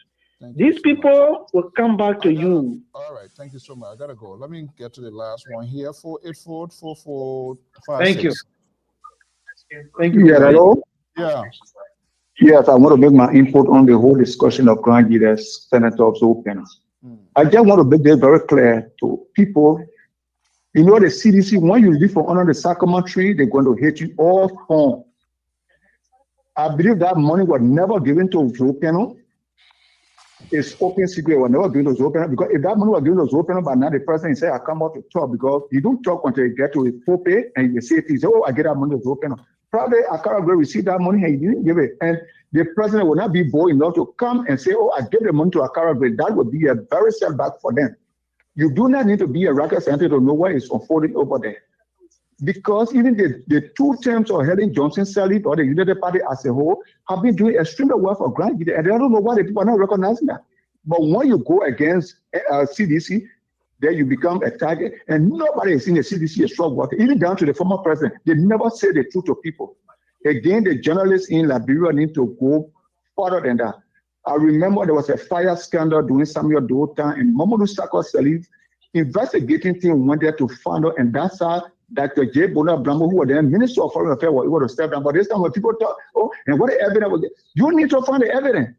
These people will come back to you. All right, thank you so much. I gotta go. Let me get to the last one here. 484-4456. Thank you. Thank you. Yeah, hello? Yeah. Yes, I want to make my input on the whole discussion of Grand Leaders, Senators, open. I just want to make this very clear to people. You know, the CDC, when you live under the sycamore tree, they're going to hate you all home. I believe that money was never given to Joe Penal. It's open secret. We're never going to Joe Penal because if that money was given to Joe Penal, but now the president say, I come out to talk because you don't talk until you get to a full pay and you say, oh, I get that money to Joe Penal. Probably Akara will receive that money and he didn't give it. And the president will not be bold enough to come and say, oh, I gave the money to Akara. That would be a very setback for them. You do not need to be a rocket scientist to know what is unfolding over there. Because even the two terms of Helen Johnson Sirleaf or the United Party as a whole have been doing extremely well for Grand Leaders, and I don't know why the people are not recognizing that. But when you go against CDC, then you become a target, and nobody is in the CDC a strong water, even down to the former president. They never say the truth to people. Again, the journalists in Liberia need to go further than that. I remember there was a fire scandal during Samuel Doe time, and Mamadou Sakho Sirleaf investigating team went there to find out, and that's how Dr. J. Bona Brambo, who was then Minister of Foreign Affairs, was able to step down. But this time when people talk, oh, and what the evidence was, you need to find the evidence.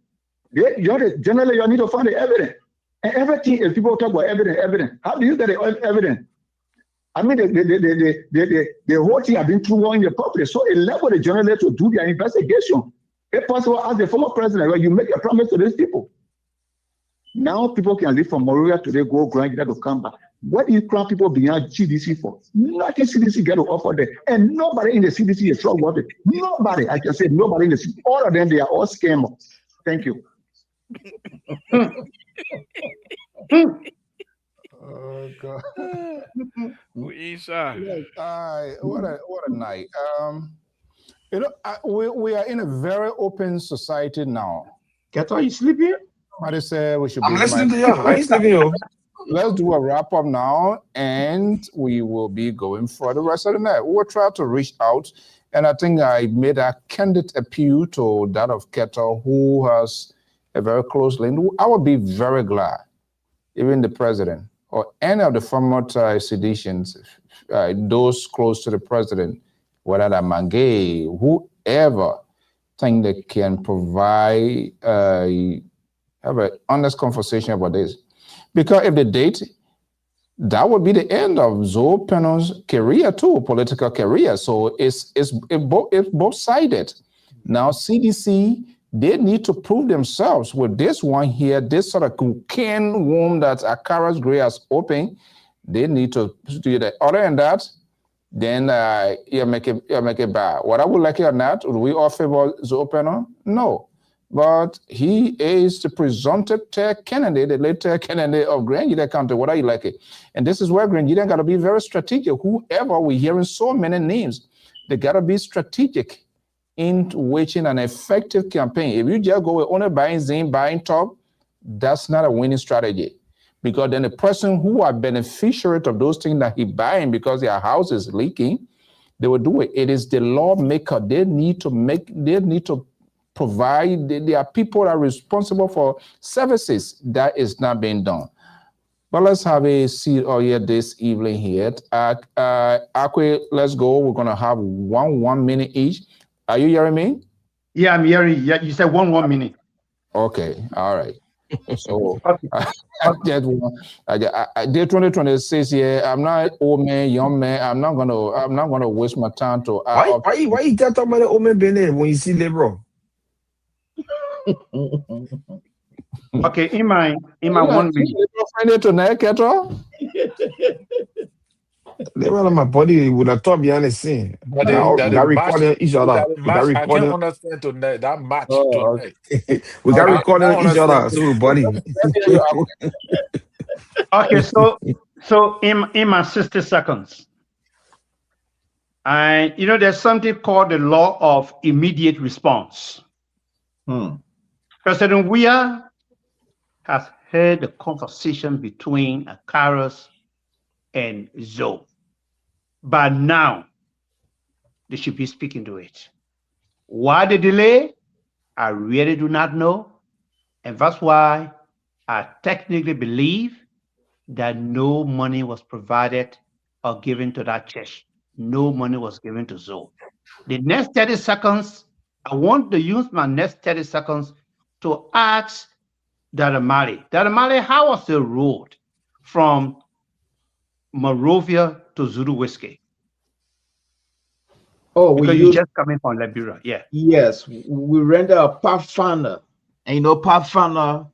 Generally, you need to find the evidence. And everything, if people talk about evidence, how do you get the evidence? I mean, the whole thing has been through in the public. So it left the journalists to do their investigation. If possible, as the former president, right, you make a promise to these people. Now people can leave from Monrovia today, go Grand Leaders to come back. What do you crown people beyond CDC for? Nothing CDC got to offer them. And nobody in the CDC is strong about it. Nobody, I can say nobody in the CDC. All of them, they are all scammers. Thank you. Oh God. What a night. You know, we are in a very open society now. Are you sleeping? Somebody said we should. I'm listening to you. I'm sleeping. Let's do a wrap up now, and we will be going for the rest of the night. We'll try to reach out, and I think I made a candid appeal to that of Keto, who has a very close link. I would be very glad, even the president or any of the former seditions, those close to the president, whether they're Mangay, whoever, think they can provide, have an honest conversation about this. Because if they date, that would be the end of Zoe Penal's career too, political career. So it's both-sided. Now CDC, they need to prove themselves with this one here, this sort of can womb that Akara's Gray has opened. They need to do that. Other than that, then you make it bad. Whether we like it or not, would we all favor Zoe Pennon? No. But he is the presumptive candidate, the later candidate of Grand Unit County, whether you like it. And this is where Grand Unit got to be very strategic. Whoever we're hearing so many names, they got to be strategic in waging an effective campaign. If you just go with only buying Zine, buying top, that's not a winning strategy. Because then the person who are beneficiaries of those things that he buying because their house is leaking, they will do it. It is the lawmaker. They need to provide. There are people that are responsible for services that is not being done. But let's have a seat here this evening here. Akwe, let's go. We're gonna have 1 minute each. Are you hearing me? Yeah, I'm hearing. Yeah, you said 1 minute. Okay, all right. So I did 2026 here. I'm not old man, young man. I'm not gonna waste my time to. Why you got talking about the old man being there when you see Liberal? Okay, in my 1 minute. Tonight, Keto. They were on my body with a top behind the scene. We got recording each other. We got recording. I can't understand tonight. That match tonight. We got recording each other. So, buddy. Okay, so in my 60 seconds, there's something called the law of immediate response. President Weah has heard the conversation between Akaros and Zoe. But now, they should be speaking to it. Why the delay? I really do not know. And that's why I technically believe that no money was provided or given to that church. No money was given to Zoe. The next 30 seconds, I want to use my next 30 seconds to ask Dada Mali. Dada Mali, how was the road from Monrovia to Zulu Whiskey? Oh, because you're just coming from Liberia, yeah. Yes, we render a Pathfinder. And Pathfinder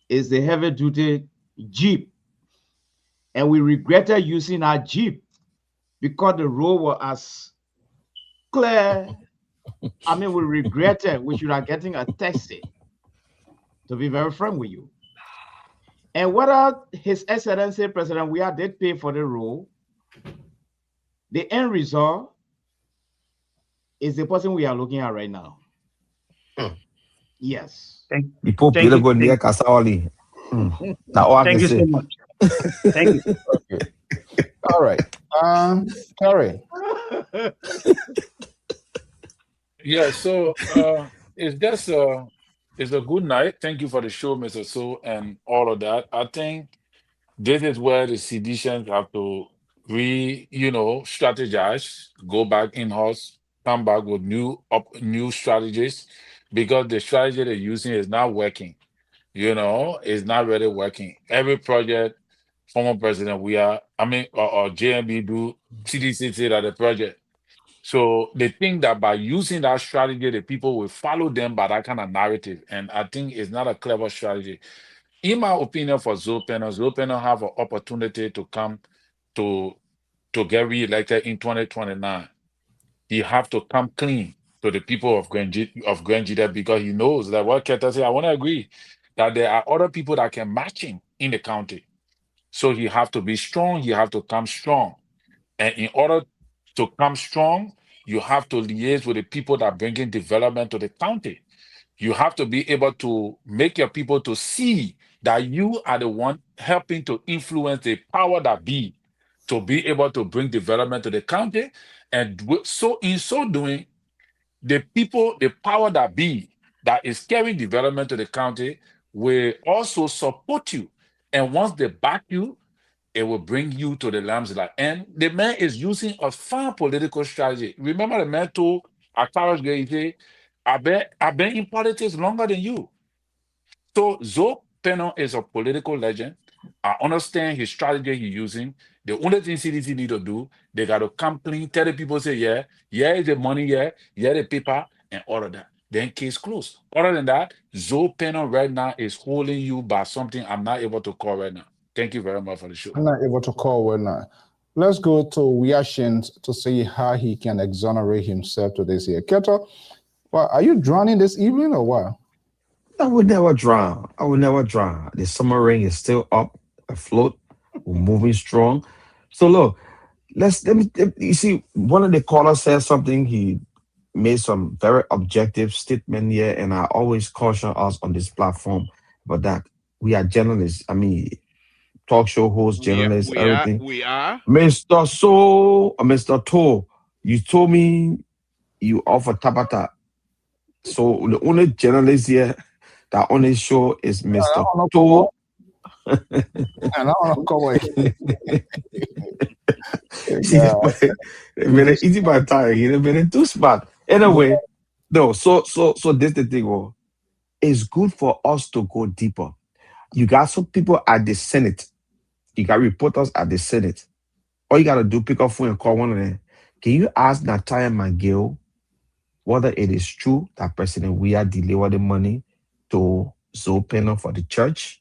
is a heavy-duty Jeep. And we regretted using our Jeep because the road was as clear. I mean, we regretted we should have getting a taxi, to be very frank with you. And whether His Excellency President Weah did pay for the road, the end result is the person we are looking at right now. Yes. Thank you so much. Thank you. Okay. All right. Terry. Yeah, so it's a good night. Thank you for the show, Mr. So, and all of that. I think this is where the seditionists have to strategize, go back in-house, come back with new strategies, because the strategy they're using is not working. It's not really working. Every project, former president or JMB do, CDC say that the project. So they think that by using that strategy, the people will follow them by that kind of narrative. And I think it's not a clever strategy. In my opinion, for Zoe Pennon have an opportunity to come to get re-elected in 2029. He have to come clean to the people of Grenjida, because he knows that what Keta said, I want to agree, that there are other people that can match him in the county. So he have to be strong, he have to come strong. And in order to come strong, you have to liaise with the people that bring in development to the county. You have to be able to make your people to see that you are the one helping to influence the power that be, to be able to bring development to the county. And so in so doing, the people, the power that be, that is carrying development to the county, will also support you. And once they back you, it will bring you to the lamb's light. And the man is using a fine political strategy. Remember, the man told Akaros Gay, I've been in politics longer than you. So Zoe Pennon is a political legend. I understand his strategy he's using. The only thing CDC need to do, they got to come clean, tell the people, say, yeah, the money, yeah, the paper, and all of that. Then case closed. Other than that, Zoe Pennon right now is holding you by something I'm not able to call right now. Thank you very much for the show. I'm not able to call right now. Let's go to Wiashin to see how he can exonerate himself to this here. Keto, well, are you drowning this evening or what? I would never drown. I would never drown. The submarine is still up, afloat. We're moving strong. So look, you see, one of the callers said something. He made some very objective statement here, and I always caution us on this platform about that. We are journalists. I mean, talk show hosts, journalists, everything. We are. Mr. To, you told me you offer Tabata. So the only journalist here that on this show is Mr. To. Easy by time. He been too smart. Anyway, no. So this the thing. Oh, it's good for us to go deeper. You got some people at the Senate. You got reporters at the Senate. All you gotta do, pick up phone and call one of them. Can you ask Natalia McGill whether it is true that President Weah delivered the money to Zoe Penner for the church?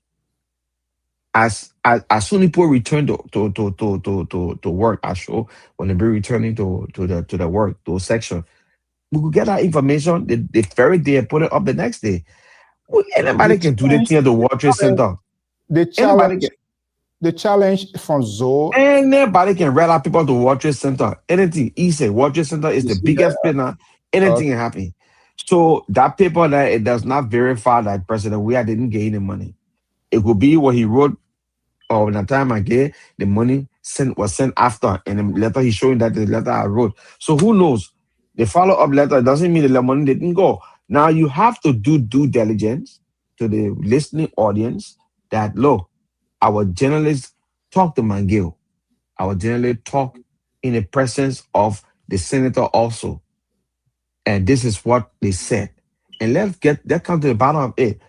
As soon as people return to work, I show when they be returning to the work to section, we could get that information the very day and put it up the next day. Well, anybody can do the thing at the World Trade Center. The challenge from Zoe. Anybody can read out people to World Trade Center. Anything easy. World Trade Center is the biggest spinner. Anything can happen. So that paper that it does not verify that President Weah didn't get any money. It could be what he wrote. Or the time I gave the money was sent after, and the letter he's showing that the letter I wrote. So who knows? The follow-up letter doesn't mean the money didn't go. Now you have to do due diligence to the listening audience that look, our journalists talk to McGill. Our journalists talk in the presence of the senator also. And this is what they said. And let's come to the bottom of it.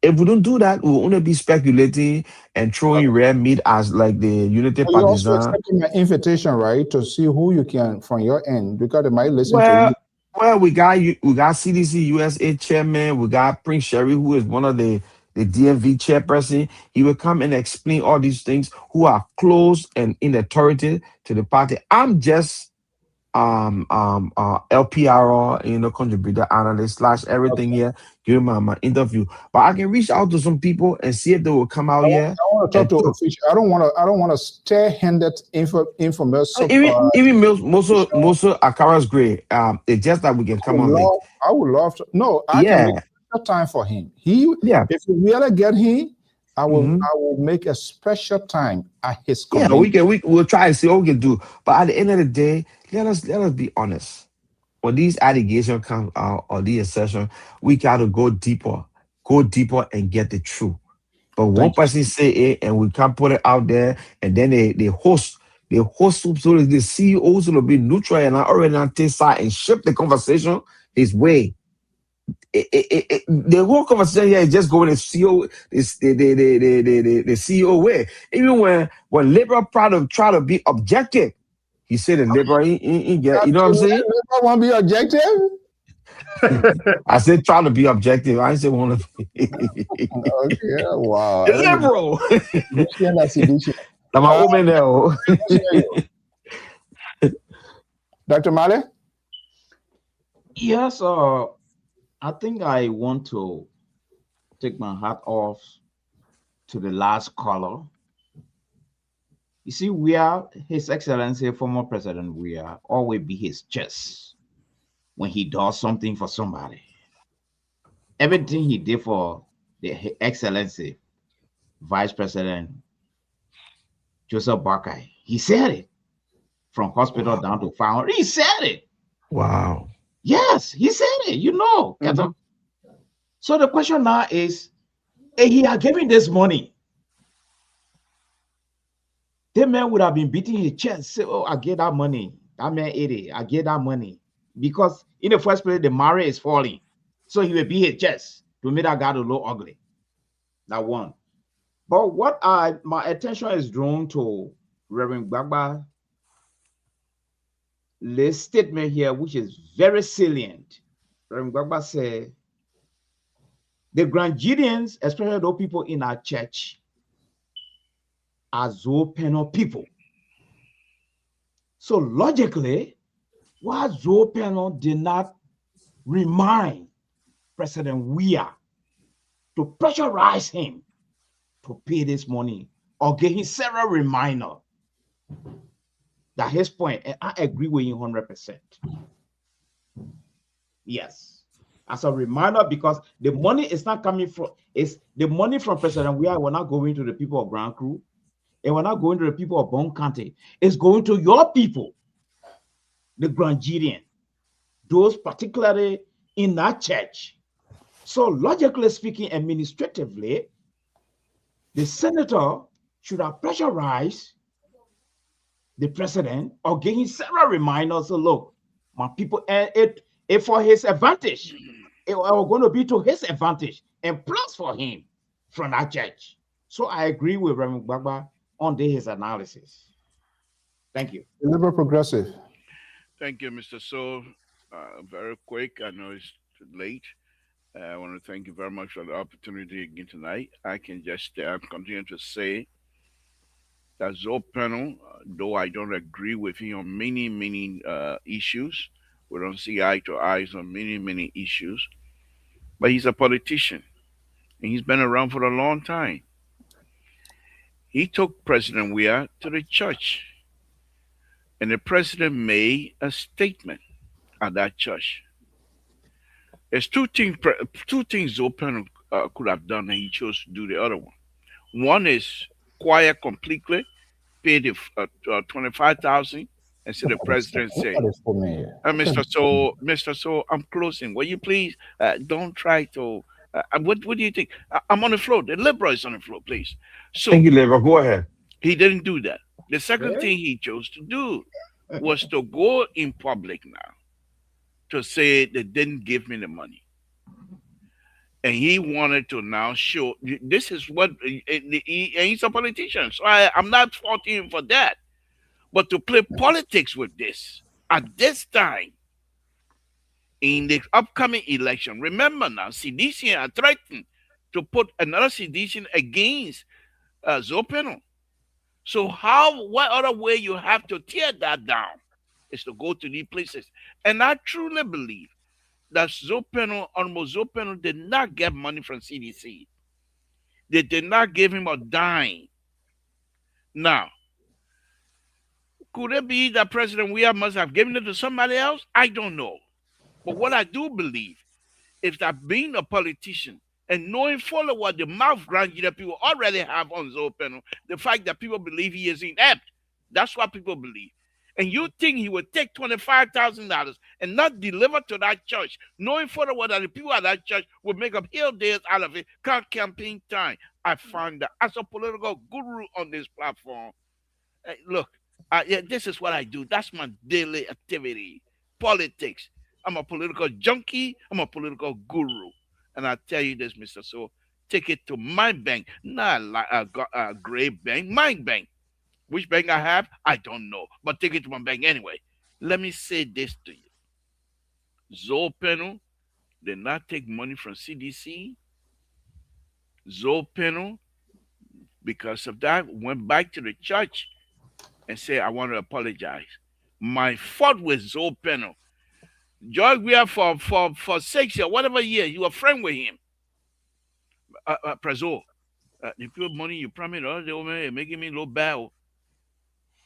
If we don't do that, we'll only be speculating and throwing red meat as like the Unity You're also partisan. accepting an invitation, right, to see who you can from your end, because they might listen to you. Well, we got CDC USA chairman, we got Prince Sherry, who is one of the DMV chairperson. He will come and explain all these things who are close and in authority to the party. I'm just Lpr, contributor analyst / everything here, giving my interview. But I can reach out to some people and see if they will come out here. I want to talk to official. I don't want to stare-handed information. Even most of Akara's great. It's just that we can come on late. I would love to. No, I can make a time for him. If we really get him, I will make a special time at his convenience. Yeah, we'll try and see what we can do. But at the end of the day, let us be honest. When these allegations come out or the assertion, we gotta go deeper and get the truth. But one person say it and we can't put it out there, and then the host so the CEO will be neutral and already on take side and shift the conversation his way. The whole conversation here is just going to CEO the CEO way. Even when Liberal try to be objective, he said the Liberal he get, you know what I'm saying? Liberal want to be objective? I said try to be objective. I didn't say want to be. Okay, wow. Liberal. I'm a woman now. Dr. Male? Yes, I think I want to take my hat off to the last caller. You see, His Excellency, former President Weah, always be his chest when he does something for somebody. Everything he did for the Excellency, Vice President Joseph Barkai, he said it. From hospital down to farm, he said it. Wow. Yes, he said it, So the question now is, he had given this money. The man would have been beating his chest, say, oh, I get that money. That man ate it. I get that money. Because in the first place, the marriage is falling. So he will beat his chest to make that guy look ugly. That one. But what my attention is drawn to Reverend Gbagba, the statement here, which is very salient. Reverend Gbagba said, the Grandidians, especially those people in our church, are Zoe Penner people. So logically, why Zoe Penal did not remind President Weah to pressurize him to pay this money or give him several reminders. That his point, and I agree with you 100%. Yes, as a reminder, because the money is not coming from, it's the money from President Weah will not go into the people of Grand Crew. It will not go into the people of Bon County. It's going to your people, the Grandgerian, those particularly in that church. So logically speaking, administratively, the senator should have pressurized the president or give him several reminders. So look, my people, and it for his advantage. It was going to be to his advantage and plus for him from that church. So I agree with Reverend Gbagba on his analysis. Thank you. Liberal Progressive. Thank you, Mr. So. Very quick. I know it's late. I want to thank you very much for the opportunity again tonight. I can just continue to say that Zoe Penal, though I don't agree with him on many issues, we don't see eye to eye on many issues, but he's a politician, and he's been around for a long time. He took President Weah to the church, and the president made a statement at that church. There's two things Zoe Penal could have done, and he chose to do the other one. One is quiet completely, pay the 25,000, and see the president say, Mr. So, I'm closing. Will you please don't try to? What do you think? I'm on the floor. The Liberal is on the floor, please. So thank you, Liberal. Go ahead. He didn't do that. The second thing he chose to do was to go in public now to say they didn't give me the money. And he wanted to now show this is what he's a politician. So I'm not faulting him for that. But to play politics with this at this time in the upcoming election, remember now, CDC are threatening to put another CDC against Zoe Penal. So what other way you have to tear that down is to go to these places. And I truly believe that Honorable Zoe Penal did not get money from CDC. They did not give him a dime. Now, could it be that President Weah must have given it to somebody else? I don't know. But what I do believe is that being a politician and knowing fully what the mouth Grandgerian people already have on Zoe Penal, the fact that people believe he is inept, that's what people believe. And you think he would take $25,000 and not deliver to that church, knowing fully well that the people at that church would make up hill days out of it come campaign time. I find that as a political guru on this platform, look, this is what I do. That's my daily activity, politics. I'm a political junkie. I'm a political guru. And I tell you this, Mr. So, take it to my bank, not like a great bank, my bank. Which bank I have, I don't know. But take it to my bank anyway. Let me say this to you. Zoe Penal did not take money from CDC. Zoe Penal, because of that, went back to the church and said, I want to apologize. My fault with Zoe Penal. George Weah for 6 years, whatever year, you were friend with him. Prezo, the pure money you promised, they're making me look bad.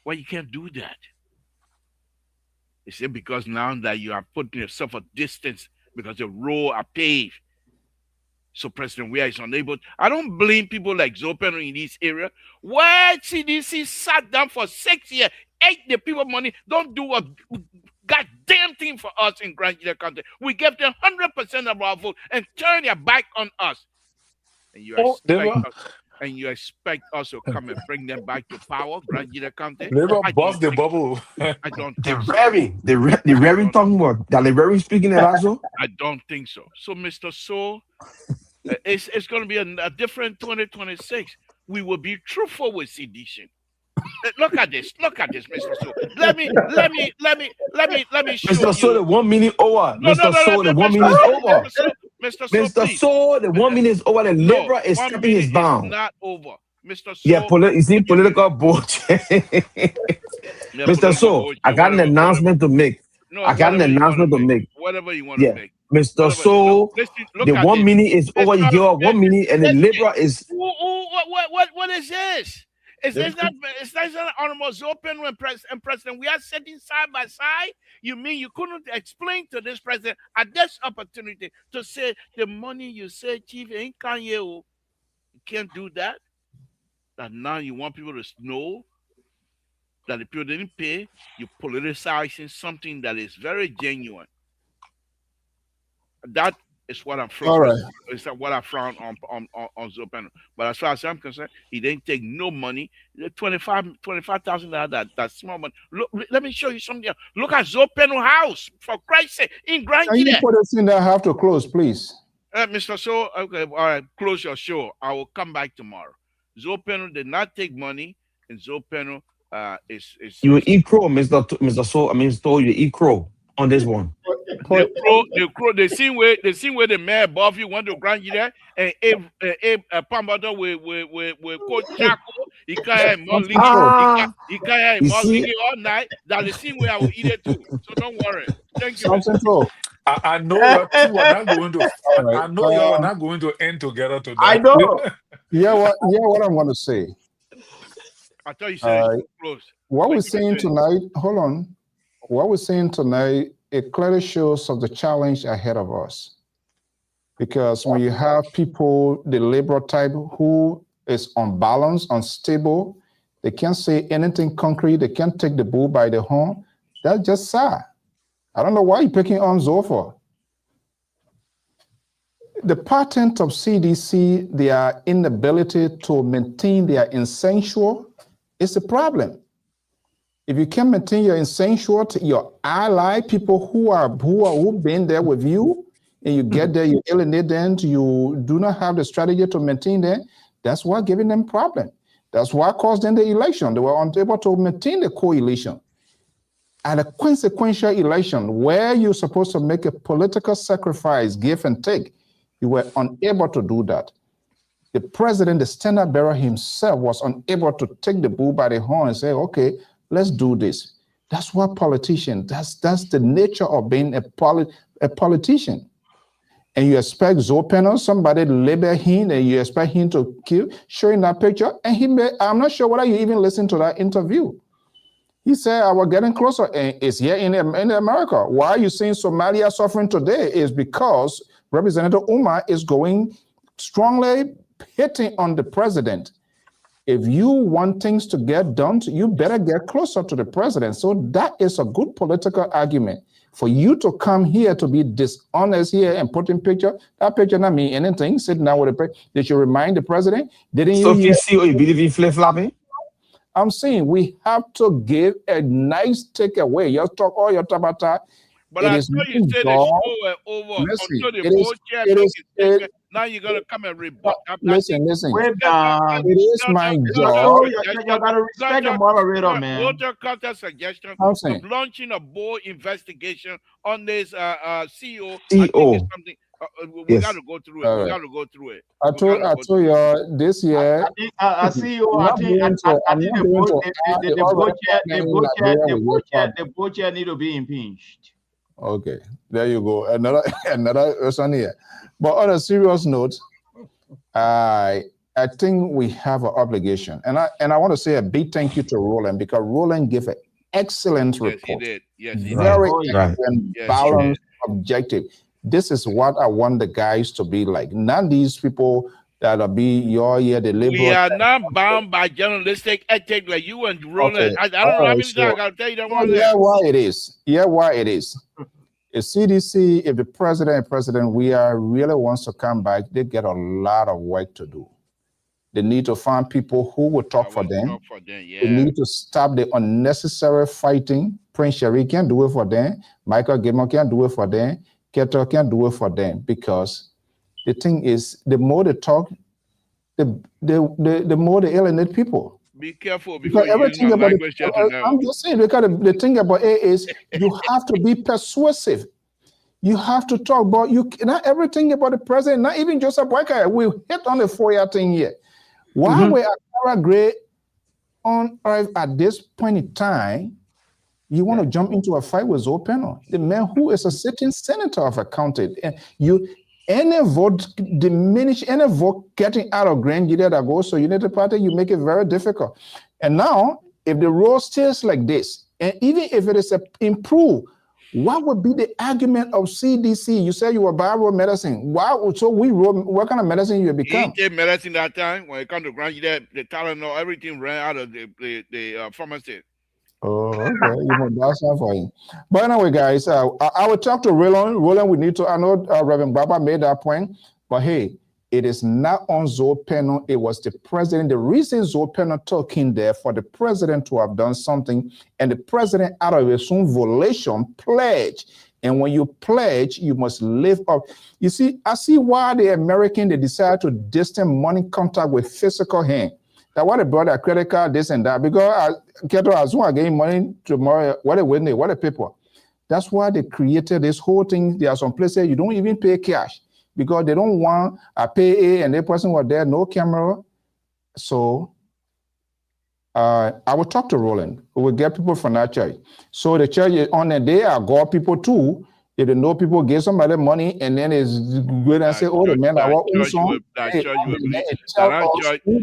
Why you can't do that? Is it because now that you are putting yourself a distance because the road are paved? So President Weah is unable. I don't blame people like Zoe Penal in this area. Why CDC sat down for 6 years, ate the people money, don't do a goddamn thing for us in Grandgerian County. We give them 100% of our vote and turn their back on us. And you expect us to come and bring them back to power, Grandgerian County? Never bust the bubble. I don't The think so. Reverend talking about that. The Reverend speaking at also. I don't think so. So, Mr. So, it's going to be a different 2026. We will be truthful with sedition. Look at this, Mr. So. Let me show Mr. So, the 1 minute over. Mr. So, the 1 minute is over. Mr. So, the 1 minute is over. The Liberal is stepping his bound. Not over. Mr. So, Yeah, you see, political bullshit. Mr. So, I got an announcement to make. No, I got an announcement to make. Whatever you want to make. Mr. So, the 1 minute is over. You give up 1 minute, and the Libra is. What is this? It's not honorable open when president. We are sitting side by side. You mean you couldn't explain to this president at this opportunity to say the money you say, Chief, ain't Kanye? You can't do that. That now you want people to know that if you didn't pay, you're politicizing something that is very genuine. That is what I'm frowning. All right. It's what I frown on Zopeno. But as far as I'm concerned, he didn't take no money. $25,000, that's small money. Look, let me show you something else. Look at Zopeno house, for Christ's sake, in Grand Can you put us in that I have to close, please? Mr. So, okay, all right, close your show. I will come back tomorrow. Zopeno did not take money, and Zopeno is You eat crow, Mr. So. I mean, you eat crow on this one. The crow. The same way the mayor above you went to Grand there and Abe Pambado with Coach Chaco. He can't have more league. He can't have more league all night. That's the same way I will eat it too. So don't worry. Thank you. I know you two are not going to. I know you are not going to end together tonight. I know. Yeah, what I'm going to say. I thought you said close. What we're saying tonight, hold on. What we're saying tonight, it clearly shows of the challenge ahead of us. Because when you have people, the labor type who is unbalanced, unstable, they can't say anything concrete, they can't take the bull by the horn, that's just sad. I don't know why you're picking on Zofa. The patent of CDC, their inability to maintain their essential is a problem. If you can't maintain your essential, your ally, people who've been there with you, and you get there, you alienate them, you do not have the strategy to maintain them, that's what giving them problem. That's what caused them the election. They were unable to maintain the coalition. At a consequential election where you're supposed to make a political sacrifice, give and take, you were unable to do that. The president, the standard bearer himself, was unable to take the bull by the horn and say, okay, let's do this. That's what politicians, that's the nature of being a politician. And you expect Zopeno, somebody label him, and you expect him to kill, showing that picture, and I'm not sure whether you even listened to that interview. He said, we're getting closer, and it's here in America. Why are you seeing Somalia suffering today is because Representative Umar is going strongly hitting on the president. If you want things to get done, you better get closer to the president. So that is a good political argument. For you to come here to be dishonest here and put in picture, that picture not mean anything, sitting down with a picture. Did you remind the president? Didn't you hear? So you believe in flip-flopping? I'm saying we have to give a nice takeaway. You talk all your tabata. But I thought you said the show over until the board chair. Now you're gonna come and rebut. Listen. Wait, it is my job. You gotta respect the moderator, man. Water counter suggestion of launching a board investigation on this CEO. Something. We gotta go through it. We gotta go through it. I told you this year. I think the board chair need to be impeached. Okay, there you go. Another person here. But on a serious note, I think we have an obligation, and I want to say a big thank you to Roland, because Roland gave an excellent report. He did. Yes, he very did. excellent, balanced, objective. This is what I want the guys to be like. None of these people that'll be the liberal. We are not bound by journalistic ethics like you and Roland. Okay. I don't know how many times I gotta tell you that one. Yeah, why it is. Yeah, why it is. If CDC, if the president, we really wants to come back, they get a lot of work to do. They need to find people who will talk for them. They need to stop the unnecessary fighting. Prince Sherry can't do it for them. Michael Gilmore can't do it for them. Keto can't do it for them, because the thing is, the more they talk, the more they alienate people. Be careful because everything about I'm just saying, because the thing about it is you have to be persuasive. You have to talk about not everything about the president, not even Joseph Boyka. We hit on the FOIA thing here. Why were Akara Gray on earth at this point in time? You want to jump into a fight with Zopeno, the man who is a sitting senator of a county, and any vote diminish, any vote getting out of Grand Gilead that goes to Unity Party, you make it very difficult. And now, if the road stays like this, and even if it is improved, what would be the argument of CDC? You said you were bio medicine. Why? So what kind of medicine you become? He medicine that time when it comes to Grand Gilead, the Tylenol, everything ran out of the pharmacy. Oh, okay. That's not for you. But anyway, guys, I will talk to Roland. Roland, we need to. I know Reverend Baba made that point, but hey, it is not on Zopeno. It was the president. The reason Zopeno took in there for the president to have done something, and the president, out of his own volition, pledge. And when you pledge, you must live up. You see, I see why the American, they decide to distance money contact with physical hand. That what they brought a credit card, this and that, because as soon as I get money tomorrow, what a paper. That's why they created this whole thing. There are some places you don't even pay cash because they don't want a pay and the person was there, no camera. So I will talk to Roland. We will get people from that church. So the church is on the day are God people too. If they know people give somebody money and then it's good and say, oh, the man, I want tell us who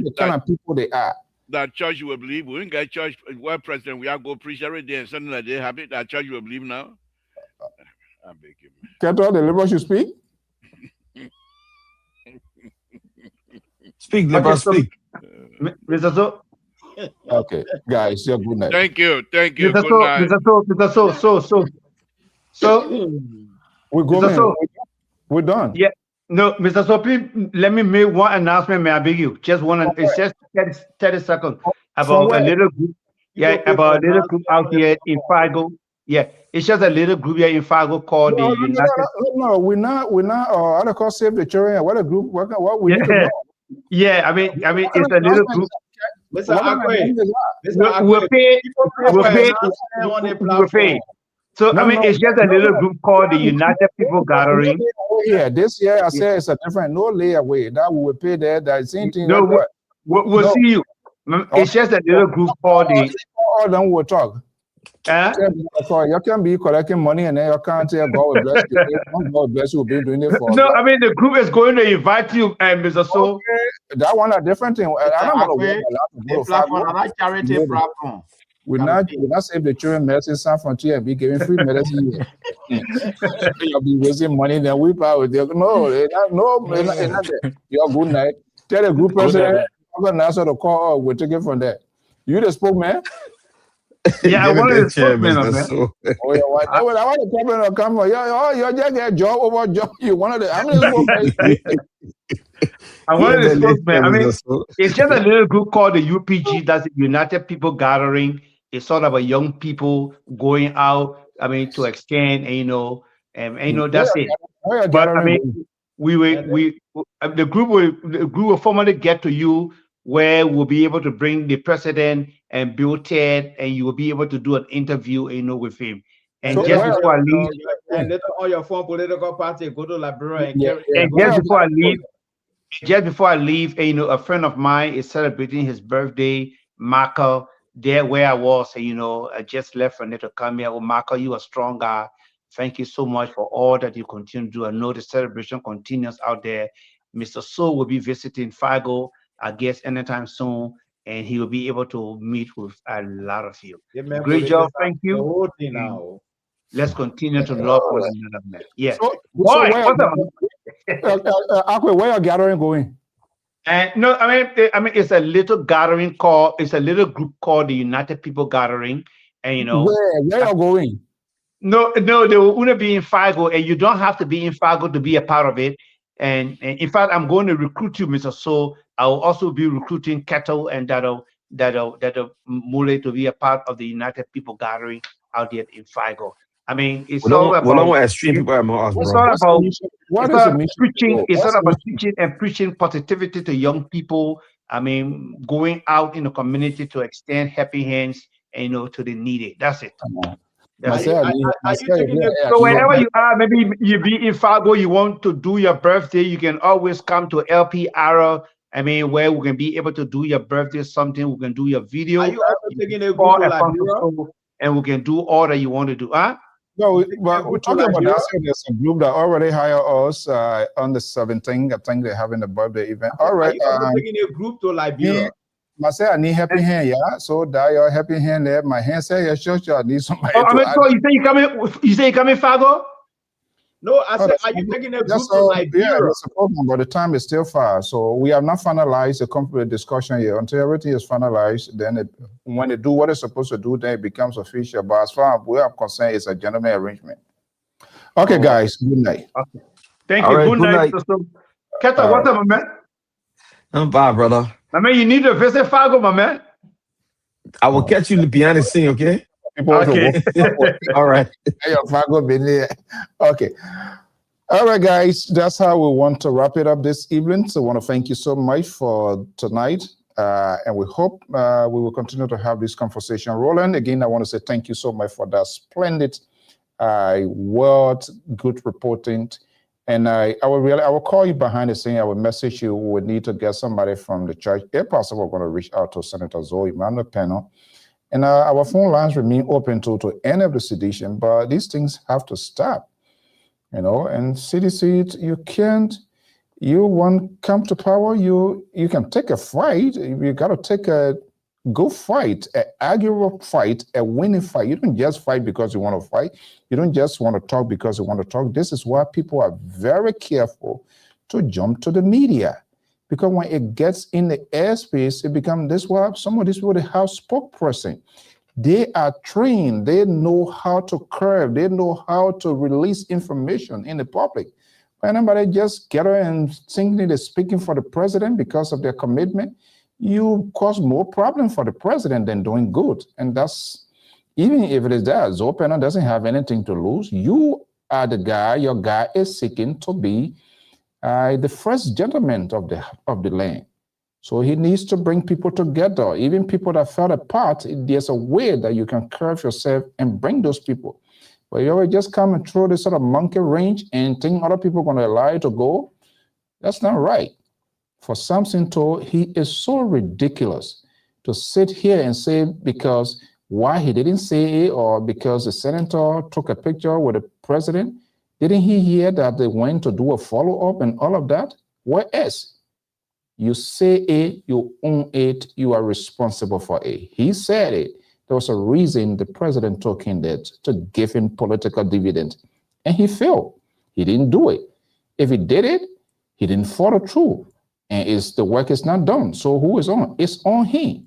the kind of people they are. That church you will believe, we didn't get church, well, president, we are go preach every day and something like that happen. That church you will believe now? I beg you. Can't all the liberals you speak? Speak, liberal, speak. Mr. So. Okay, guys, you're good night. Thank you. Good night. So we're going. We're done. Yeah. No, Mr. So please let me make one announcement. May I beg you? Just one. It's just 30 seconds about a little group. Yeah, about a little group out here in Fargo. Yeah, it's just a little group here in Fargo called the United. No, we're not. I don't call Save the Children. What a group? What we need to know. Yeah, I mean, it's a little group. Mr. Akwe, we'll pay. So, I mean, it's just a little group called the United People Gathering. Yeah, this year I said it's a different, no layaway. That we will pay there. That same thing. No, we'll see you. It's just a little group called the. All them will talk. You can be collecting money and then you can't say God will bless you. God bless you. Be doing it for. No, I mean the group is going to invite you, Mr. So. That one a different thing. I'm going to platform, charity platform. We're not Save the Children medicine San Frontier and be giving free medicine. You'll be wasting money, then we power with you. No, not your good night. Tell the group president, I'm going to answer the call. We'll take it from there. You the spokesman? Yeah, I wanted to spokesman, man. Oh, yeah, I want to come and come on. You just get job over job. You one of the. I'm I wanted to spokesman. I mean, it's just a little group called the UPG. That's the United People Gathering. It's sort of a young people going out. I mean, to extend, that's it. But I mean, the group will formally get to you where we'll be able to bring the president and Bill Ted, and you will be able to do an interview, with him. And so just before I leave, and all your former political party go to Liberia and just before I leave, a friend of mine is celebrating his birthday, Marco. There where I was, I just left from there to come here. Well, Marco, you are a strong guy. Thank you so much for all that you continue to do. I know the celebration continues out there. Mr. So will be visiting Fargo, I guess, anytime soon, and he will be able to meet with a lot of you. Great job, thank you. Let's continue to love one another, man. Yes. So what's up? Where are gathering going? No, I mean, it's a little gathering called. It's a little group called the United People Gathering, and where are you going? No, they will only be in Fargo, and you don't have to be in Fargo to be a part of it. And in fact, I'm going to recruit you, Mr. So. I will also be recruiting Kettle and that'll Mule to be a part of the United People Gathering out there in Fargo. I mean, it's all about extreme people. It's all about preaching. It's all about preaching and preaching positivity to young people. I mean, going out in the community to extend helping hands, to the needy. That's it. So wherever you are, maybe you be in Fargo, you want to do your birthday, you can always come to LPR I mean, where we can be able to do your birthday something, we can do your video. Are you also taking a group to Liberia? And we can do all that you want to do. Huh? No, we're talking about that. So there's a group that already hired us on the 17th. I think they're having a birthday event. All right. Are you also taking a group to Liberia? I say I need helping hand, yeah. So that your helping hand there. My hand say, yeah, sure, I need somebody. Oh, I mean, so you say you coming? You say you coming, Fargo? No, I said, are you taking a group to Liberia? Yeah, that's a problem, but the time is still far. So we have not finalized the complete discussion here. Until everything is finalized, then when they do what it's supposed to do, then it becomes official. But as far as we are concerned, it's a gentleman arrangement. Okay, guys, good night. Okay. Thank you. Good night. Keta, what's up, my man? I'm bye, brother. My man, you need to visit Fargo, my man. I will catch you behind the scene, okay? Okay. All right. Okay. All right, guys. That's how we want to wrap it up this evening. So I want to thank you so much for tonight. And we hope we will continue to have this conversation rolling. Again, I want to say thank you so much for that splendid good reporting. And I will call you behind the scene. I will message you. We need to get somebody from the church. If possible, we're going to reach out to Senator Zoe Manuel panel. And our phone lines remain open to any of the sedition, but these things have to stop, you know. And CDC, you want come to power, you can take a fight. You got to take a good fight, an arguable fight, a winning fight. You don't just fight because you want to fight. You don't just want to talk because you want to talk. This is why people are very careful to jump to the media. Because when it gets in the airspace, it becomes this why some of these people, they have spokesperson. They are trained. They know how to curve. They know how to release information in the public. When anybody just get her and thinking they're speaking for the president because of their commitment, you cause more problem for the president than doing good. And that's, even if it is there, Zopena doesn't have anything to lose. You are the guy, your guy is seeking to be the first gentleman of the land. So he needs to bring people together, even people that fell apart. There's a way that you can curve yourself and bring those people. But you always just come and throw this sort of monkey range and think other people are going to allow you to go. That's not right. For Samson Toe, he is so ridiculous to sit here and say because why he didn't say it or because the senator took a picture with the president. Didn't he hear that they went to do a follow-up and all of that? What else? You say it, you own it, you are responsible for it. He said it. There was a reason the president took him there to give him political dividend. And he failed. He didn't do it. If he did it, he didn't follow through. And the work is not done. So who is on? It's on him.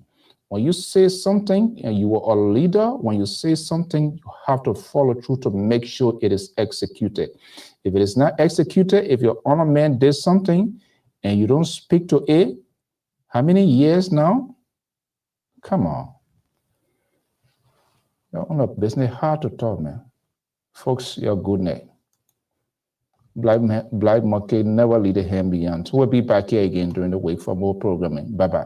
When you say something and you are a leader, when you say something, you have to follow through to make sure it is executed. If it is not executed, if your honor man did something and you don't speak to it, how many years now? Come on. Your honor business hard to talk, man. Folks, your good night. Blind monkey never lead a hand beyond. We'll be back here again during the week for more programming. Bye-bye.